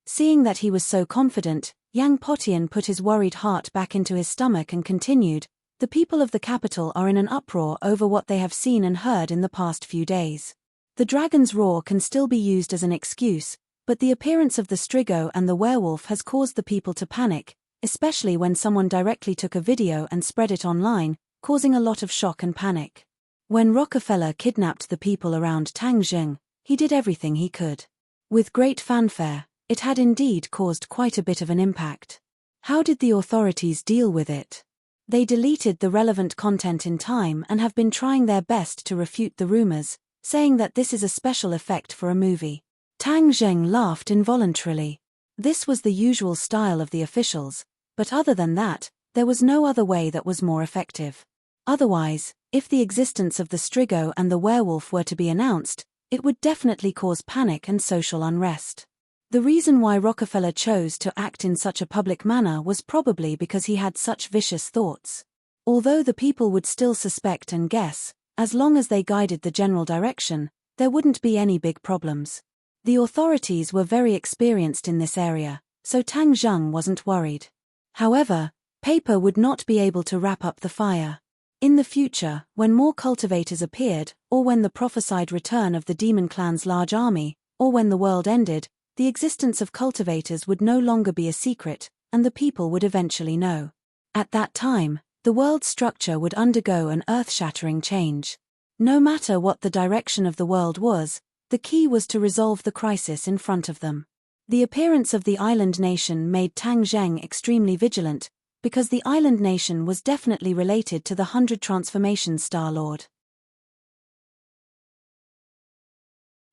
[SPEAKER 1] Seeing that he was so confident, Yang Potian put his worried heart back into his stomach and continued, "The people of the capital are in an uproar over what they have seen and heard in the past few days. The dragon's roar can still be used as an excuse, but the appearance of the strigo and the werewolf has caused the people to panic, especially when someone directly took a video and spread it online, causing a lot of shock and panic. When Rockefeller kidnapped the people around Tang Zheng, he did everything he could. With great fanfare, it had indeed caused quite a bit of an impact. How did the authorities deal with it? They deleted the relevant content in time and have been trying their best to refute the rumors, saying that this is a special effect for a movie." Tang Zheng laughed involuntarily. This was the usual style of the officials, but other than that, there was no other way that was more effective. Otherwise, if the existence of the strigo and the werewolf were to be announced, it would definitely cause panic and social unrest. The reason why Rockefeller chose to act in such a public manner was probably because he had such vicious thoughts. Although the people would still suspect and guess, as long as they guided the general direction, there wouldn't be any big problems. The authorities were very experienced in this area, so Tang Zheng wasn't worried. However, paper would not be able to wrap up the fire. In the future, when more cultivators appeared, or when the prophesied return of the demon clan's large army, or when the world ended, the existence of cultivators would no longer be a secret, and the people would eventually know. At that time, the world's structure would undergo an earth-shattering change. No matter what the direction of the world was, the key was to resolve the crisis in front of them. The appearance of the island nation made Tang Zheng extremely vigilant, because the island nation was definitely related to the 100 Transformations Star Lord.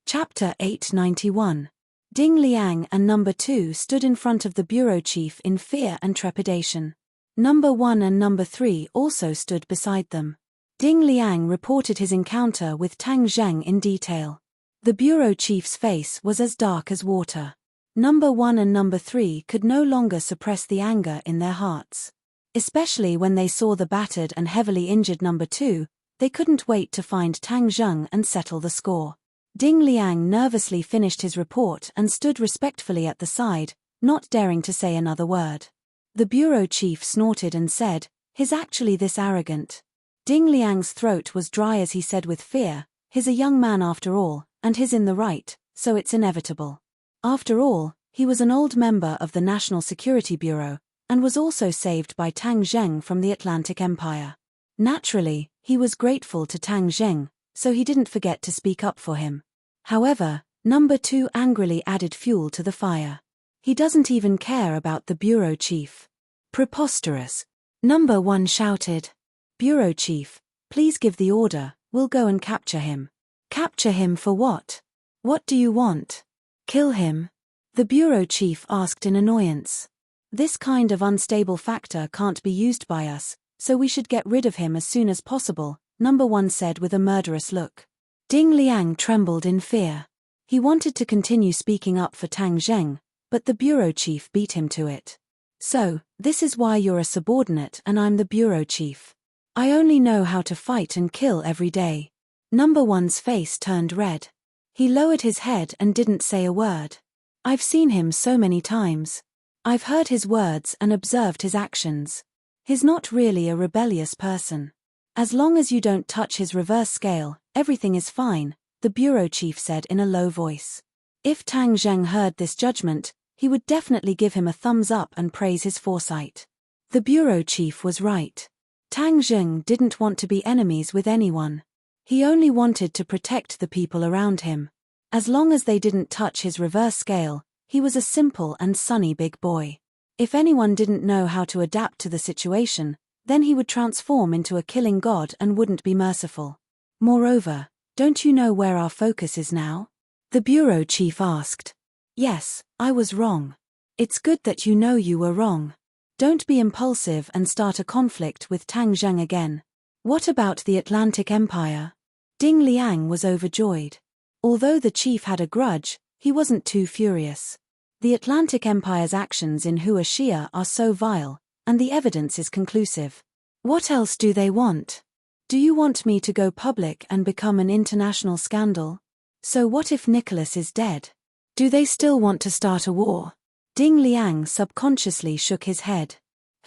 [SPEAKER 1] Chapter 891. Ding Liang and number 2 stood in front of the bureau chief in fear and trepidation. Number 1 and number 3 also stood beside them. Ding Liang reported his encounter with Tang Zheng in detail. The bureau chief's face was as dark as water. Number 1 and number 3 could no longer suppress the anger in their hearts. Especially when they saw the battered and heavily injured number 2, they couldn't wait to find Tang Zheng and settle the score. Ding Liang nervously finished his report and stood respectfully at the side, not daring to say another word. The bureau chief snorted and said, "He's actually this arrogant." Ding Liang's throat was dry as he said with fear, "He's a young man after all, and he's in the right, so it's inevitable." After all, he was an old member of the National Security Bureau, and was also saved by Tang Zheng from the Atlantic Empire. Naturally, he was grateful to Tang Zheng, so he didn't forget to speak up for him. However, number 2 angrily added fuel to the fire. He doesn't even care about the bureau chief. Preposterous. Number 1 shouted. "Bureau chief, please give the order, we'll go and capture him." "Capture him for what? What do you want? Kill him?" the bureau chief asked in annoyance. "This kind of unstable factor can't be used by us, so we should get rid of him as soon as possible," number 1 said with a murderous look. Ding Liang trembled in fear. He wanted to continue speaking up for Tang Zheng, but the bureau chief beat him to it. "So, this is why you're a subordinate and I'm the bureau chief. I only know how to fight and kill every day." Number 1's face turned red. He lowered his head and didn't say a word. "I've seen him so many times. I've heard his words and observed his actions. He's not really a rebellious person. As long as you don't touch his reverse scale, everything is fine," the bureau chief said in a low voice. If Tang Zheng heard this judgment, he would definitely give him a thumbs up and praise his foresight. The bureau chief was right. Tang Zheng didn't want to be enemies with anyone. He only wanted to protect the people around him. As long as they didn't touch his reverse scale, he was a simple and sunny big boy. If anyone didn't know how to adapt to the situation, then he would transform into a killing god and wouldn't be merciful. "Moreover, don't you know where our focus is now?" the bureau chief asked. "Yes, I was wrong. It's good that you know you were wrong. Don't be impulsive and start a conflict with Tang Zheng again." "What about the Atlantic Empire?" Ding Liang was overjoyed. Although the chief had a grudge, he wasn't too furious. The Atlantic Empire's actions in Huaxia are so vile, and the evidence is conclusive. What else do they want? Do you want me to go public and become an international scandal? So what if Nicholas is dead? Do they still want to start a war? Ding Liang subconsciously shook his head.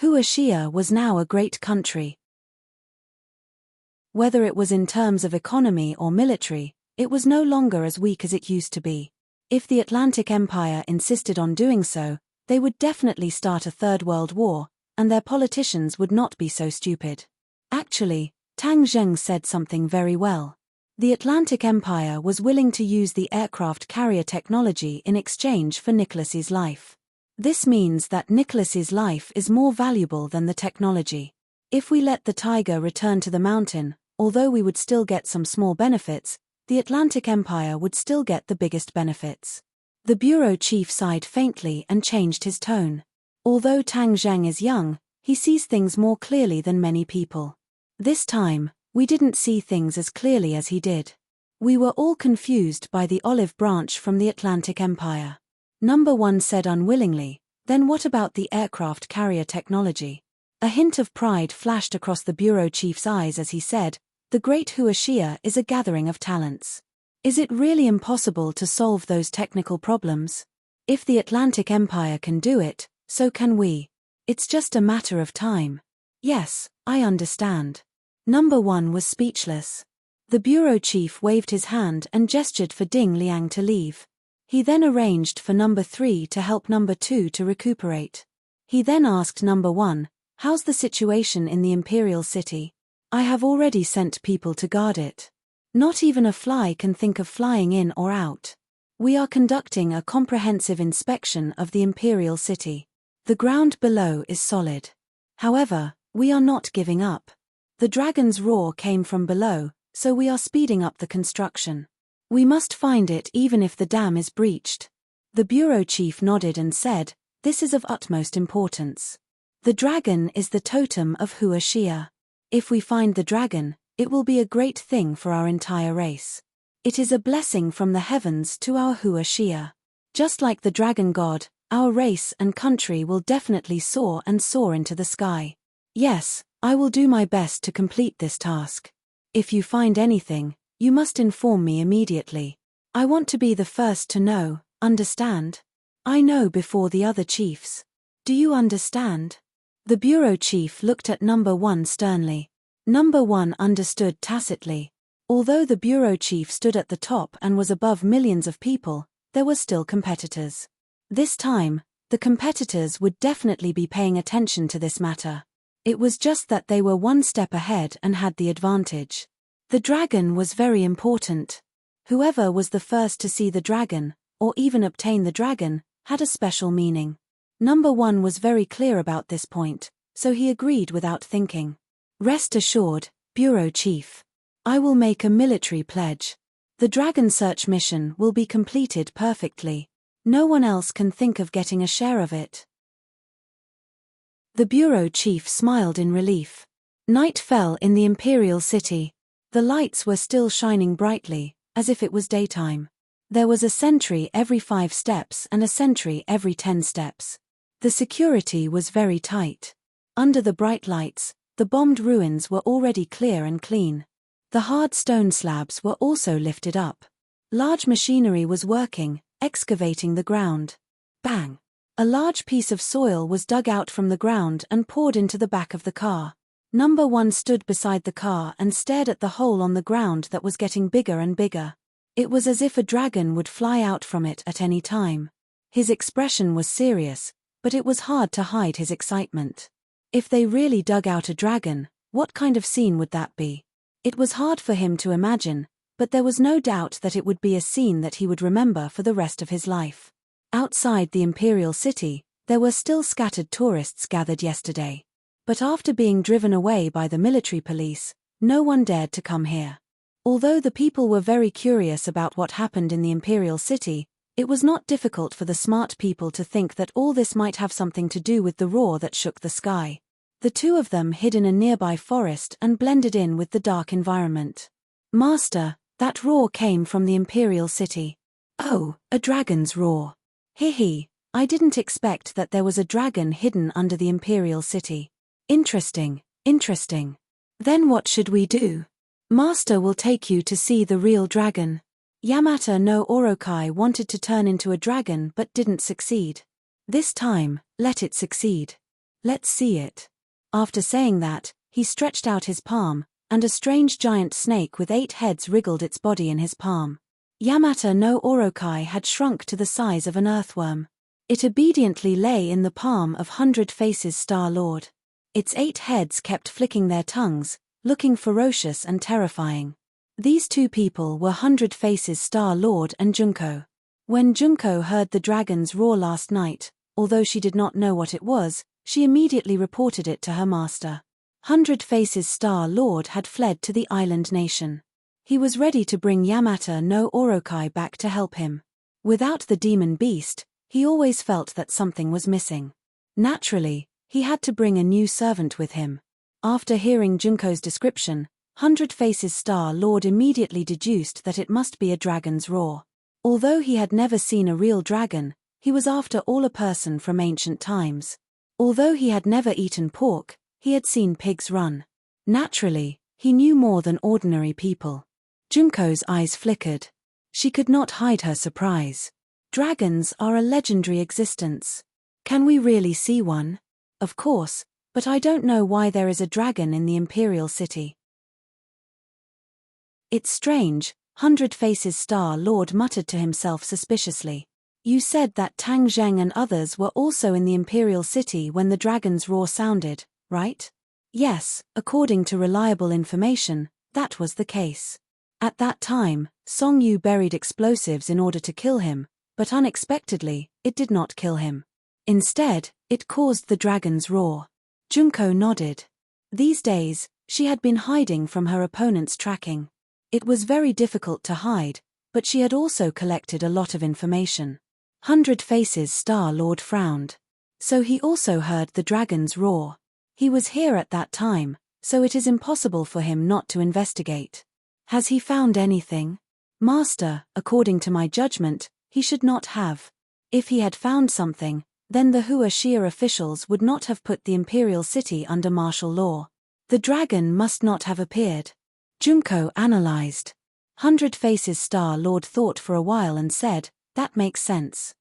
[SPEAKER 1] Huaxia was now a great country. Whether it was in terms of economy or military, it was no longer as weak as it used to be. If the Atlantic Empire insisted on doing so, they would definitely start a Third World War, and their politicians would not be so stupid. Actually, Tang Zheng said something very well. The Atlantic Empire was willing to use the aircraft carrier technology in exchange for Nicholas's life. This means that Nicholas's life is more valuable than the technology. If we let the tiger return to the mountain, although we would still get some small benefits, the Atlantic Empire would still get the biggest benefits. The bureau chief sighed faintly and changed his tone. Although Tang Zheng is young, he sees things more clearly than many people. This time, we didn't see things as clearly as he did. We were all confused by the olive branch from the Atlantic Empire. Number 1 said unwillingly, "Then what about the aircraft carrier technology?" A hint of pride flashed across the bureau chief's eyes as he said, "The Great Huaxia is a gathering of talents. Is it really impossible to solve those technical problems? If the Atlantic Empire can do it, so can we. It's just a matter of time." "Yes, I understand." Number 1 was speechless. The bureau chief waved his hand and gestured for Ding Liang to leave. He then arranged for number 3 to help number 2 to recuperate. He then asked number 1, "How's the situation in the Imperial City?" "I have already sent people to guard it. Not even a fly can think of flying in or out. We are conducting a comprehensive inspection of the Imperial City. The ground below is solid. However, we are not giving up. The dragon's roar came from below, so we are speeding up the construction. We must find it even if the dam is breached." The bureau chief nodded and said, "This is of utmost importance. The dragon is the totem of Huashia. If we find the dragon, it will be a great thing for our entire race. It is a blessing from the heavens to our Huashia. Just like the dragon god, our race and country will definitely soar and soar into the sky. Yes, I will do my best to complete this task. If you find anything, you must inform me immediately. I want to be the first to know, understand? I know before the other chiefs. Do you understand?" The bureau chief looked at number 1 sternly. Number 1 understood tacitly. Although the bureau chief stood at the top and was above millions of people, there were still competitors. This time, the competitors would definitely be paying attention to this matter. It was just that they were one step ahead and had the advantage. The dragon was very important. Whoever was the first to see the dragon, or even obtain the dragon, had a special meaning. Number 1 was very clear about this point, so he agreed without thinking. "Rest assured, bureau chief. I will make a military pledge. The dragon search mission will be completed perfectly. No one else can think of getting a share of it." The bureau chief smiled in relief. Night fell in the imperial city. The lights were still shining brightly, as if it was daytime. There was a sentry every 5 steps and a sentry every 10 steps. The security was very tight. Under the bright lights, the bombed ruins were already clear and clean. The hard stone slabs were also lifted up. Large machinery was working, excavating the ground. Bang! A large piece of soil was dug out from the ground and poured into the back of the car. Number 1 stood beside the car and stared at the hole on the ground that was getting bigger and bigger. It was as if a dragon would fly out from it at any time. His expression was serious, but it was hard to hide his excitement. If they really dug out a dragon, what kind of scene would that be? It was hard for him to imagine, but there was no doubt that it would be a scene that he would remember for the rest of his life. Outside the imperial city, there were still scattered tourists gathered yesterday. But after being driven away by the military police, no one dared to come here. Although the people were very curious about what happened in the imperial city, it was not difficult for the smart people to think that all this might have something to do with the roar that shook the sky. The two of them hid in a nearby forest and blended in with the dark environment. "Master, that roar came from the imperial city." "Oh, a dragon's roar. He, I didn't expect that there was a dragon hidden under the imperial city. Interesting, interesting. Then what should we do?" "Master will take you to see the real dragon." Yamata no Orokai wanted to turn into a dragon but didn't succeed. This time, let it succeed. Let's see it. After saying that, he stretched out his palm, and a strange giant snake with 8 heads wriggled its body in his palm. Yamata no Orokai had shrunk to the size of an earthworm. It obediently lay in the palm of 100 Faces Star Lord. Its 8 heads kept flicking their tongues, looking ferocious and terrifying. These two people were 100 Faces Star Lord and Junko. When Junko heard the dragon's roar last night, although she did not know what it was, she immediately reported it to her master. 100 Faces Star Lord had fled to the island nation. He was ready to bring Yamata no Orokai back to help him. Without the demon beast, he always felt that something was missing. Naturally, he had to bring a new servant with him. After hearing Junko's description, 100 Faces Star Lord immediately deduced that it must be a dragon's roar. Although he had never seen a real dragon, he was after all a person from ancient times. Although he had never eaten pork, he had seen pigs run. Naturally, he knew more than ordinary people. Junko's eyes flickered. She could not hide her surprise. Dragons are a legendary existence. Can we really see one? Of course, but I don't know why there is a dragon in the imperial city. It's strange, 100 Faces Star Lord muttered to himself suspiciously. You said that Tang Zheng and others were also in the imperial city when the dragon's roar sounded, right? Yes, according to reliable information, that was the case. At that time, Song Yu buried explosives in order to kill him, but unexpectedly, it did not kill him. Instead, it caused the dragon's roar. Junko nodded. These days, she had been hiding from her opponent's tracking. It was very difficult to hide, but she had also collected a lot of information. 100 Faces Star-Lord frowned. So he also heard the dragon's roar. He was here at that time, so it is impossible for him not to investigate. Has he found anything? Master, according to my judgment, he should not have. If he had found something, then the Hua Xia officials would not have put the imperial city under martial law. The dragon must not have appeared. Junko analyzed. 100 Faces Star-Lord thought for a while and said, that makes sense.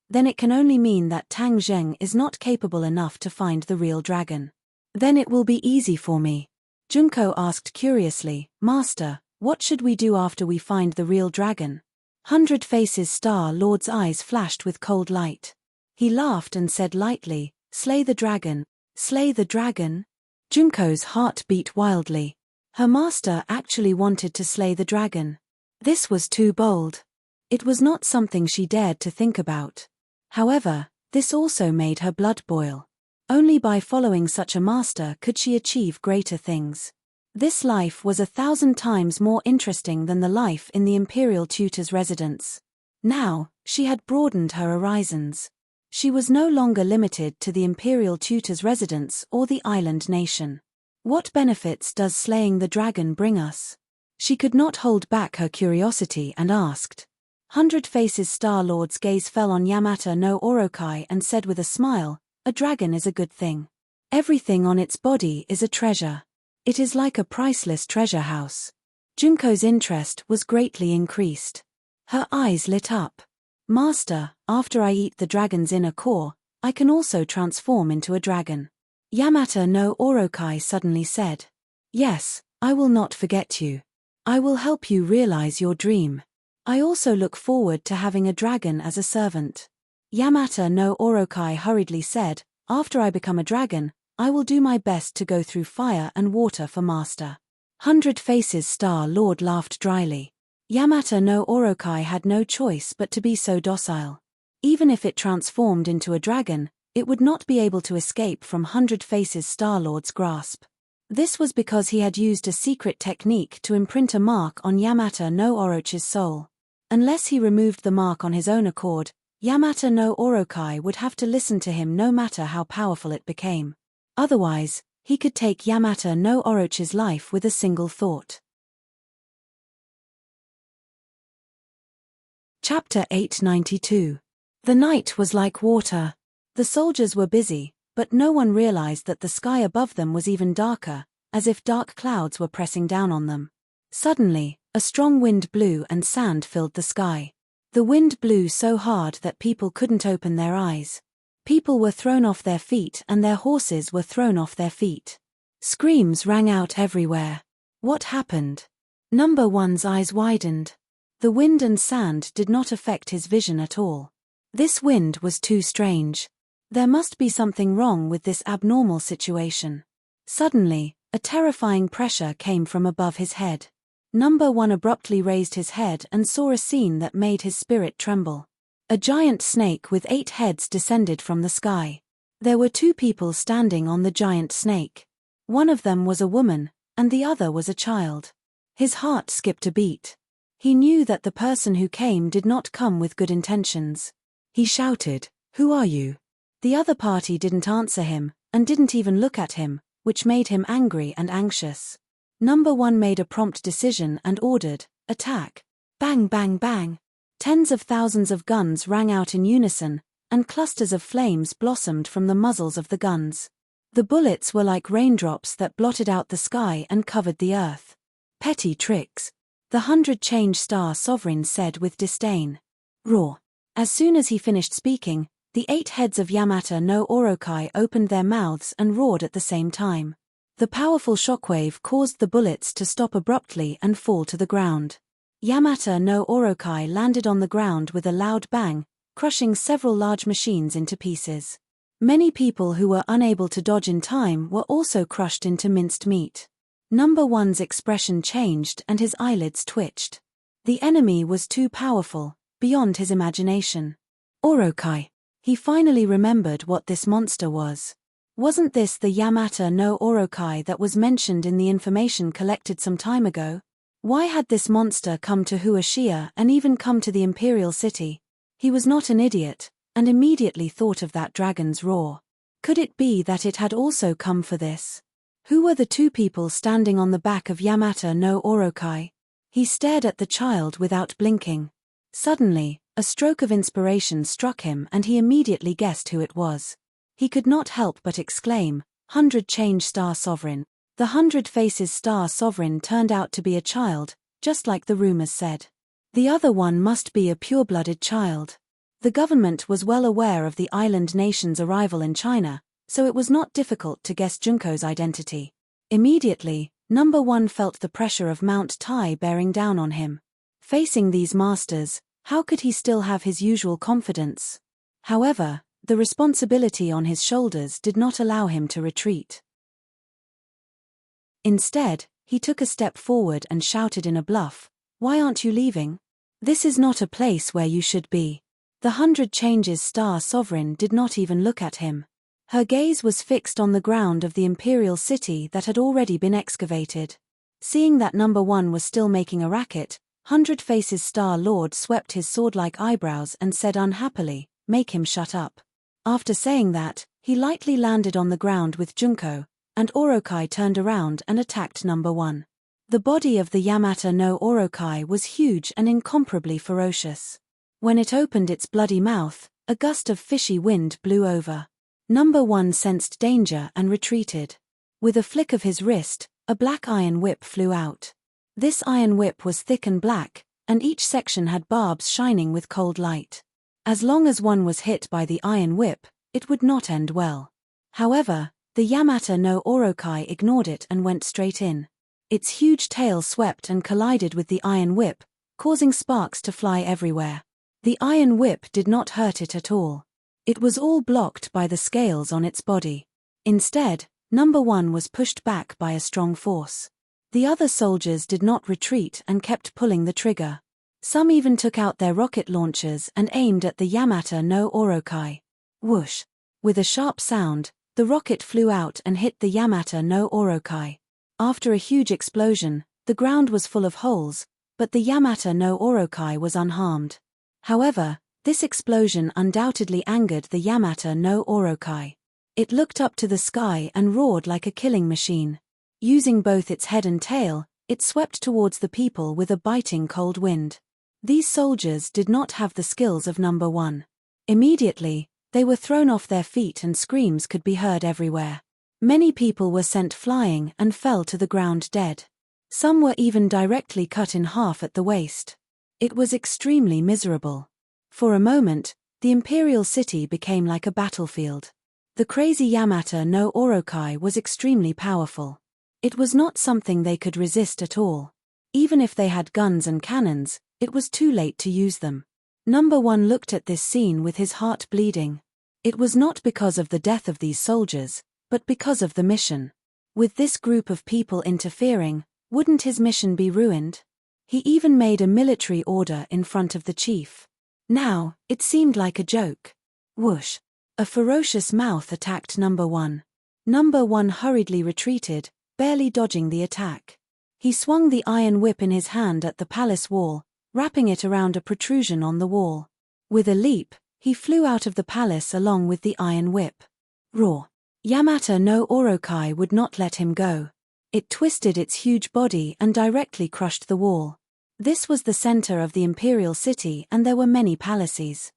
[SPEAKER 1] Then it can only mean that Tang Zheng is not capable enough to find the real dragon. Then it will be easy for me. Junko asked curiously, Master, what should we do after we find the real dragon? 100 Faces Star-Lord's eyes flashed with cold light. He laughed and said lightly, slay the dragon. Slay the dragon? Junko's heart beat wildly. Her master actually wanted to slay the dragon. This was too bold. It was not something she dared to think about. However, this also made her blood boil. Only by following such a master could she achieve greater things. This life was 1,000 times more interesting than the life in the imperial tutor's residence. Now, she had broadened her horizons. She was no longer limited to the imperial tutor's residence or the island nation. What benefits does slaying the dragon bring us? She could not hold back her curiosity and asked. 100 Faces Star-Lord's gaze fell on Yamata no Orokai and said with a smile, a dragon is a good thing. Everything on its body is a treasure. It is like a priceless treasure house. Junko's interest was greatly increased. Her eyes lit up. Master, after I eat the dragon's inner core, I can also transform into a dragon. Yamata no Orokai suddenly said. Yes, I will not forget you. I will help you realize your dream. I also look forward to having a dragon as a servant. Yamata no Orokai hurriedly said, after I become a dragon, I will do my best to go through fire and water for Master. 100 Faces Star-Lord laughed dryly. Yamata no Orokai had no choice but to be so docile. Even if it transformed into a dragon, it would not be able to escape from 100 Faces Star-Lord's grasp. This was because he had used a secret technique to imprint a mark on Yamata no Orochi's soul. Unless he removed the mark on his own accord, Yamata no Orokai would have to listen to him no matter how powerful it became. Otherwise, he could take Yamata no Orochi's life with a single thought. Chapter 892. The night was like water. The soldiers were busy, but no one realized that the sky above them was even darker, as if dark clouds were pressing down on them. Suddenly, a strong wind blew and sand filled the sky. The wind blew so hard that people couldn't open their eyes. People were thrown off their feet and their horses were thrown off their feet. Screams rang out everywhere. What happened? Number One's eyes widened. The wind and sand did not affect his vision at all. This wind was too strange. There must be something wrong with this abnormal situation. Suddenly, a terrifying pressure came from above his head. Number One abruptly raised his head and saw a scene that made his spirit tremble. A giant snake with 8 heads descended from the sky. There were 2 people standing on the giant snake. One of them was a woman, and the other was a child. His heart skipped a beat. He knew that the person who came did not come with good intentions. He shouted, "Who are you?" The other party didn't answer him, and didn't even look at him, which made him angry and anxious. Number One made a prompt decision and ordered, "Attack." Bang bang bang. Tens of thousands of guns rang out in unison, and clusters of flames blossomed from the muzzles of the guns. The bullets were like raindrops that blotted out the sky and covered the earth. Petty tricks. The 100 Change Star Sovereign said with disdain. Roar. As soon as he finished speaking, the 8 heads of Yamata no Orokai opened their mouths and roared at the same time. The powerful shockwave caused the bullets to stop abruptly and fall to the ground. Yamata no Orokai landed on the ground with a loud bang, crushing several large machines into pieces. Many people who were unable to dodge in time were also crushed into minced meat. Number One's expression changed and his eyelids twitched. The enemy was too powerful, beyond his imagination. Orokai. He finally remembered what this monster was. Wasn't this the Yamata no Orokai that was mentioned in the information collected some time ago? Why had this monster come to Hua Xia and even come to the Imperial City? He was not an idiot, and immediately thought of that dragon's roar. Could it be that it had also come for this? Who were the two people standing on the back of Yamata no Orokai? He stared at the child without blinking. Suddenly, a stroke of inspiration struck him and he immediately guessed who it was. He could not help but exclaim, "100 Change Star Sovereign." The 100 Faces Star Sovereign turned out to be a child, just like the rumors said. The other one must be a pure-blooded child. The government was well aware of the island nation's arrival in China, so it was not difficult to guess Junko's identity. Immediately, Number 1 felt the pressure of Mount Tai bearing down on him. Facing these masters, how could he still have his usual confidence? However, the responsibility on his shoulders did not allow him to retreat. Instead, he took a step forward and shouted in a bluff, "Why aren't you leaving? This is not a place where you should be." The 100 Changes Star Sovereign did not even look at him. Her gaze was fixed on the ground of the imperial city that had already been excavated. Seeing that Number 1 was still making a racket, 100 Faces Star Lord swept his sword-like eyebrows and said unhappily, "Make him shut up." After saying that, he lightly landed on the ground with Junko, and Orokai turned around and attacked Number 1. The body of the Yamata no Orokai was huge and incomparably ferocious. When it opened its bloody mouth, a gust of fishy wind blew over. Number 1 sensed danger and retreated. With a flick of his wrist, a black iron whip flew out. This iron whip was thick and black, and each section had barbs shining with cold light. As long as one was hit by the iron whip, it would not end well. However, the Yamata no Orokai ignored it and went straight in. Its huge tail swept and collided with the iron whip, causing sparks to fly everywhere. The iron whip did not hurt it at all. It was all blocked by the scales on its body. Instead, Number 1 was pushed back by a strong force. The other soldiers did not retreat and kept pulling the trigger. Some even took out their rocket launchers and aimed at the Yamata no Orokai. Whoosh! With a sharp sound, the rocket flew out and hit the Yamata no Orokai. After a huge explosion, the ground was full of holes, but the Yamata no Orokai was unharmed. However, this explosion undoubtedly angered the Yamata no Orokai. It looked up to the sky and roared like a killing machine. Using both its head and tail, it swept towards the people with a biting cold wind. These soldiers did not have the skills of Number 1. Immediately, they were thrown off their feet and screams could be heard everywhere. Many people were sent flying and fell to the ground dead. Some were even directly cut in half at the waist. It was extremely miserable. For a moment, the imperial city became like a battlefield. The crazy Yamata no Orokai was extremely powerful. It was not something they could resist at all. Even if they had guns and cannons, it was too late to use them. Number 1 looked at this scene with his heart bleeding. It was not because of the death of these soldiers, but because of the mission. With this group of people interfering, wouldn't his mission be ruined? He even made a military order in front of the chief. Now, it seemed like a joke. Whoosh! A ferocious mouth attacked Number 1. Number 1 hurriedly retreated, barely dodging the attack. He swung the iron whip in his hand at the palace wall, wrapping it around a protrusion on the wall. With a leap, he flew out of the palace along with the iron whip. Roar! Yamata no Orokai would not let him go. It twisted its huge body and directly crushed the wall. This was the center of the imperial city and there were many palaces.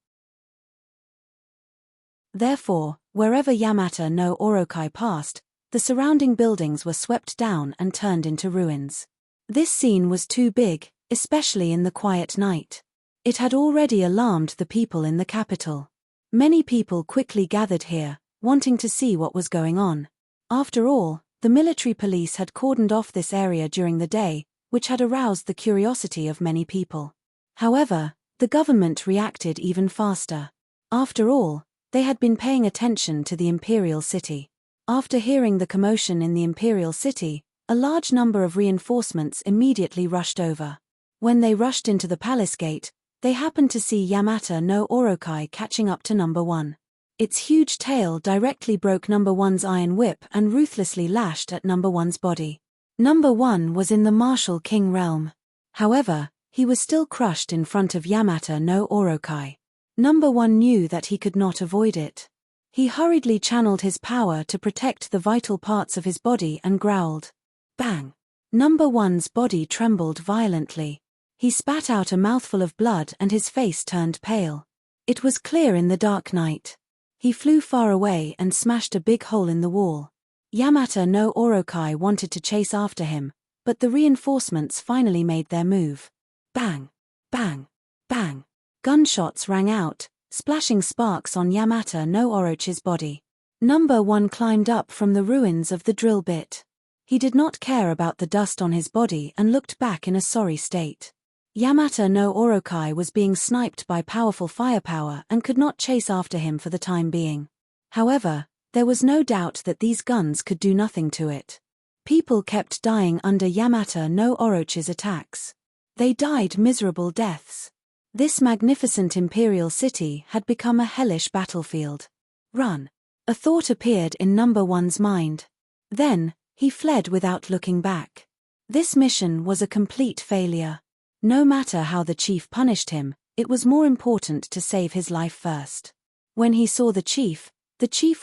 [SPEAKER 1] Therefore, wherever Yamata no Orokai passed, the surrounding buildings were swept down and turned into ruins. This scene was too big, especially in the quiet night. It had already alarmed the people in the capital. Many people quickly gathered here, wanting to see what was going on. After all, the military police had cordoned off this area during the day, which had aroused the curiosity of many people. However, the government reacted even faster. After all, they had been paying attention to the imperial city. After hearing the commotion in the imperial city, a large number of reinforcements immediately rushed over. When they rushed into the palace gate, they happened to see Yamata no Orokai catching up to Number 1. Its huge tail directly broke Number 1's iron whip and ruthlessly lashed at Number 1's body. Number 1 was in the martial king realm. However, he was still crushed in front of Yamata no Orokai. Number 1 knew that he could not avoid it. He hurriedly channeled his power to protect the vital parts of his body and growled. Bang! Number 1's body trembled violently. He spat out a mouthful of blood and his face turned pale. It was clear in the dark night. He flew far away and smashed a big hole in the wall. Yamata no Orokai wanted to chase after him, but the reinforcements finally made their move. Bang! Bang! Bang! Gunshots rang out, splashing sparks on Yamata no Orochi's body. Number 1 climbed up from the ruins of the drill bit. He did not care about the dust on his body and looked back in a sorry state. Yamata no Orokai was being sniped by powerful firepower and could not chase after him for the time being. However, there was no doubt that these guns could do nothing to it. People kept dying under Yamata no Orochi's attacks. They died miserable deaths. This magnificent imperial city had become a hellish battlefield. Run! A thought appeared in Number 1's mind. Then, he fled without looking back. This mission was a complete failure. No matter how the chief punished him, it was more important to save his life first. When he saw the chief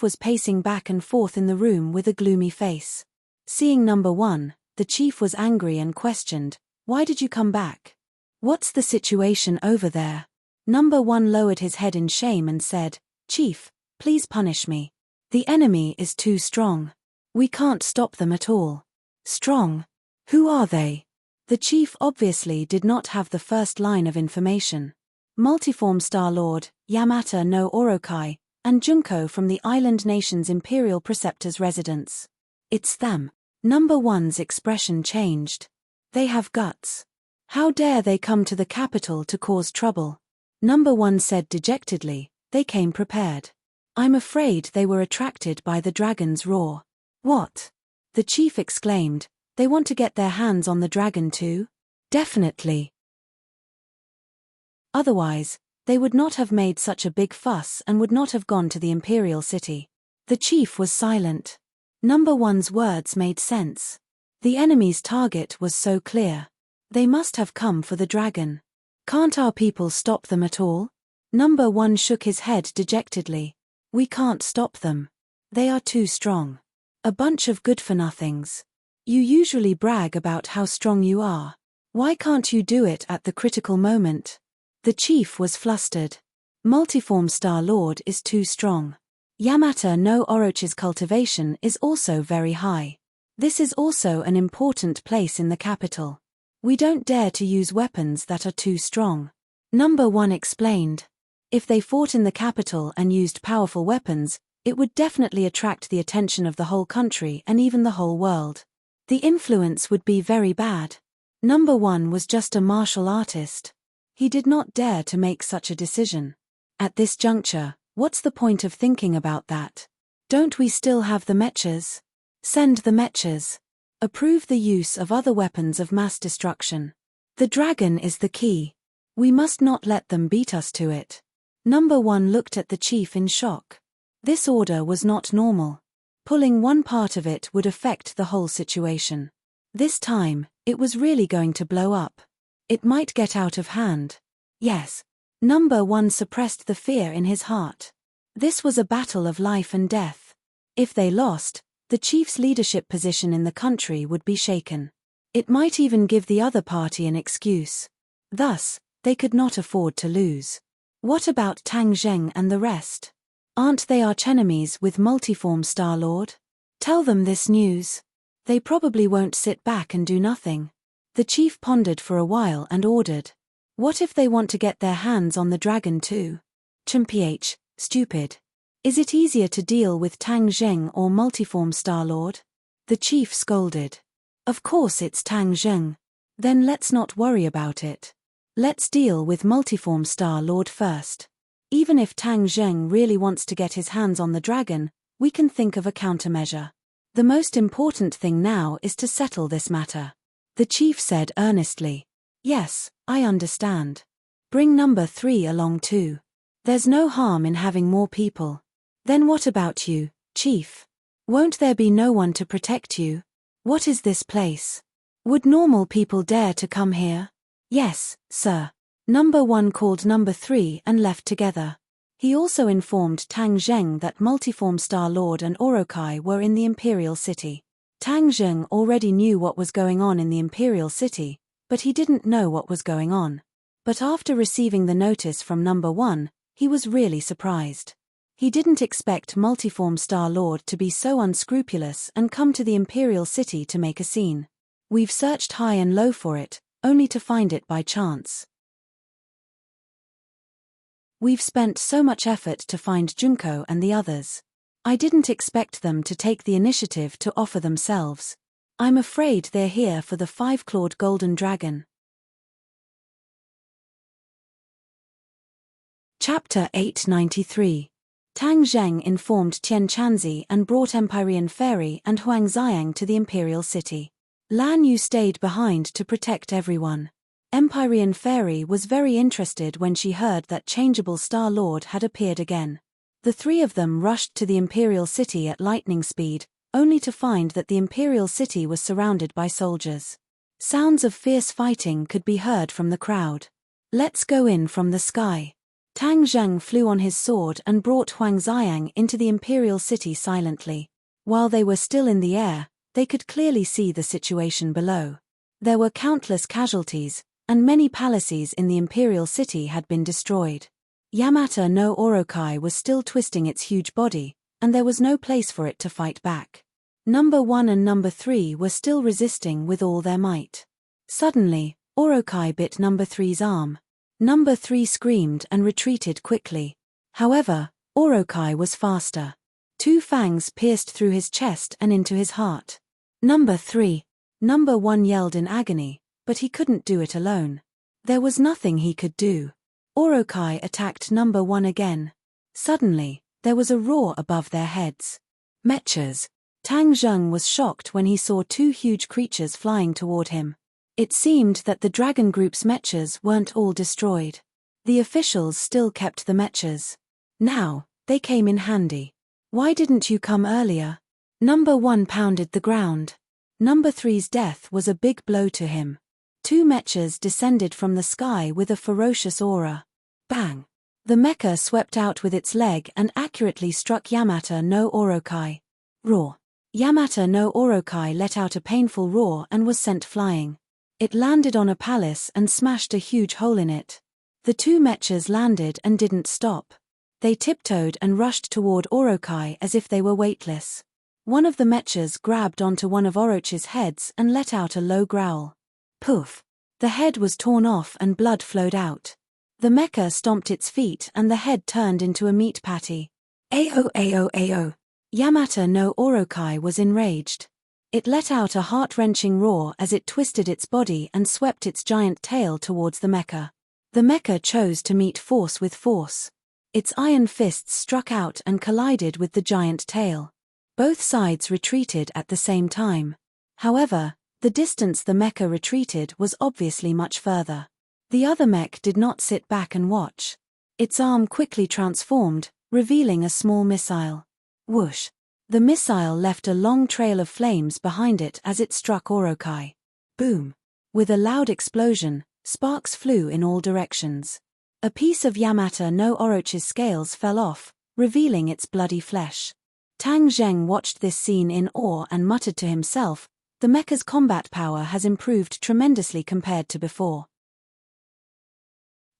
[SPEAKER 1] was pacing back and forth in the room with a gloomy face. Seeing Number 1, the chief was angry and questioned, "Why did you come back? What's the situation over there?" Number 1 lowered his head in shame and said, "Chief, please punish me. The enemy is too strong. We can't stop them at all." Strong? Who are they? The chief obviously did not have the first line of information. Multiform Star Lord, Yamata no Orokai, and Junko from the island nation's Imperial Preceptor's residence. It's them. Number 1's expression changed. They have guts. How dare they come to the capital to cause trouble? Number 1 said dejectedly, "They came prepared. I'm afraid they were attracted by the dragon's roar." "What?" the chief exclaimed. "They want to get their hands on the dragon too?" "Definitely. Otherwise, they would not have made such a big fuss and would not have gone to the imperial city." The chief was silent. Number 1's words made sense. The enemy's target was so clear. They must have come for the dragon. Can't our people stop them at all? Number 1 shook his head dejectedly. "We can't stop them. They are too strong. A bunch of good-for-nothings. You usually brag about how strong you are. Why can't you do it at the critical moment?" The chief was flustered. Multiform Star Lord is too strong. Yamata no Orochi's cultivation is also very high. This is also an important place in the capital. We don't dare to use weapons that are too strong. Number 1 explained. If they fought in the capital and used powerful weapons, it would definitely attract the attention of the whole country and even the whole world. The influence would be very bad. Number 1 was just a martial artist. He did not dare to make such a decision. At this juncture, what's the point of thinking about that? Don't we still have the mechas? Send the mechas. Approve the use of other weapons of mass destruction. The dragon is the key. We must not let them beat us to it. Number 1 looked at the chief in shock. This order was not normal. Pulling one part of it would affect the whole situation. This time, it was really going to blow up. It might get out of hand. Yes. Number 1 suppressed the fear in his heart. This was a battle of life and death. If they lost, the chief's leadership position in the country would be shaken. It might even give the other party an excuse. Thus, they could not afford to lose. What about Tang Zheng and the rest? Aren't they archenemies with Multiform Star Lord? Tell them this news. They probably won't sit back and do nothing. The chief pondered for a while and ordered. What if they want to get their hands on the dragon too? Chimph, stupid. Is it easier to deal with Tang Zheng or Multiform Star Lord? The chief scolded. Of course it's Tang Zheng. Then let's not worry about it. Let's deal with Multiform Star Lord first. Even if Tang Zheng really wants to get his hands on the dragon, we can think of a countermeasure. The most important thing now is to settle this matter. The chief said earnestly. Yes, I understand. Bring number 3 along too. There's no harm in having more people. Then what about you, chief? Won't there be no one to protect you? What is this place? Would normal people dare to come here? Yes, sir. Number 1 called Number 3 and left together. He also informed Tang Zheng that Multiform Star Lord and Orokai were in the Imperial City. Tang Zheng already knew what was going on in the Imperial City, but he didn't know what was going on. But after receiving the notice from Number 1, he was really surprised. He didn't expect Multiform Star Lord to be so unscrupulous and come to the Imperial City to make a scene. We've searched high and low for it, only to find it by chance. We've spent so much effort to find Junko and the others. I didn't expect them to take the initiative to offer themselves. I'm afraid they're here for the 5-clawed golden dragon. Chapter 893. Tang Zheng informed Tian Chanzi and brought Empyrean Fairy and Huang Xiang to the Imperial City. Lan Yu stayed behind to protect everyone. Empyrean Fairy was very interested when she heard that Changeable Star Lord had appeared again. The three of them rushed to the Imperial City at lightning speed, only to find that the Imperial City was surrounded by soldiers. Sounds of fierce fighting could be heard from the crowd. Let's go in from the sky. Tang Zheng flew on his sword and brought Huang Xiang into the Imperial City silently. While they were still in the air, they could clearly see the situation below. There were countless casualties, and many palaces in the Imperial City had been destroyed. Yamata no Orokai was still twisting its huge body, and there was no place for it to fight back. Number 1 and Number 3 were still resisting with all their might. Suddenly, Orokai bit Number 3's arm. Number 3 screamed and retreated quickly. However, Orokai was faster. 2 fangs pierced through his chest and into his heart. Number 3. Number 1 yelled in agony, but he couldn't do it alone. There was nothing he could do. Orokai attacked Number 1 again. Suddenly, there was a roar above their heads. Mechas. Tang Zheng was shocked when he saw 2 huge creatures flying toward him. It seemed that the dragon group's mechas weren't all destroyed. The officials still kept the mechas. Now, they came in handy. Why didn't you come earlier? Number 1 pounded the ground. Number 3's death was a big blow to him. 2 mechas descended from the sky with a ferocious aura. Bang! The mecha swept out with its leg and accurately struck Yamata no Orokai. Roar! Yamata no Orokai let out a painful roar and was sent flying. It landed on a palace and smashed a huge hole in it. The 2 mechas landed and didn't stop. They tiptoed and rushed toward Orokai as if they were weightless. One of the mechas grabbed onto one of Orochi's heads and let out a low growl. Poof! The head was torn off and blood flowed out. The mecha stomped its feet and the head turned into a meat patty. Ao ao ao. Yamata no Orokai was enraged. It let out a heart-wrenching roar as it twisted its body and swept its giant tail towards the mecha. The mecha chose to meet force with force. Its iron fists struck out and collided with the giant tail. Both sides retreated at the same time. However, the distance the mecha retreated was obviously much further. The other mech did not sit back and watch. Its arm quickly transformed, revealing a small missile. Whoosh! The missile left a long trail of flames behind it as it struck Orokai. Boom! With a loud explosion, sparks flew in all directions. A piece of Yamata no Orochi's scales fell off, revealing its bloody flesh. Tang Zheng watched this scene in awe and muttered to himself, the mecha's combat power has improved tremendously compared to before.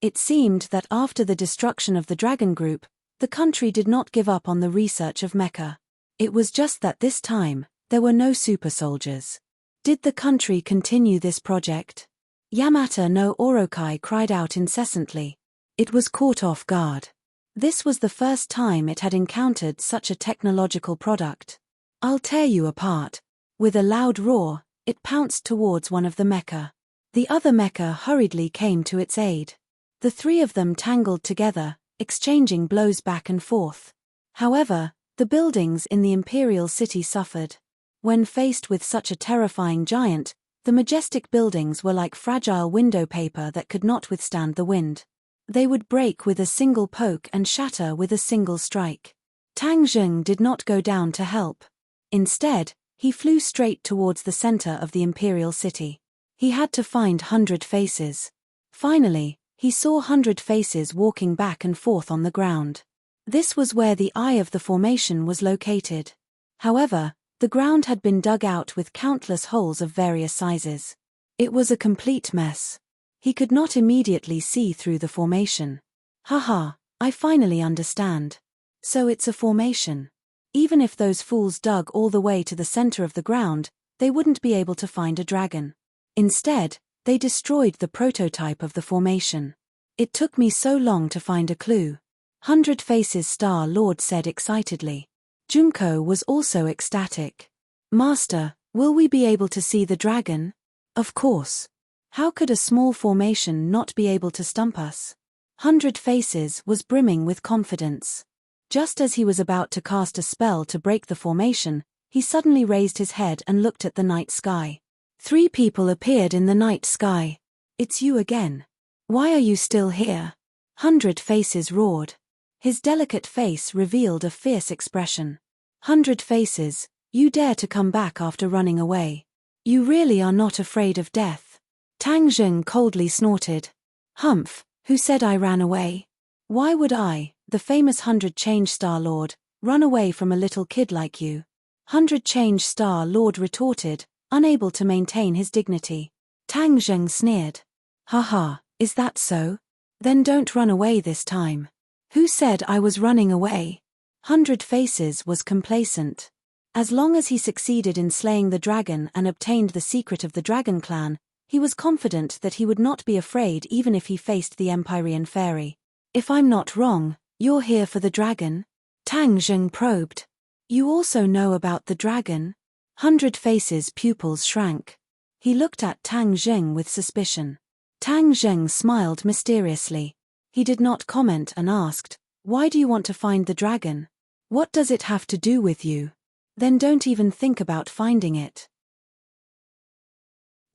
[SPEAKER 1] It seemed that after the destruction of the dragon group, the country did not give up on the research of mecha. It was just that this time, there were no super soldiers. Did the country continue this project? Yamata no Orokai cried out incessantly. It was caught off guard. This was the first time it had encountered such a technological product. I'll tear you apart. With a loud roar, it pounced towards one of the mecha. The other mecha hurriedly came to its aid. The 3 of them tangled together, exchanging blows back and forth. However, the buildings in the Imperial City suffered. When faced with such a terrifying giant, the majestic buildings were like fragile window paper that could not withstand the wind. They would break with a single poke and shatter with a single strike. Tang Zheng did not go down to help. Instead, he flew straight towards the center of the Imperial City. He had to find 100 Faces. Finally, He saw 100 faces walking back and forth on the ground. This was where the eye of the formation was located. However, the ground had been dug out with countless holes of various sizes. It was a complete mess. He could not immediately see through the formation. Haha, I finally understand. So it's a formation. Even if those fools dug all the way to the center of the ground, they wouldn't be able to find a dragon. Instead, they destroyed the prototype of the formation. It took me so long to find a clue. 100 Faces Star Lord said excitedly. Junko was also ecstatic. Master, will we be able to see the dragon? Of course. How could a small formation not be able to stump us? 100 Faces was brimming with confidence. Just as he was about to cast a spell to break the formation, he suddenly raised his head and looked at the night sky. 3 people appeared in the night sky. It's you again. Why are you still here? 100 Faces roared. His delicate face revealed a fierce expression. 100 Faces, you dare to come back after running away. You really are not afraid of death. Tang Zheng coldly snorted. Humph, who said I ran away? Why would I, the famous 100 Change Star Lord, run away from a little kid like you? 100 Change Star Lord retorted, unable to maintain his dignity. Tang Zheng sneered. Haha, is that so? Then don't run away this time. Who said I was running away? 100 Faces was complacent. As long as he succeeded in slaying the dragon and obtained the secret of the Dragon Clan, he was confident that he would not be afraid even if he faced the Empyrean Fairy. If I'm not wrong, you're here for the dragon? Tang Zheng probed. You also know about the dragon? 100 Faces' pupils shrank. He looked at Tang Zheng with suspicion. Tang Zheng smiled mysteriously. He did not comment and asked, why do you want to find the dragon? What does it have to do with you? Then don't even think about finding it.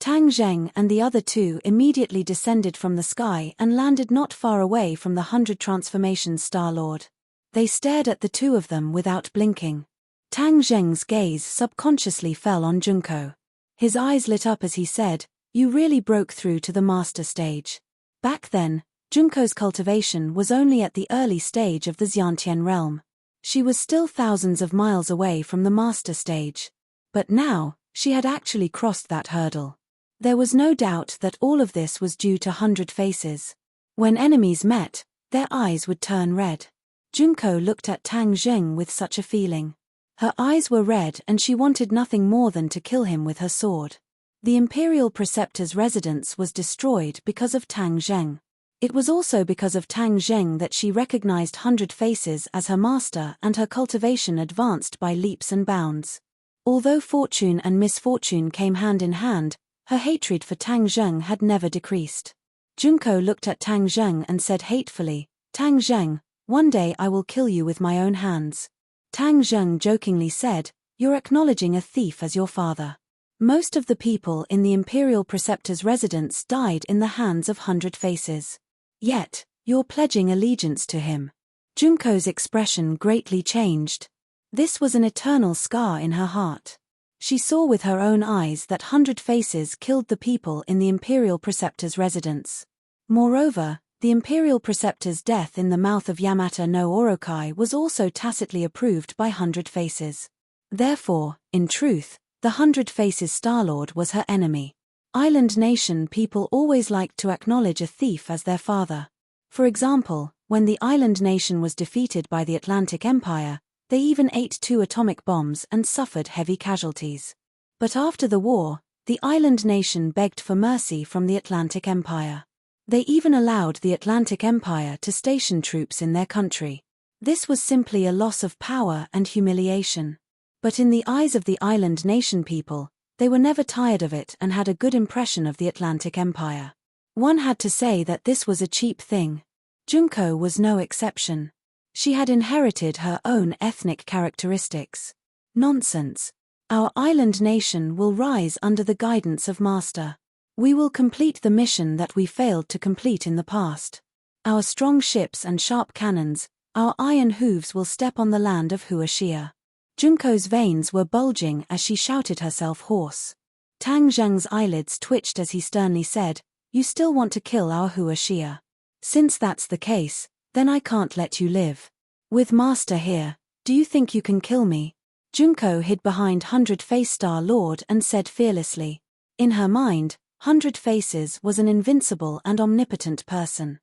[SPEAKER 1] Tang Zheng and the other 2 immediately descended from the sky and landed not far away from the 100 Transformations Star Lord. They stared at the 2 of them without blinking. Tang Zheng's gaze subconsciously fell on Junko. His eyes lit up as he said, you really broke through to the master stage. Back then, Junko's cultivation was only at the early stage of the Xiantian realm. She was still thousands of miles away from the master stage. But now, she had actually crossed that hurdle. There was no doubt that all of this was due to 100 Faces. When enemies met, their eyes would turn red. Junko looked at Tang Zheng with such a feeling. Her eyes were red and she wanted nothing more than to kill him with her sword. The Imperial Preceptor's residence was destroyed because of Tang Zheng. It was also because of Tang Zheng that she recognized 100 Faces as her master and her cultivation advanced by leaps and bounds. Although fortune and misfortune came hand in hand, her hatred for Tang Zheng had never decreased. Junko looked at Tang Zheng and said hatefully, Tang Zheng, one day I will kill you with my own hands. Tang Zheng jokingly said, you're acknowledging a thief as your father. Most of the people in the Imperial Preceptor's residence died in the hands of 100 Faces. Yet, you're pledging allegiance to him. Junko's expression greatly changed. This was an eternal scar in her heart. She saw with her own eyes that 100 Faces killed the people in the Imperial Preceptor's residence. Moreover, the Imperial Preceptor's death in the mouth of Yamata no Orokai was also tacitly approved by 100 Faces. Therefore, in truth, the 100 Faces Starlord was her enemy. Island nation people always liked to acknowledge a thief as their father. For example, when the island nation was defeated by the Atlantic Empire, they even ate 2 atomic bombs and suffered heavy casualties. But after the war, the island nation begged for mercy from the Atlantic Empire. They even allowed the Atlantic Empire to station troops in their country. This was simply a loss of power and humiliation. But in the eyes of the island nation people, they were never tired of it and had a good impression of the Atlantic Empire. One had to say that this was a cheap thing. Junko was no exception. She had inherited her own ethnic characteristics. Nonsense. Our island nation will rise under the guidance of Master. We will complete the mission that we failed to complete in the past. Our strong ships and sharp cannons, our iron hooves will step on the land of Huashia. Junko's veins were bulging as she shouted herself hoarse. Tang Zheng's eyelids twitched as he sternly said, you still want to kill our Huashia. Since that's the case, then I can't let you live. With Master here, do you think you can kill me? Junko hid behind 100-Face Star Lord and said fearlessly. In her mind, 100 Faces was an invincible and omnipotent person.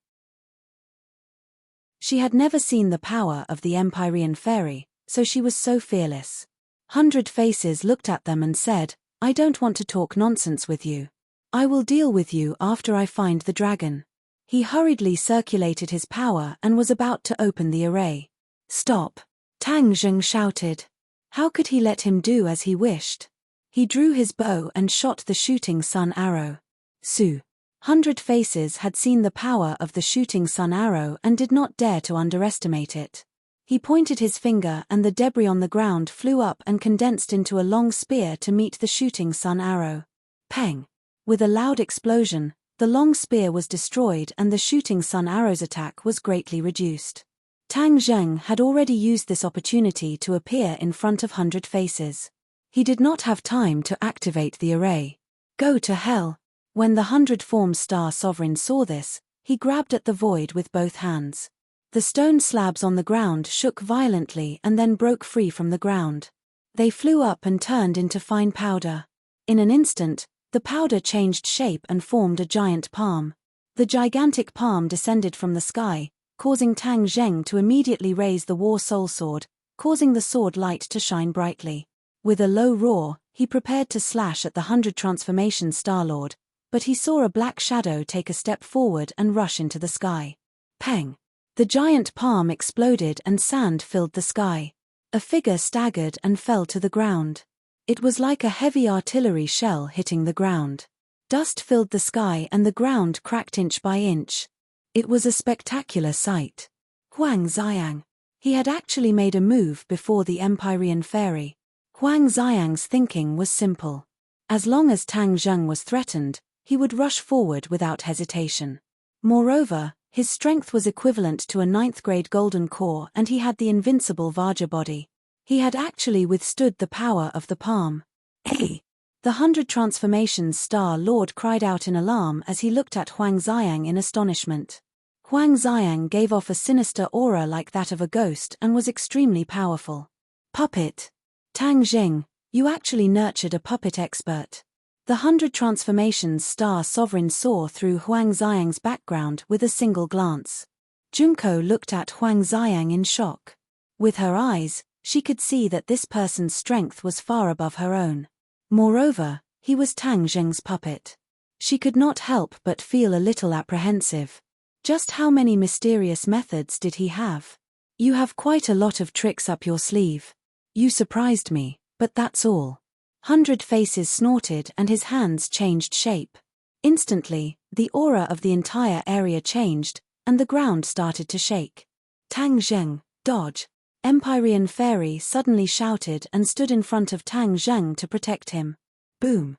[SPEAKER 1] She had never seen the power of the Empyrean fairy, so she was so fearless. 100 Faces looked at them and said, I don't want to talk nonsense with you. I will deal with you after I find the dragon. He hurriedly circulated his power and was about to open the array. Stop! Tang Zheng shouted. How could he let him do as he wished? He drew his bow and shot the shooting sun arrow. Su. 100 Faces had seen the power of the shooting sun arrow and did not dare to underestimate it. He pointed his finger and the debris on the ground flew up and condensed into a long spear to meet the shooting sun arrow. Peng! With a loud explosion, the long spear was destroyed and the shooting sun arrow's attack was greatly reduced. Tang Zheng had already used this opportunity to appear in front of 100 Faces. He did not have time to activate the array. Go to hell! When the 100-formed Star Sovereign saw this, he grabbed at the void with both hands. The stone slabs on the ground shook violently and then broke free from the ground. They flew up and turned into fine powder. In an instant, the powder changed shape and formed a giant palm. The gigantic palm descended from the sky, causing Tang Zheng to immediately raise the War Soul Sword, causing the sword light to shine brightly. With a low roar, he prepared to slash at the 100 Transformation Star-Lord, but he saw a black shadow take a step forward and rush into the sky. Peng! The giant palm exploded and sand filled the sky. A figure staggered and fell to the ground. It was like a heavy artillery shell hitting the ground. Dust filled the sky and the ground cracked inch by inch. It was a spectacular sight. Huang Xiang. He had actually made a move before the Empyrean fairy. Huang Xiang's thinking was simple. As long as Tang Zheng was threatened, he would rush forward without hesitation. Moreover, his strength was equivalent to a 9th-grade golden core and he had the invincible Vajra body. He had actually withstood the power of the palm. Hey! The 100 Transformations Star Lord cried out in alarm as he looked at Huang Xiang in astonishment. Huang Xiang gave off a sinister aura like that of a ghost and was extremely powerful. Puppet! Tang Zheng, you actually nurtured a puppet expert. The 100 Transformations Star Sovereign saw through Huang Xiang's background with a single glance. Junko looked at Huang Xiang in shock. With her eyes, she could see that this person's strength was far above her own. Moreover, he was Tang Zheng's puppet. She could not help but feel a little apprehensive. Just how many mysterious methods did he have? You have quite a lot of tricks up your sleeve. You surprised me, but that's all. 100 Faces snorted and his hands changed shape. Instantly, the aura of the entire area changed, and the ground started to shake. Tang Zheng, dodge! Empyrean Fairy suddenly shouted and stood in front of Tang Zheng to protect him. Boom!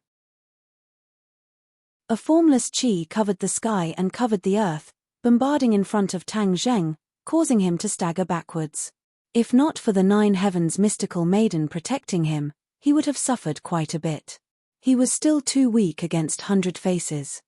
[SPEAKER 1] A formless chi covered the sky and covered the earth, bombarding in front of Tang Zheng, causing him to stagger backwards. If not for the 9 Heavens mystical maiden protecting him, he would have suffered quite a bit. He was still too weak against 100 Faces.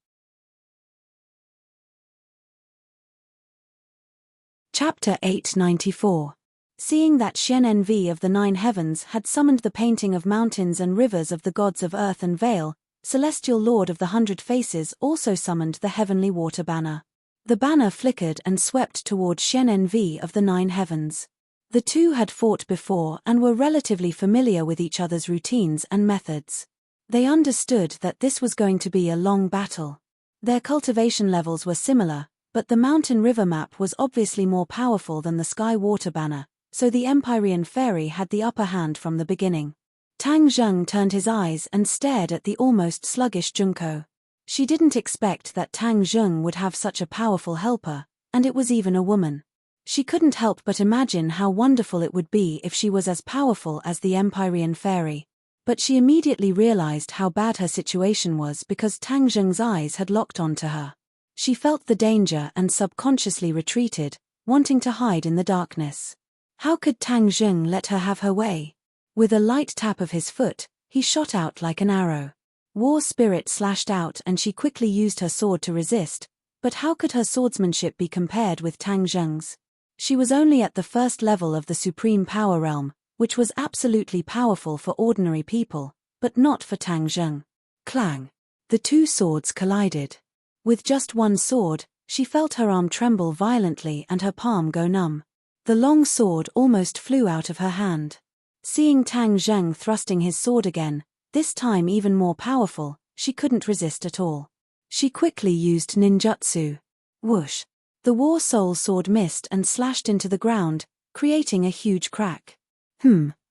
[SPEAKER 1] Chapter 894. Seeing that Xian Envy of the 9 Heavens had summoned the painting of mountains and rivers of the gods of earth and veil, Celestial Lord of the 100 Faces also summoned the heavenly water banner. The banner flickered and swept toward Xian Envy of the 9 Heavens. The two had fought before and were relatively familiar with each other's routines and methods. They understood that this was going to be a long battle. Their cultivation levels were similar, but the mountain river map was obviously more powerful than the sky water banner, so the Empyrean Fairy had the upper hand from the beginning. Tang Zheng turned his eyes and stared at the almost sluggish Junko. She didn't expect that Tang Zheng would have such a powerful helper, and it was even a woman. She couldn't help but imagine how wonderful it would be if she was as powerful as the Empyrean Fairy. But she immediately realized how bad her situation was because Tang Zheng's eyes had locked onto her. She felt the danger and subconsciously retreated, wanting to hide in the darkness. How could Tang Zheng let her have her way? With a light tap of his foot, he shot out like an arrow. War spirit slashed out and she quickly used her sword to resist, But how could her swordsmanship be compared with Tang Zheng's? She was only at the first level of the supreme power realm, which was absolutely powerful for ordinary people, but not for Tang Zheng. Clang! The two swords collided. With just one sword, she felt her arm tremble violently and her palm go numb. The long sword almost flew out of her hand. Seeing Tang Zheng thrusting his sword again, this time even more powerful, she couldn't resist at all. She quickly used ninjutsu. Whoosh! The War Soul sword missed and slashed into the ground, creating a huge crack.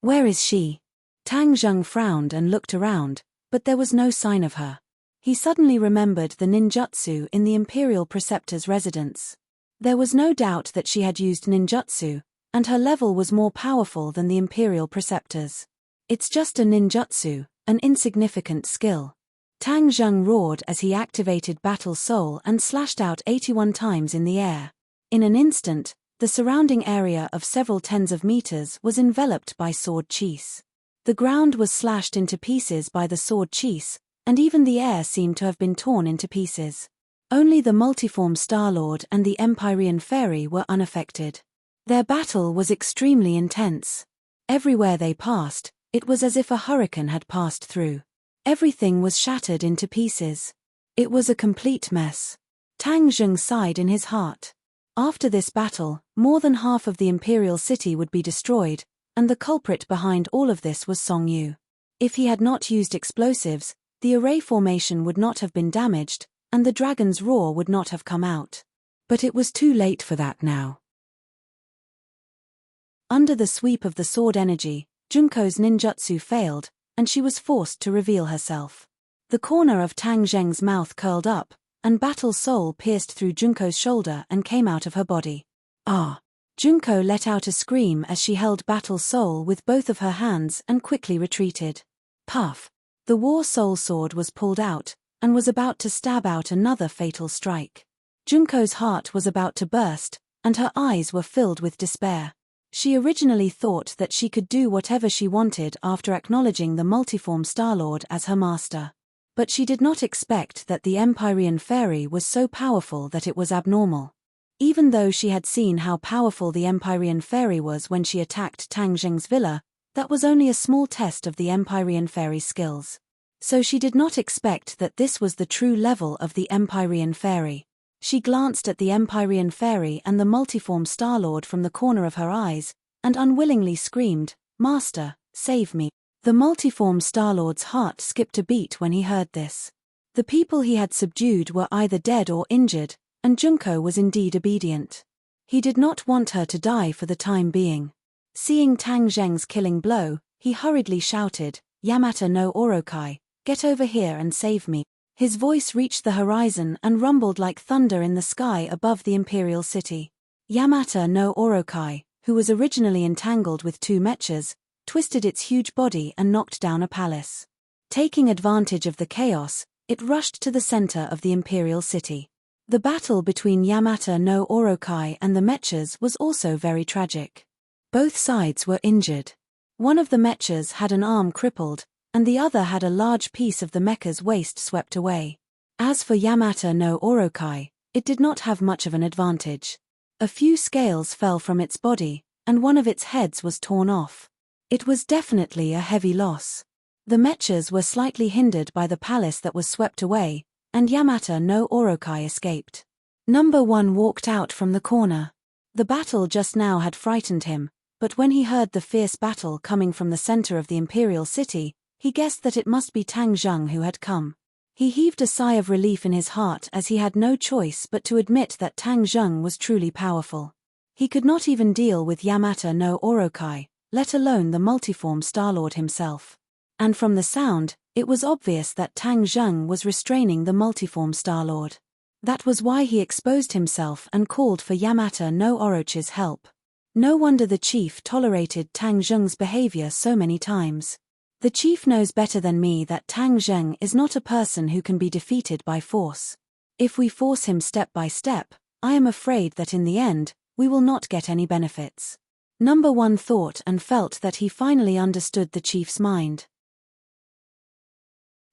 [SPEAKER 1] Where is she? Tang Zheng frowned and looked around, but there was no sign of her. He suddenly remembered the ninjutsu in the Imperial Preceptor's residence. There was no doubt that she had used ninjutsu, and her level was more powerful than the Imperial Preceptor's. It's just a ninjutsu, an insignificant skill. Tang Zheng roared as he activated Battle Soul and slashed out 81 times in the air. In an instant, the surrounding area of several tens of meters was enveloped by sword cheese. The ground was slashed into pieces by the sword cheese, and even the air seemed to have been torn into pieces. Only the multiform Star-Lord and the Empyrean Fairy were unaffected. Their battle was extremely intense. Everywhere they passed, it was as if a hurricane had passed through. Everything was shattered into pieces. It was a complete mess. Tang Zheng sighed in his heart. After this battle, more than half of the Imperial City would be destroyed, and the culprit behind all of this was Song Yu. If he had not used explosives, the array formation would not have been damaged, and the dragon's roar would not have come out. But it was too late for that now. Under the sweep of the sword energy, Junko's ninjutsu failed, and she was forced to reveal herself. The corner of Tang Zheng's mouth curled up, and Battle Soul pierced through Junko's shoulder and came out of her body. Ah! Junko let out a scream as she held Battle Soul with both of her hands and quickly retreated. Puff! The War Soul sword was pulled out, and was about to stab out another fatal strike. Junko's heart was about to burst, and her eyes were filled with despair. She originally thought that she could do whatever she wanted after acknowledging the multiform Star-Lord as her master. But she did not expect that the Empyrean Fairy was so powerful that it was abnormal. Even though she had seen how powerful the Empyrean Fairy was when she attacked Tang Zheng's villa, that was only a small test of the Empyrean Fairy's skills. So she did not expect that this was the true level of the Empyrean Fairy. She glanced at the Empyrean Fairy and the multiform Star-Lord from the corner of her eyes, and unwillingly screamed, "Master, save me." The multiform Star-Lord's heart skipped a beat when he heard this. The people he had subdued were either dead or injured, and Junko was indeed obedient. He did not want her to die for the time being. Seeing Tang Zheng's killing blow, he hurriedly shouted, "Yamata no Orokai, get over here and save me." His voice reached the horizon and rumbled like thunder in the sky above the Imperial City. Yamata no Orokai, who was originally entangled with two mechas, twisted its huge body and knocked down a palace. Taking advantage of the chaos, it rushed to the center of the Imperial City. The battle between Yamata no Orokai and the mechas was also very tragic. Both sides were injured. One of the mechas had an arm crippled, and the other had a large piece of the mecha's waist swept away. As for Yamata no Orokai, it did not have much of an advantage. A few scales fell from its body, and one of its heads was torn off. It was definitely a heavy loss. The mechas were slightly hindered by the palace that was swept away, and Yamata no Orokai escaped. Number 1 walked out from the corner. The battle just now had frightened him, but when he heard the fierce battle coming from the center of the Imperial City, he guessed that it must be Tang Zheng who had come. He heaved a sigh of relief in his heart as he had no choice but to admit that Tang Zheng was truly powerful. He could not even deal with Yamata no Orokai, let alone the multiform Star-Lord himself. And from the sound, it was obvious that Tang Zheng was restraining the multiform Star-Lord. That was why he exposed himself and called for Yamata no Orochi's help. No wonder the chief tolerated Tang Zheng's behavior so many times. The chief knows better than me that Tang Zheng is not a person who can be defeated by force. If we force him step by step, I am afraid that in the end, we will not get any benefits. Number 1 thought and felt that he finally understood the chief's mind.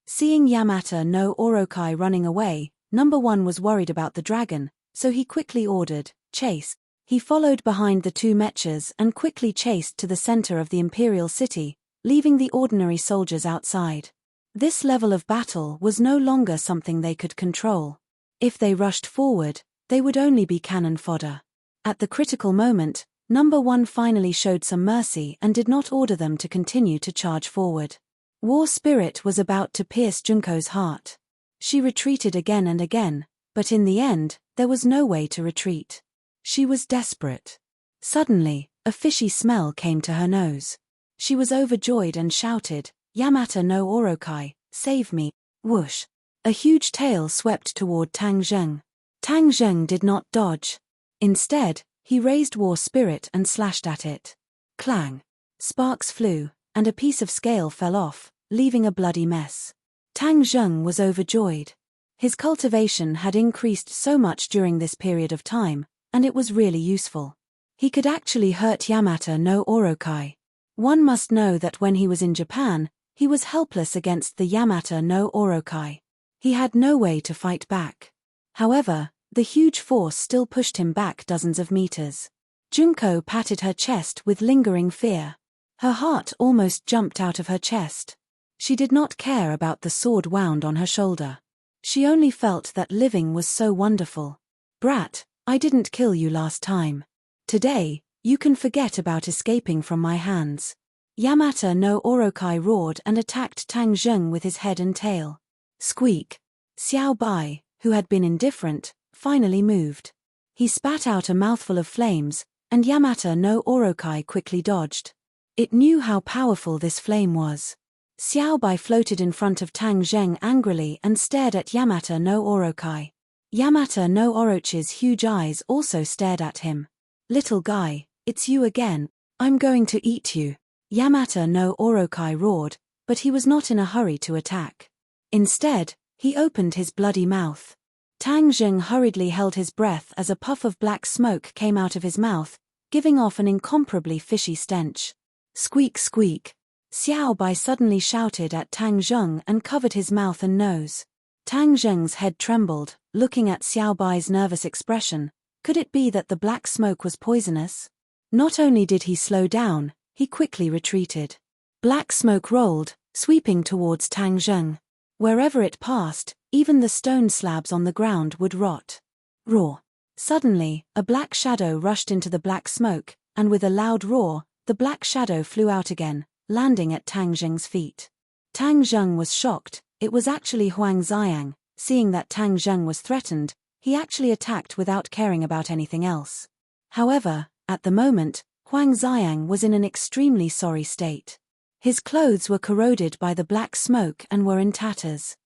[SPEAKER 1] Seeing Yamata no Orokai running away, Number 1 was worried about the dragon, so he quickly ordered, "Chase." He followed behind the two mechas and quickly chased to the center of the imperial city, leaving the ordinary soldiers outside. This level of battle was no longer something they could control. If they rushed forward, they would only be cannon fodder. At the critical moment, Number 1 finally showed some mercy and did not order them to continue to charge forward. War spirit was about to pierce Junko's heart. She retreated again and again, but in the end, there was no way to retreat. She was desperate. Suddenly, a fishy smell came to her nose. She was overjoyed and shouted, "Yamata no Orokai, save me!" Whoosh! A huge tail swept toward Tang Zheng. Tang Zheng did not dodge. Instead, he raised war spirit and slashed at it. Clang! Sparks flew, and a piece of scale fell off, leaving a bloody mess. Tang Zheng was overjoyed. His cultivation had increased so much during this period of time, and it was really useful. He could actually hurt Yamata no Orokai. One must know that when he was in Japan, he was helpless against the Yamata no Orokai. He had no way to fight back. However, the huge force still pushed him back dozens of meters. Junko patted her chest with lingering fear. Her heart almost jumped out of her chest. She did not care about the sword wound on her shoulder. She only felt that living was so wonderful. "Brat, I didn't kill you last time. Today, you can forget about escaping from my hands." Yamata no Orokai roared and attacked Tang Zheng with his head and tail. Squeak! Xiao Bai, who had been indifferent, finally moved. He spat out a mouthful of flames, and Yamata no Orokai quickly dodged. It knew how powerful this flame was. Xiao Bai floated in front of Tang Zheng angrily and stared at Yamata no Orokai. Yamata no Orochi's huge eyes also stared at him. "Little guy, it's you again. I'm going to eat you." Yamata no Orokai roared, but he was not in a hurry to attack. Instead, he opened his bloody mouth. Tang Zheng hurriedly held his breath as a puff of black smoke came out of his mouth, giving off an incomparably fishy stench. Squeak squeak! Xiao Bai suddenly shouted at Tang Zheng and covered his mouth and nose. Tang Zheng's head trembled, looking at Xiao Bai's nervous expression. Could it be that the black smoke was poisonous? Not only did he slow down, he quickly retreated. Black smoke rolled, sweeping towards Tang Zheng. Wherever it passed, even the stone slabs on the ground would rot. Roar! Suddenly, a black shadow rushed into the black smoke, and with a loud roar, the black shadow flew out again, landing at Tang Zheng's feet. Tang Zheng was shocked. It was actually Huang Xiang. Seeing that Tang Zheng was threatened, he actually attacked without caring about anything else. However, at the moment, Huang Xiang was in an extremely sorry state. His clothes were corroded by the black smoke and were in tatters.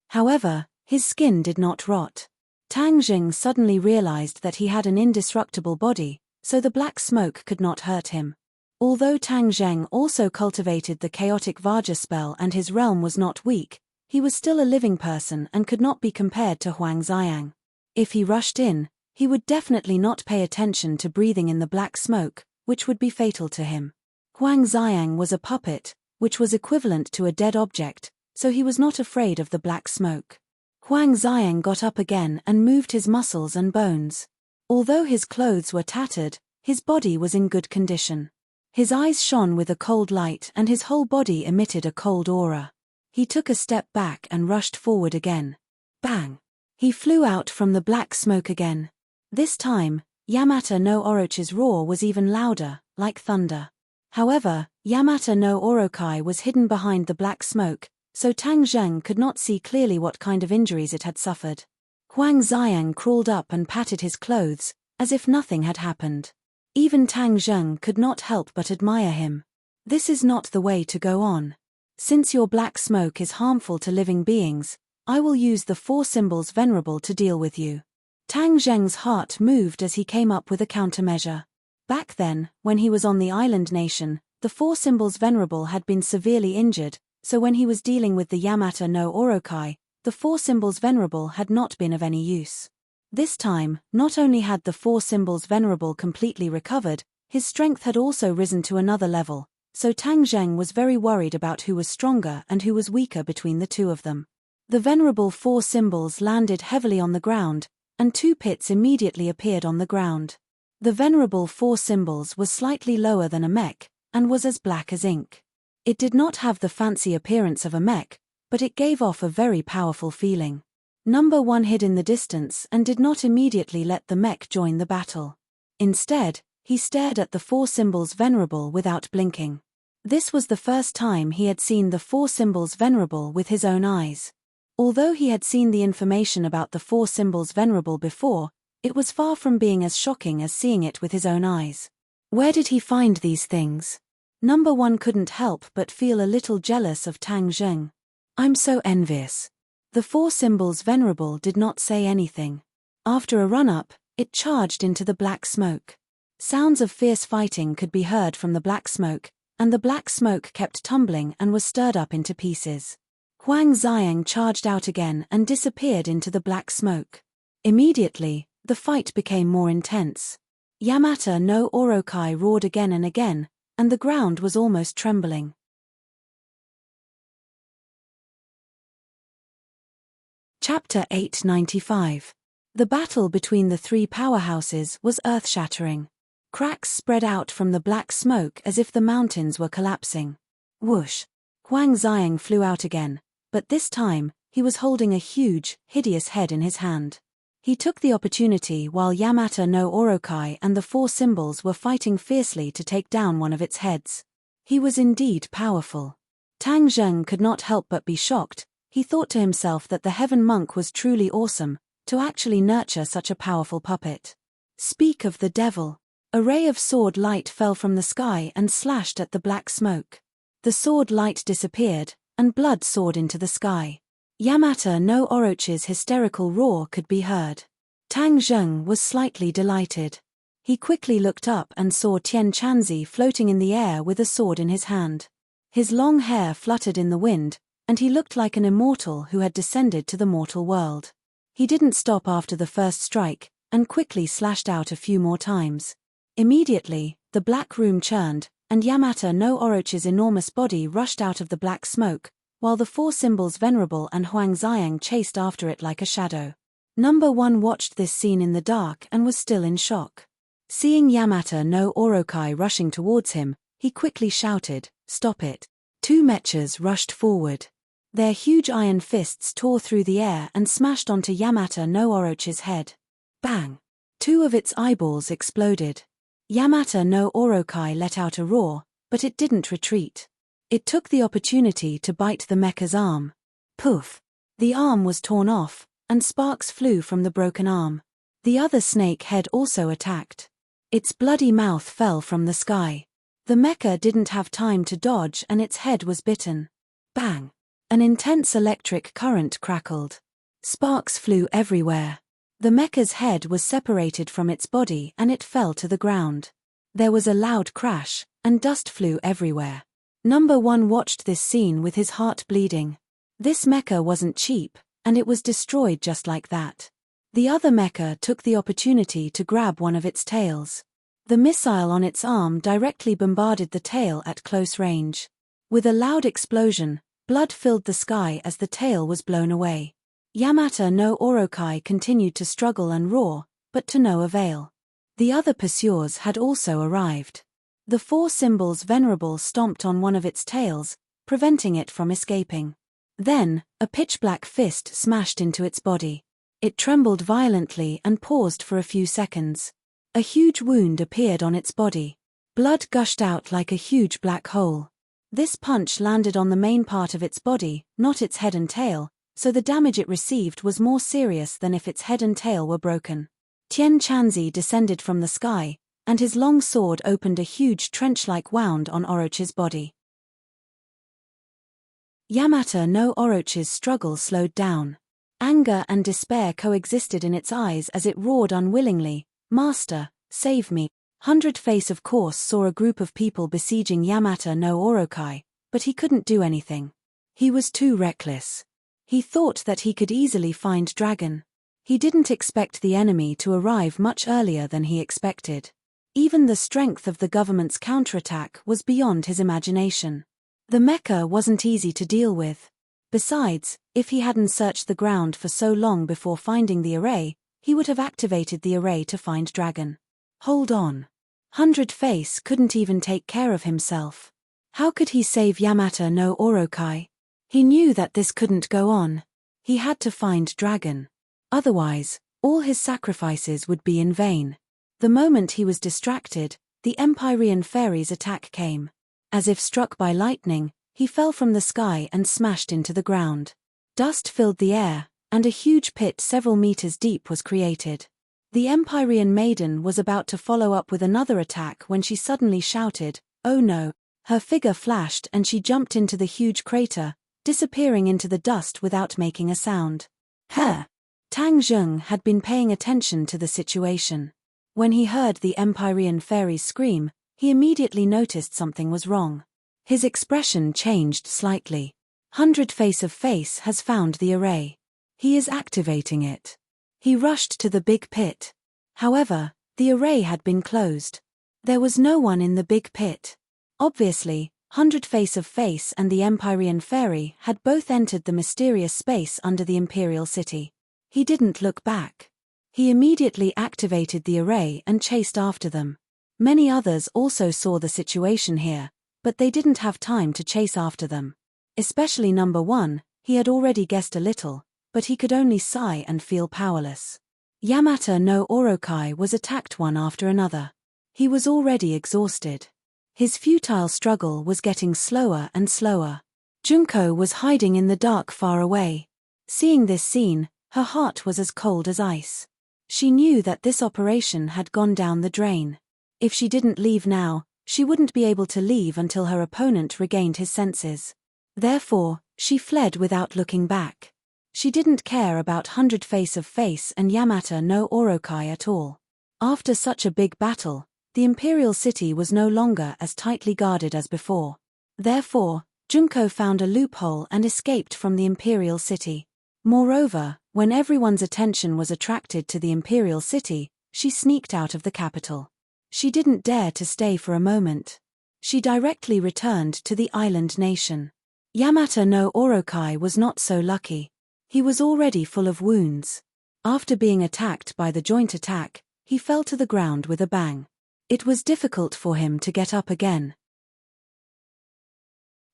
[SPEAKER 1] However, his skin did not rot. Tang Zheng suddenly realized that he had an indestructible body, so the black smoke could not hurt him. Although Tang Zheng also cultivated the chaotic Vajra spell and his realm was not weak, he was still a living person and could not be compared to Huang Xiang. If he rushed in, he would definitely not pay attention to breathing in the black smoke, which would be fatal to him. Huang Xiang was a puppet, which was equivalent to a dead object, so he was not afraid of the black smoke. Huang Xiang got up again and moved his muscles and bones. Although his clothes were tattered, his body was in good condition. His eyes shone with a cold light and his whole body emitted a cold aura. He took a step back and rushed forward again. Bang! He flew out from the black smoke again. This time, Yamata no Orochi's roar was even louder, like thunder. However, Yamata no Orokai was hidden behind the black smoke, so Tang Zheng could not see clearly what kind of injuries it had suffered. Huang Xiang crawled up and patted his clothes, as if nothing had happened. Even Tang Zheng could not help but admire him. This is not the way to go on. Since your black smoke is harmful to living beings, I will use the four symbols venerable to deal with you. Tang Zheng's heart moved as he came up with a countermeasure. Back then, when he was on the island nation, the four symbols venerable had been severely injured, so when he was dealing with the Yamata no Orokai, the four symbols venerable had not been of any use. This time, not only had the four symbols venerable completely recovered, his strength had also risen to another level, so Tang Zheng was very worried about who was stronger and who was weaker between the two of them. The venerable four symbols landed heavily on the ground, and two pits immediately appeared on the ground. The venerable four symbols was slightly lower than a mech, and was as black as ink. It did not have the fancy appearance of a mech, but it gave off a very powerful feeling. Number 1 hid in the distance and did not immediately let the mech join the battle. Instead, he stared at the four symbols venerable without blinking. This was the first time he had seen the four symbols venerable with his own eyes. Although he had seen the information about the four symbols venerable before, it was far from being as shocking as seeing it with his own eyes. Where did he find these things? Number 1 couldn't help but feel a little jealous of Tang Zheng. I'm so envious. The four symbols venerable did not say anything. After a run-up, it charged into the black smoke. Sounds of fierce fighting could be heard from the black smoke, and the black smoke kept tumbling and was stirred up into pieces. Huang Xiang charged out again and disappeared into the black smoke. Immediately, the fight became more intense. Yamata no Orokai roared again and again, and the ground was almost trembling. Chapter 895. The battle between the three powerhouses was earth-shattering. Cracks spread out from the black smoke as if the mountains were collapsing. Whoosh! Huang Xiang flew out again, but this time, he was holding a huge, hideous head in his hand. He took the opportunity while Yamata no Orokai and the four symbols were fighting fiercely to take down one of its heads. He was indeed powerful. Tang Zheng could not help but be shocked. He thought to himself that the heaven monk was truly awesome, to actually nurture such a powerful puppet. Speak of the devil. A ray of sword light fell from the sky and slashed at the black smoke. The sword light disappeared, and blood soared into the sky. Yamata no Orochi's hysterical roar could be heard. Tang Zheng was slightly delighted. He quickly looked up and saw Tian Chanzi floating in the air with a sword in his hand. His long hair fluttered in the wind, and he looked like an immortal who had descended to the mortal world. He didn't stop after the first strike, and quickly slashed out a few more times. Immediately, the black room churned, and Yamata no Orochi's enormous body rushed out of the black smoke, while the four symbols venerable and Huang Xiang chased after it like a shadow. Number 1 watched this scene in the dark and was still in shock. Seeing Yamata no Orokai rushing towards him, he quickly shouted, "Stop it!" Two mechas rushed forward. Their huge iron fists tore through the air and smashed onto Yamata no Orochi's head. Bang! Two of its eyeballs exploded. Yamata no Orokai let out a roar, but it didn't retreat. It took the opportunity to bite the mecha's arm. Poof! The arm was torn off, and sparks flew from the broken arm. The other snake head also attacked. Its bloody mouth fell from the sky. The mecha didn't have time to dodge and its head was bitten. Bang! An intense electric current crackled. Sparks flew everywhere. The mecha's head was separated from its body and it fell to the ground. There was a loud crash, and dust flew everywhere. Number 1 watched this scene with his heart bleeding. This mecha wasn't cheap, and it was destroyed just like that. The other mecha took the opportunity to grab one of its tails. The missile on its arm directly bombarded the tail at close range. With a loud explosion, blood filled the sky as the tail was blown away. Yamata no Orokai continued to struggle and roar, but to no avail. The other pursuers had also arrived. The four symbols venerable stomped on one of its tails, preventing it from escaping. Then, a pitch-black fist smashed into its body. It trembled violently and paused for a few seconds. A huge wound appeared on its body. Blood gushed out like a huge black hole. This punch landed on the main part of its body, not its head and tail, so the damage it received was more serious than if its head and tail were broken. Tian Chanzi descended from the sky, and his long sword opened a huge trench-like wound on Orochi's body. Yamata no Orochi's struggle slowed down. Anger and despair coexisted in its eyes as it roared unwillingly, "Master, save me." Hundred Face of course saw a group of people besieging Yamata no Orokai, but he couldn't do anything. He was too reckless. He thought that he could easily find Dragon. He didn't expect the enemy to arrive much earlier than he expected. Even the strength of the government's counterattack was beyond his imagination. The mecha wasn't easy to deal with. Besides, If he hadn't searched the ground for so long before finding the array, he would have activated the array to find dragon. Hold on. 100 Face couldn't even take care of himself. How could he save Yamata no Orokai? He knew that this couldn't go on. He had to find dragon. Otherwise, all his sacrifices would be in vain. The moment he was distracted, the Empyrean fairy's attack came. As if struck by lightning, he fell from the sky and smashed into the ground. Dust filled the air, and a huge pit several meters deep was created. The Empyrean maiden was about to follow up with another attack when she suddenly shouted, "Oh no!" Her figure flashed and she jumped into the huge crater, disappearing into the dust without making a sound. Tang Zheng had been paying attention to the situation. When he heard the Empyrean fairy's scream, he immediately noticed something was wrong. His expression changed slightly. 100 Face of Face has found the array. He is activating it. He rushed to the big pit. However, the array had been closed. There was no one in the big pit. Obviously, 100 Face of Face and the Empyrean fairy had both entered the mysterious space under the Imperial City. He didn't look back. He immediately activated the array and chased after them. Many others also saw the situation here, but they didn't have time to chase after them. Especially number 1, he had already guessed a little, but he could only sigh and feel powerless. Yamata no Orokai was attacked one after another. He was already exhausted. His futile struggle was getting slower and slower. Junko was hiding in the dark far away. Seeing this scene, her heart was as cold as ice. She knew that this operation had gone down the drain. If she didn't leave now, she wouldn't be able to leave until her opponent regained his senses. Therefore, she fled without looking back. She didn't care about 100 Face of Face and Yamata no Orokai at all. After such a big battle, the Imperial City was no longer as tightly guarded as before. Therefore, Junko found a loophole and escaped from the Imperial City. Moreover, when everyone's attention was attracted to the Imperial City, she sneaked out of the capital. She didn't dare to stay for a moment. She directly returned to the island nation. Yamata no Orokai was not so lucky. He was already full of wounds. After being attacked by the joint attack, he fell to the ground with a bang. It was difficult for him to get up again.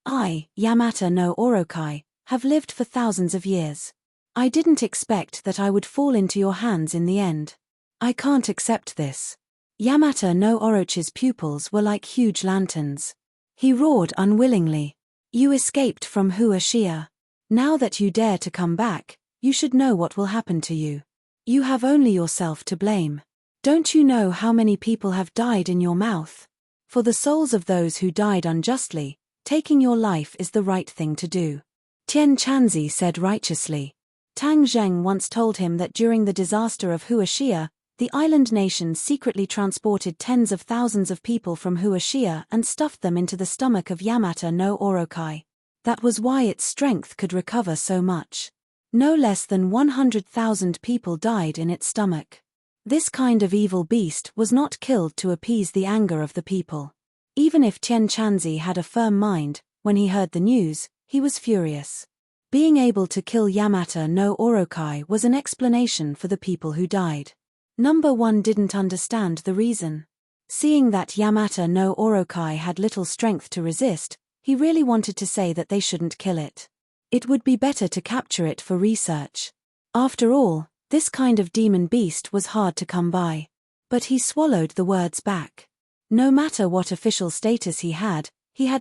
[SPEAKER 1] I, Yamata no Orokai, have lived for thousands of years. I didn't expect that I would fall into your hands in the end. I can't accept this. Yamata no Orochi's pupils were like huge lanterns. He roared unwillingly. You escaped from Huashia. Now that you dare to come back, you should know what will happen to you. You have only yourself to blame. Don't you know how many people have died in your mouth? For the souls of those who died unjustly, taking your life is the right thing to do. Tian Chanzi said righteously. Tang Zheng once told him that during the disaster of Huashia, the island nation secretly transported tens of thousands of people from Huashia and stuffed them into the stomach of Yamata no Orokai. That was why its strength could recover so much. No less than 100,000 people died in its stomach. This kind of evil beast was not killed to appease the anger of the people. Even if Tian Chanzi had a firm mind, when he heard the news, he was furious. Being able to kill Yamata no Orokai was an explanation for the people who died. Number 1 didn't understand the reason. Seeing that Yamata no Orokai had little strength to resist, he really wanted to say that they shouldn't kill it. It would be better to capture it for research. After all, this kind of demon beast was hard to come by. But he swallowed the words back. No matter what official status he had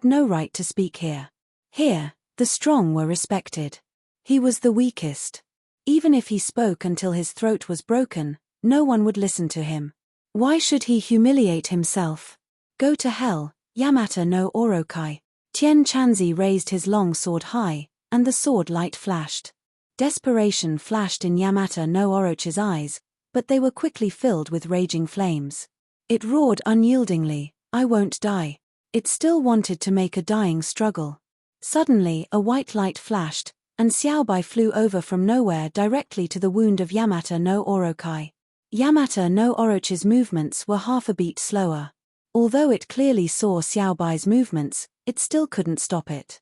[SPEAKER 1] no right to speak here. Here, the strong were respected. He was the weakest. Even if he spoke until his throat was broken, no one would listen to him. Why should he humiliate himself? Go to hell, Yamata no Orokai. Tian Chanzi raised his long sword high, and the sword light flashed. Desperation flashed in Yamata no Orochi's eyes, but they were quickly filled with raging flames. It roared unyieldingly, I won't die. It still wanted to make a dying struggle. Suddenly a white light flashed, and Xiaobai flew over from nowhere directly to the wound of Yamata no Orokai. Yamata no Orochi's movements were half a beat slower. Although it clearly saw Xiaobai's movements, it still couldn't stop it.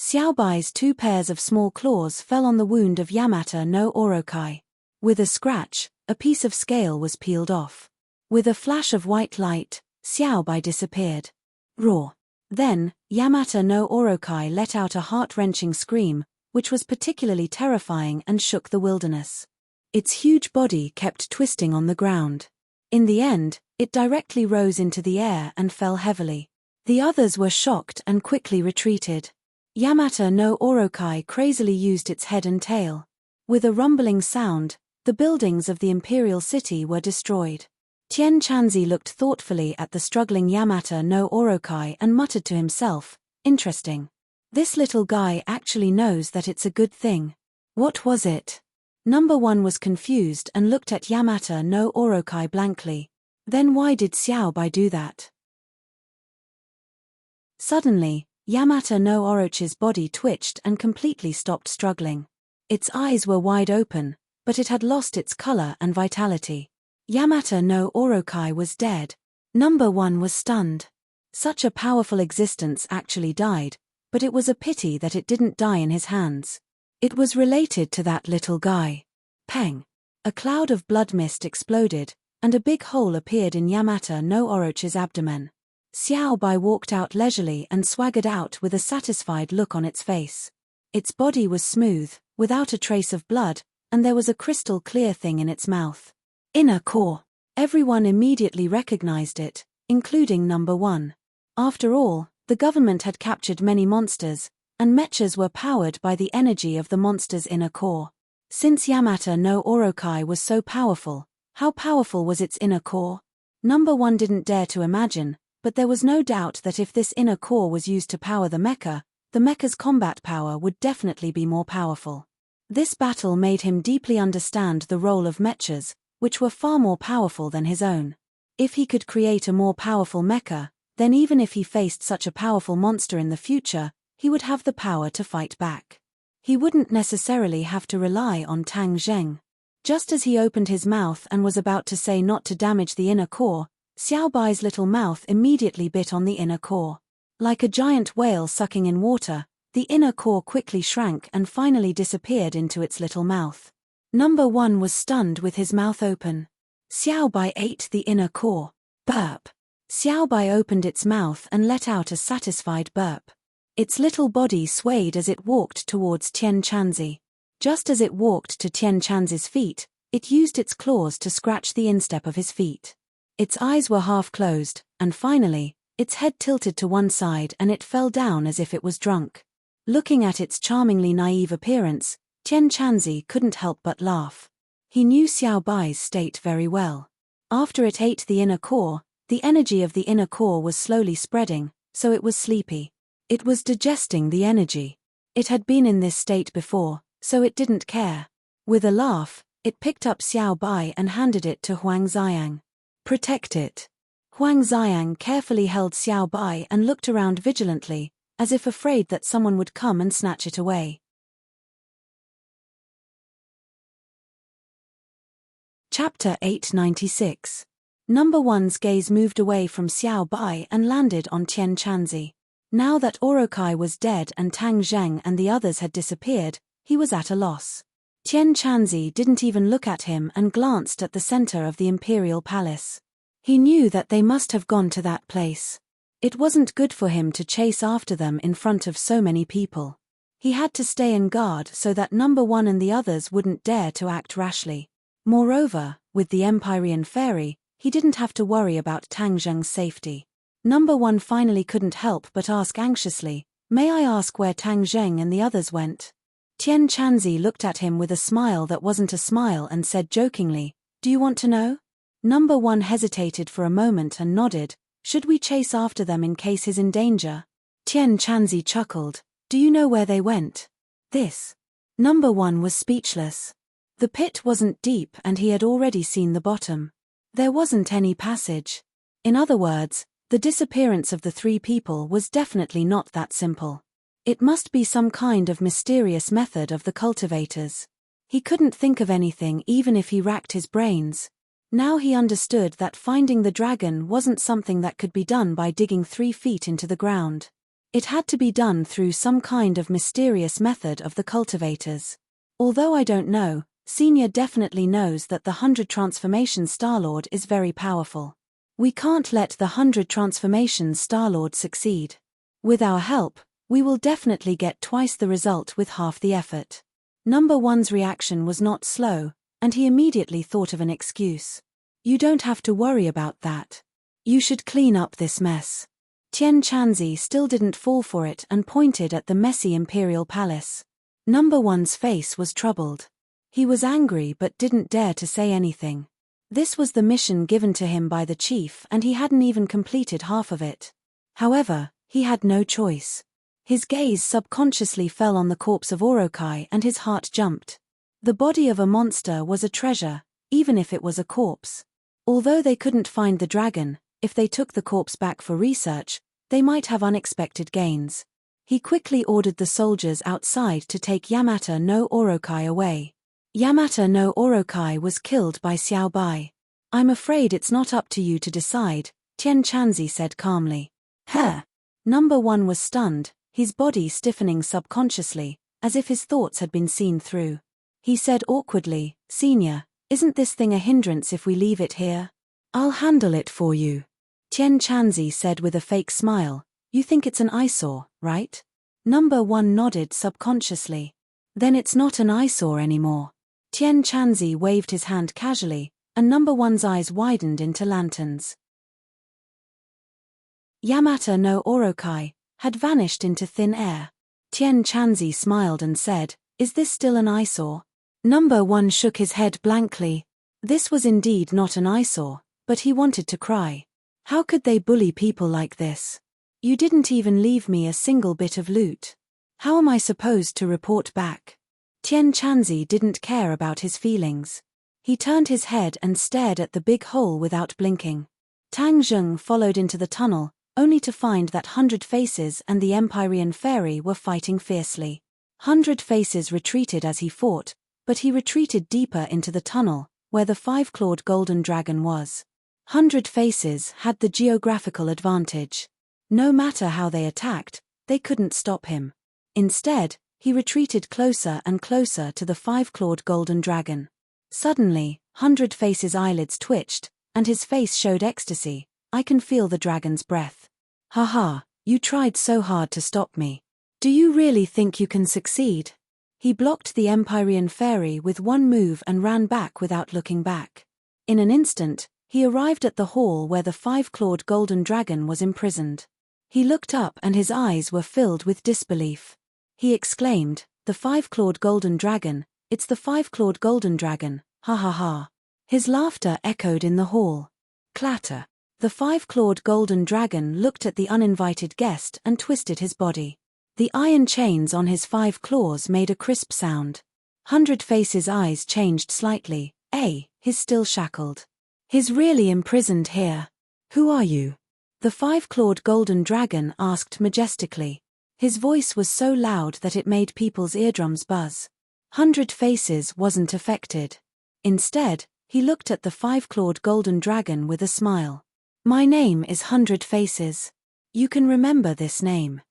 [SPEAKER 1] Xiaobai's 2 pairs of small claws fell on the wound of Yamata no Orokai. With a scratch, a piece of scale was peeled off. With a flash of white light, Xiaobai disappeared. Roar! Then, Yamata no Orokai let out a heart-wrenching scream, which was particularly terrifying and shook the wilderness. Its huge body kept twisting on the ground. In the end, it directly rose into the air and fell heavily. The others were shocked and quickly retreated. Yamata no Orokai crazily used its head and tail. With a rumbling sound, the buildings of the imperial city were destroyed. Tian Chanzi looked thoughtfully at the struggling Yamata no Orokai and muttered to himself, "Interesting. This little guy actually knows that it's a good thing." What was it? Number 1 was confused and looked at Yamata no Orokai blankly. Then why did Xiaobai do that? Suddenly, Yamata no Orochi's body twitched and completely stopped struggling. Its eyes were wide open, but it had lost its color and vitality. Yamata no Orokai was dead. Number 1 was stunned. Such a powerful existence actually died, but it was a pity that it didn't die in his hands. It was related to that little guy. Peng! A cloud of blood mist exploded, and a big hole appeared in Yamata no Orochi's abdomen. Xiaobai walked out leisurely and swaggered out with a satisfied look on its face. Its body was smooth, without a trace of blood, and there was a crystal clear thing in its mouth. Inner core. Everyone immediately recognized it, including Number 1. After all, the government had captured many monsters, and mechas were powered by the energy of the monster's inner core. Since Yamata no Orokai was so powerful, how powerful was its inner core? Number 1 didn't dare to imagine, but there was no doubt that if this inner core was used to power the mecha's combat power would definitely be more powerful. This battle made him deeply understand the role of mechas, which were far more powerful than his own. If he could create a more powerful mecha, then even if he faced such a powerful monster in the future, he would have the power to fight back. He wouldn't necessarily have to rely on Tang Zheng. Just as he opened his mouth and was about to say not to damage the inner core, Xiaobai's little mouth immediately bit on the inner core. Like a giant whale sucking in water, the inner core quickly shrank and finally disappeared into its little mouth. Number 1 was stunned with his mouth open. Xiaobai ate the inner core. Burp. Xiaobai opened its mouth and let out a satisfied burp. Its little body swayed as it walked towards Tian Chanzi. Just as it walked to Tian Chanzi's feet, it used its claws to scratch the instep of his feet. Its eyes were half closed, and finally, its head tilted to one side and it fell down as if it was drunk. Looking at its charmingly naive appearance, Tian Chanzi couldn't help but laugh. He knew Xiaobai's state very well. After it ate the inner core, the energy of the inner core was slowly spreading, so it was sleepy. It was digesting the energy. It had been in this state before, so it didn't care. With a laugh, it picked up Xiaobai and handed it to Huang Xiang. Protect it. Huang Xiang carefully held Xiaobai and looked around vigilantly, as if afraid that someone would come and snatch it away. Chapter 896. Number 1's gaze moved away from Xiaobai and landed on Tian Chanzi. Now that Orokai was dead and Tang Zheng and the others had disappeared, he was at a loss. Tian Chanzi didn't even look at him and glanced at the center of the imperial palace. He knew that they must have gone to that place. It wasn't good for him to chase after them in front of so many people. He had to stay in guard so that Number 1 and the others wouldn't dare to act rashly. Moreover, with the Empyrean Fairy, he didn't have to worry about Tang Zheng's safety. Number 1 finally couldn't help but ask anxiously, "May I ask where Tang Zheng and the others went?" Tian Chanzi looked at him with a smile that wasn't a smile and said jokingly, "Do you want to know?" Number 1 hesitated for a moment and nodded. "Should we chase after them in case he's in danger?" Tian Chanzi chuckled. "Do you know where they went?" This. Number 1 was speechless. The pit wasn't deep and he had already seen the bottom. There wasn't any passage. In other words, the disappearance of the 3 people was definitely not that simple. It must be some kind of mysterious method of the cultivators. He couldn't think of anything even if he racked his brains. Now he understood that finding the dragon wasn't something that could be done by digging 3 feet into the ground. It had to be done through some kind of mysterious method of the cultivators. Although I don't know, Senior definitely knows that the 100 Transformations Star-Lord is very powerful. We can't let the 100 Transformations Star-Lord succeed. With our help, we will definitely get twice the result with half the effort. Number one's reaction was not slow, and he immediately thought of an excuse. You don't have to worry about that. You should clean up this mess. Tian Chanzi still didn't fall for it and pointed at the messy imperial palace. Number one's face was troubled. He was angry but didn't dare to say anything. This was the mission given to him by the chief and he hadn't even completed half of it. However, he had no choice. His gaze subconsciously fell on the corpse of Orokai and his heart jumped. The body of a monster was a treasure, even if it was a corpse. Although they couldn't find the dragon, if they took the corpse back for research, they might have unexpected gains. He quickly ordered the soldiers outside to take Yamata no Orokai away. Yamata no Orokai was killed by Xiao Bai. I'm afraid it's not up to you to decide, Tian Chanzi said calmly. Number one was stunned, his body stiffening subconsciously, as if his thoughts had been seen through. He said awkwardly, Senior, isn't this thing a hindrance if we leave it here? I'll handle it for you. Tian Chanzi said with a fake smile, you think it's an eyesore, right? Number one nodded subconsciously. Then it's not an eyesore anymore. Tian Chanzi waved his hand casually, and number one's eyes widened into lanterns. Yamata no Orokai had vanished into thin air. Tian Chanzi smiled and said, is this still an eyesore? Number one shook his head blankly. This was indeed not an eyesore, but he wanted to cry. How could they bully people like this? You didn't even leave me a single bit of loot. How am I supposed to report back? Tian Chanzi didn't care about his feelings. He turned his head and stared at the big hole without blinking. Tang Zheng followed into the tunnel, only to find that 100 Faces and the Empyrean Fairy were fighting fiercely. 100 Faces retreated as he fought, but he retreated deeper into the tunnel, where the 5-clawed golden dragon was. 100 Faces had the geographical advantage. No matter how they attacked, they couldn't stop him. Instead, he retreated closer and closer to the 5-clawed golden dragon. Suddenly, 100 Faces' eyelids twitched, and his face showed ecstasy. I can feel the dragon's breath. Haha, you tried so hard to stop me. Do you really think you can succeed? He blocked the Empyrean Fairy with one move and ran back without looking back. In an instant, he arrived at the hall where the 5-clawed golden dragon was imprisoned. He looked up and his eyes were filled with disbelief. He exclaimed, the 5-clawed golden dragon, it's the 5-clawed golden dragon, ha ha ha. His laughter echoed in the hall. Clatter. The 5-clawed golden dragon looked at the uninvited guest and twisted his body. The iron chains on his 5 claws made a crisp sound. 100 Faces' eyes changed slightly. He's still shackled. He's really imprisoned here. Who are you? The 5-clawed golden dragon asked majestically. His voice was so loud that it made people's eardrums buzz. 100 Faces wasn't affected. Instead, he looked at the 5-clawed golden dragon with a smile. My name is 100 Faces. You can remember this name.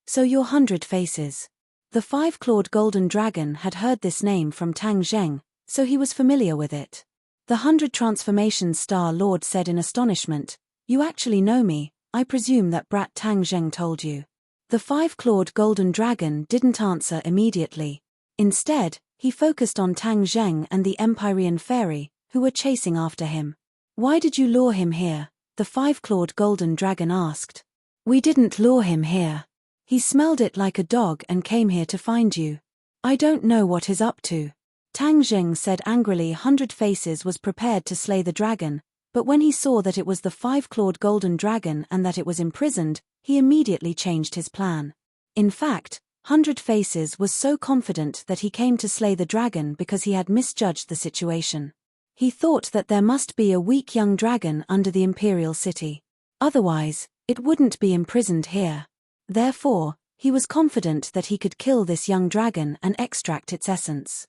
[SPEAKER 1] So you're 100 Faces. The 5-clawed golden dragon had heard this name from Tang Zheng, so he was familiar with it. The 100 Transformations Star-Lord said in astonishment, you actually know me, I presume that brat Tang Zheng told you. The 5-clawed golden dragon didn't answer immediately. Instead, he focused on Tang Zheng and the Empyrean Fairy, who were chasing after him. Why did you lure him here? The 5-clawed golden dragon asked. We didn't lure him here. He smelled it like a dog and came here to find you. I don't know what he's up to. Tang Zheng said angrily. 100 Faces was prepared to slay the dragon, but when he saw that it was the 5-clawed golden dragon and that it was imprisoned, he immediately changed his plan. In fact, 100 Faces was so confident that he came to slay the dragon because he had misjudged the situation. He thought that there must be a weak young dragon under the imperial city. Otherwise, it wouldn't be imprisoned here. Therefore, he was confident that he could kill this young dragon and extract its essence.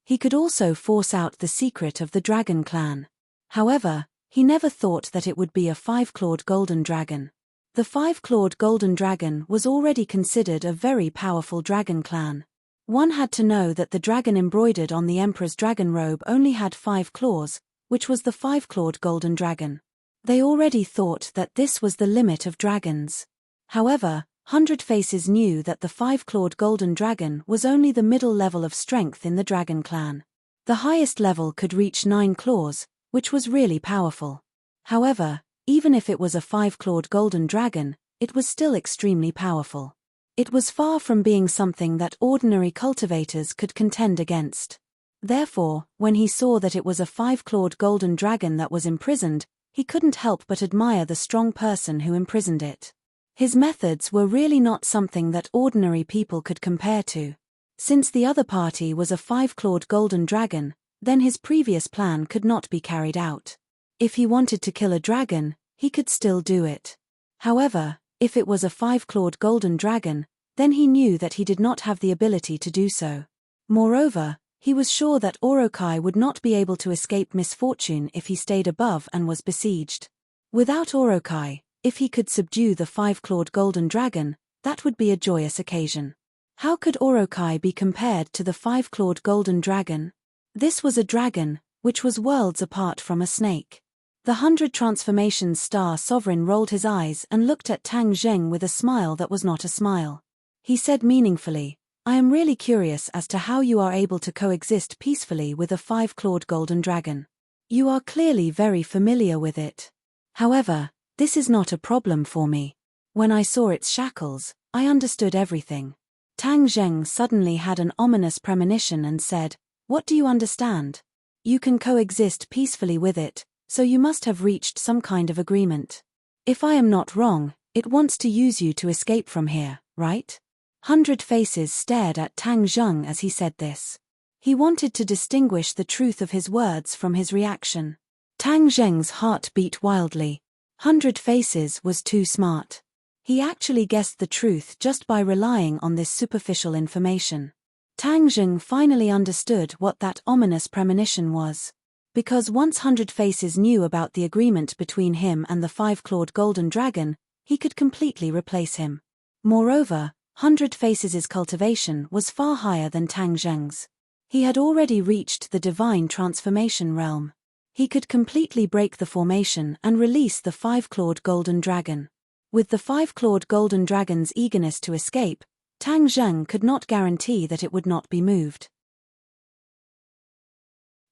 [SPEAKER 1] He could also force out the secret of the dragon clan. However, he never thought that it would be a 5-clawed golden dragon. The five-clawed golden dragon was already considered a very powerful dragon clan. One had to know that the dragon embroidered on the emperor's dragon robe only had 5 claws, which was the five-clawed golden dragon. They already thought that this was the limit of dragons. However, 100 Faces knew that the five-clawed golden dragon was only the middle level of strength in the dragon clan. The highest level could reach 9 claws, which was really powerful. However, even if it was a five-clawed golden dragon, it was still extremely powerful. It was far from being something that ordinary cultivators could contend against. Therefore, when he saw that it was a five-clawed golden dragon that was imprisoned, he couldn't help but admire the strong person who imprisoned it. His methods were really not something that ordinary people could compare to. Since the other party was a five-clawed golden dragon, then his previous plan could not be carried out. If he wanted to kill a dragon, he could still do it. However, if it was a five-clawed golden dragon, then he knew that he did not have the ability to do so. Moreover, he was sure that Orokai would not be able to escape misfortune if he stayed above and was besieged. Without Orokai, if he could subdue the five-clawed golden dragon, that would be a joyous occasion. How could Orokai be compared to the five-clawed golden dragon? This was a dragon, which was worlds apart from a snake. The 100 Transformations Star Sovereign rolled his eyes and looked at Tang Zheng with a smile that was not a smile. He said meaningfully, "I am really curious as to how you are able to coexist peacefully with a five-clawed golden dragon. You are clearly very familiar with it. However, this is not a problem for me. When I saw its shackles, I understood everything." Tang Zheng suddenly had an ominous premonition and said, "What do you understand? You can coexist peacefully with it, so you must have reached some kind of agreement. If I am not wrong, it wants to use you to escape from here, right?" 100 Faces stared at Tang Zheng as he said this. He wanted to distinguish the truth of his words from his reaction. Tang Zheng's heart beat wildly. 100 Faces was too smart. He actually guessed the truth just by relying on this superficial information. Tang Zheng finally understood what that ominous premonition was. Because once 100 Faces knew about the agreement between him and the five-clawed golden dragon, he could completely replace him. Moreover, 100 Faces' cultivation was far higher than Tang Zheng's. He had already reached the divine transformation realm. He could completely break the formation and release the five-clawed golden dragon. With the five-clawed golden dragon's eagerness to escape, Tang Zheng could not guarantee that it would not be moved.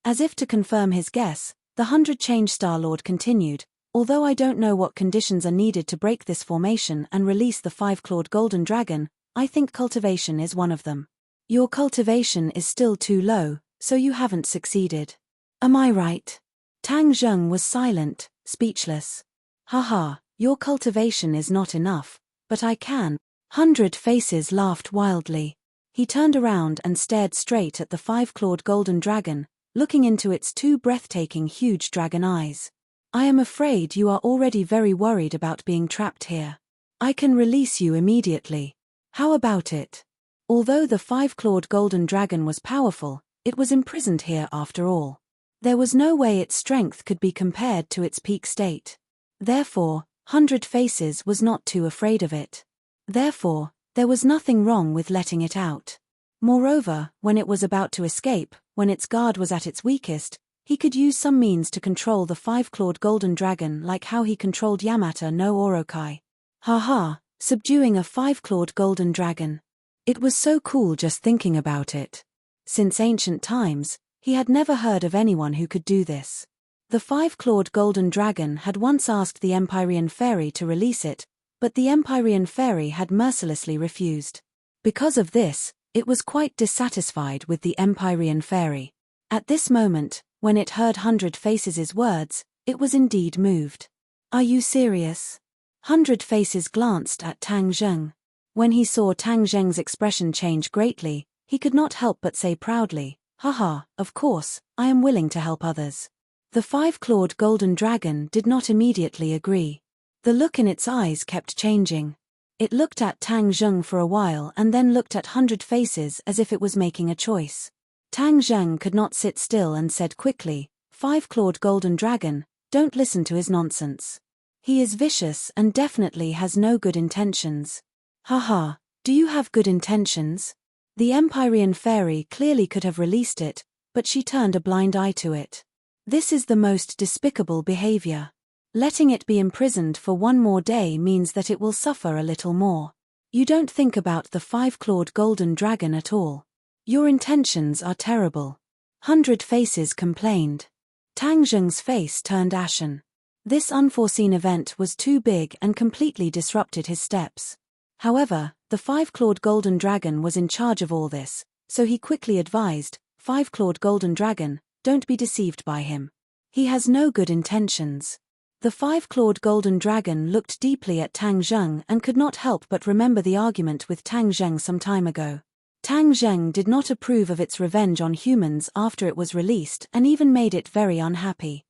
[SPEAKER 1] As if to confirm his guess, the 100 Change Star Lord continued, "Although I don't know what conditions are needed to break this formation and release the five-clawed golden dragon, I think cultivation is one of them. Your cultivation is still too low, so you haven't succeeded. Am I right?" Tang Zheng was silent, speechless. "Haha, your cultivation is not enough, but I can." 100 Faces laughed wildly. He turned around and stared straight at the five-clawed golden dragon, looking into its 2 breathtaking huge dragon eyes. "I am afraid you are already very worried about being trapped here. I can release you immediately. How about it?" Although the five-clawed golden dragon was powerful, it was imprisoned here after all. There was no way its strength could be compared to its peak state. Therefore, 100 Faces was not too afraid of it. Therefore, there was nothing wrong with letting it out. Moreover, when it was about to escape, when its guard was at its weakest, he could use some means to control the five-clawed golden dragon like how he controlled Yamata no Orokai. Haha, subduing a five-clawed golden dragon. It was so cool just thinking about it. Since ancient times, he had never heard of anyone who could do this. The five-clawed golden dragon had once asked the Empyrean fairy to release it, but the Empyrean fairy had mercilessly refused. Because of this, it was quite dissatisfied with the Empyrean fairy. At this moment, when it heard 100 Faces' words, it was indeed moved. "Are you serious?" 100 Faces glanced at Tang Zheng. When he saw Tang Zheng's expression change greatly, he could not help but say proudly, "Haha, of course, I am willing to help others." The five-clawed golden dragon did not immediately agree. The look in its eyes kept changing. It looked at Tang Zheng for a while and then looked at 100 Faces as if it was making a choice. Tang Zheng could not sit still and said quickly, "Five-clawed golden dragon, don't listen to his nonsense. He is vicious and definitely has no good intentions. Haha, do you have good intentions? The Empyrean fairy clearly could have released it, but she turned a blind eye to it. This is the most despicable behavior. Letting it be imprisoned for one more day means that it will suffer a little more. You don't think about the 5-clawed golden dragon at all. Your intentions are terrible. 100 Faces complained. Tang Zheng's face turned ashen. This unforeseen event was too big and completely disrupted his steps. However, the 5-clawed golden dragon was in charge of all this, so he quickly advised, 5-clawed golden dragon, don't be deceived by him. He has no good intentions. The 5-clawed golden dragon looked deeply at Tang Zheng and could not help but remember the argument with Tang Zheng some time ago. Tang Zheng did not approve of its revenge on humans after it was released and even made it very unhappy.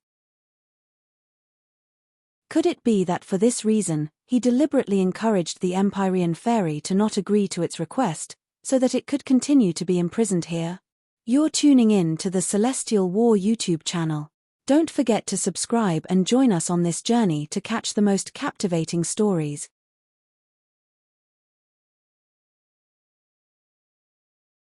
[SPEAKER 1] Could it be that for this reason, he deliberately encouraged the Empyrean fairy to not agree to its request, so that it could continue to be imprisoned here? You're tuning in to the Celestial War YouTube channel. Don't forget to subscribe and join us on this journey to catch the most captivating stories.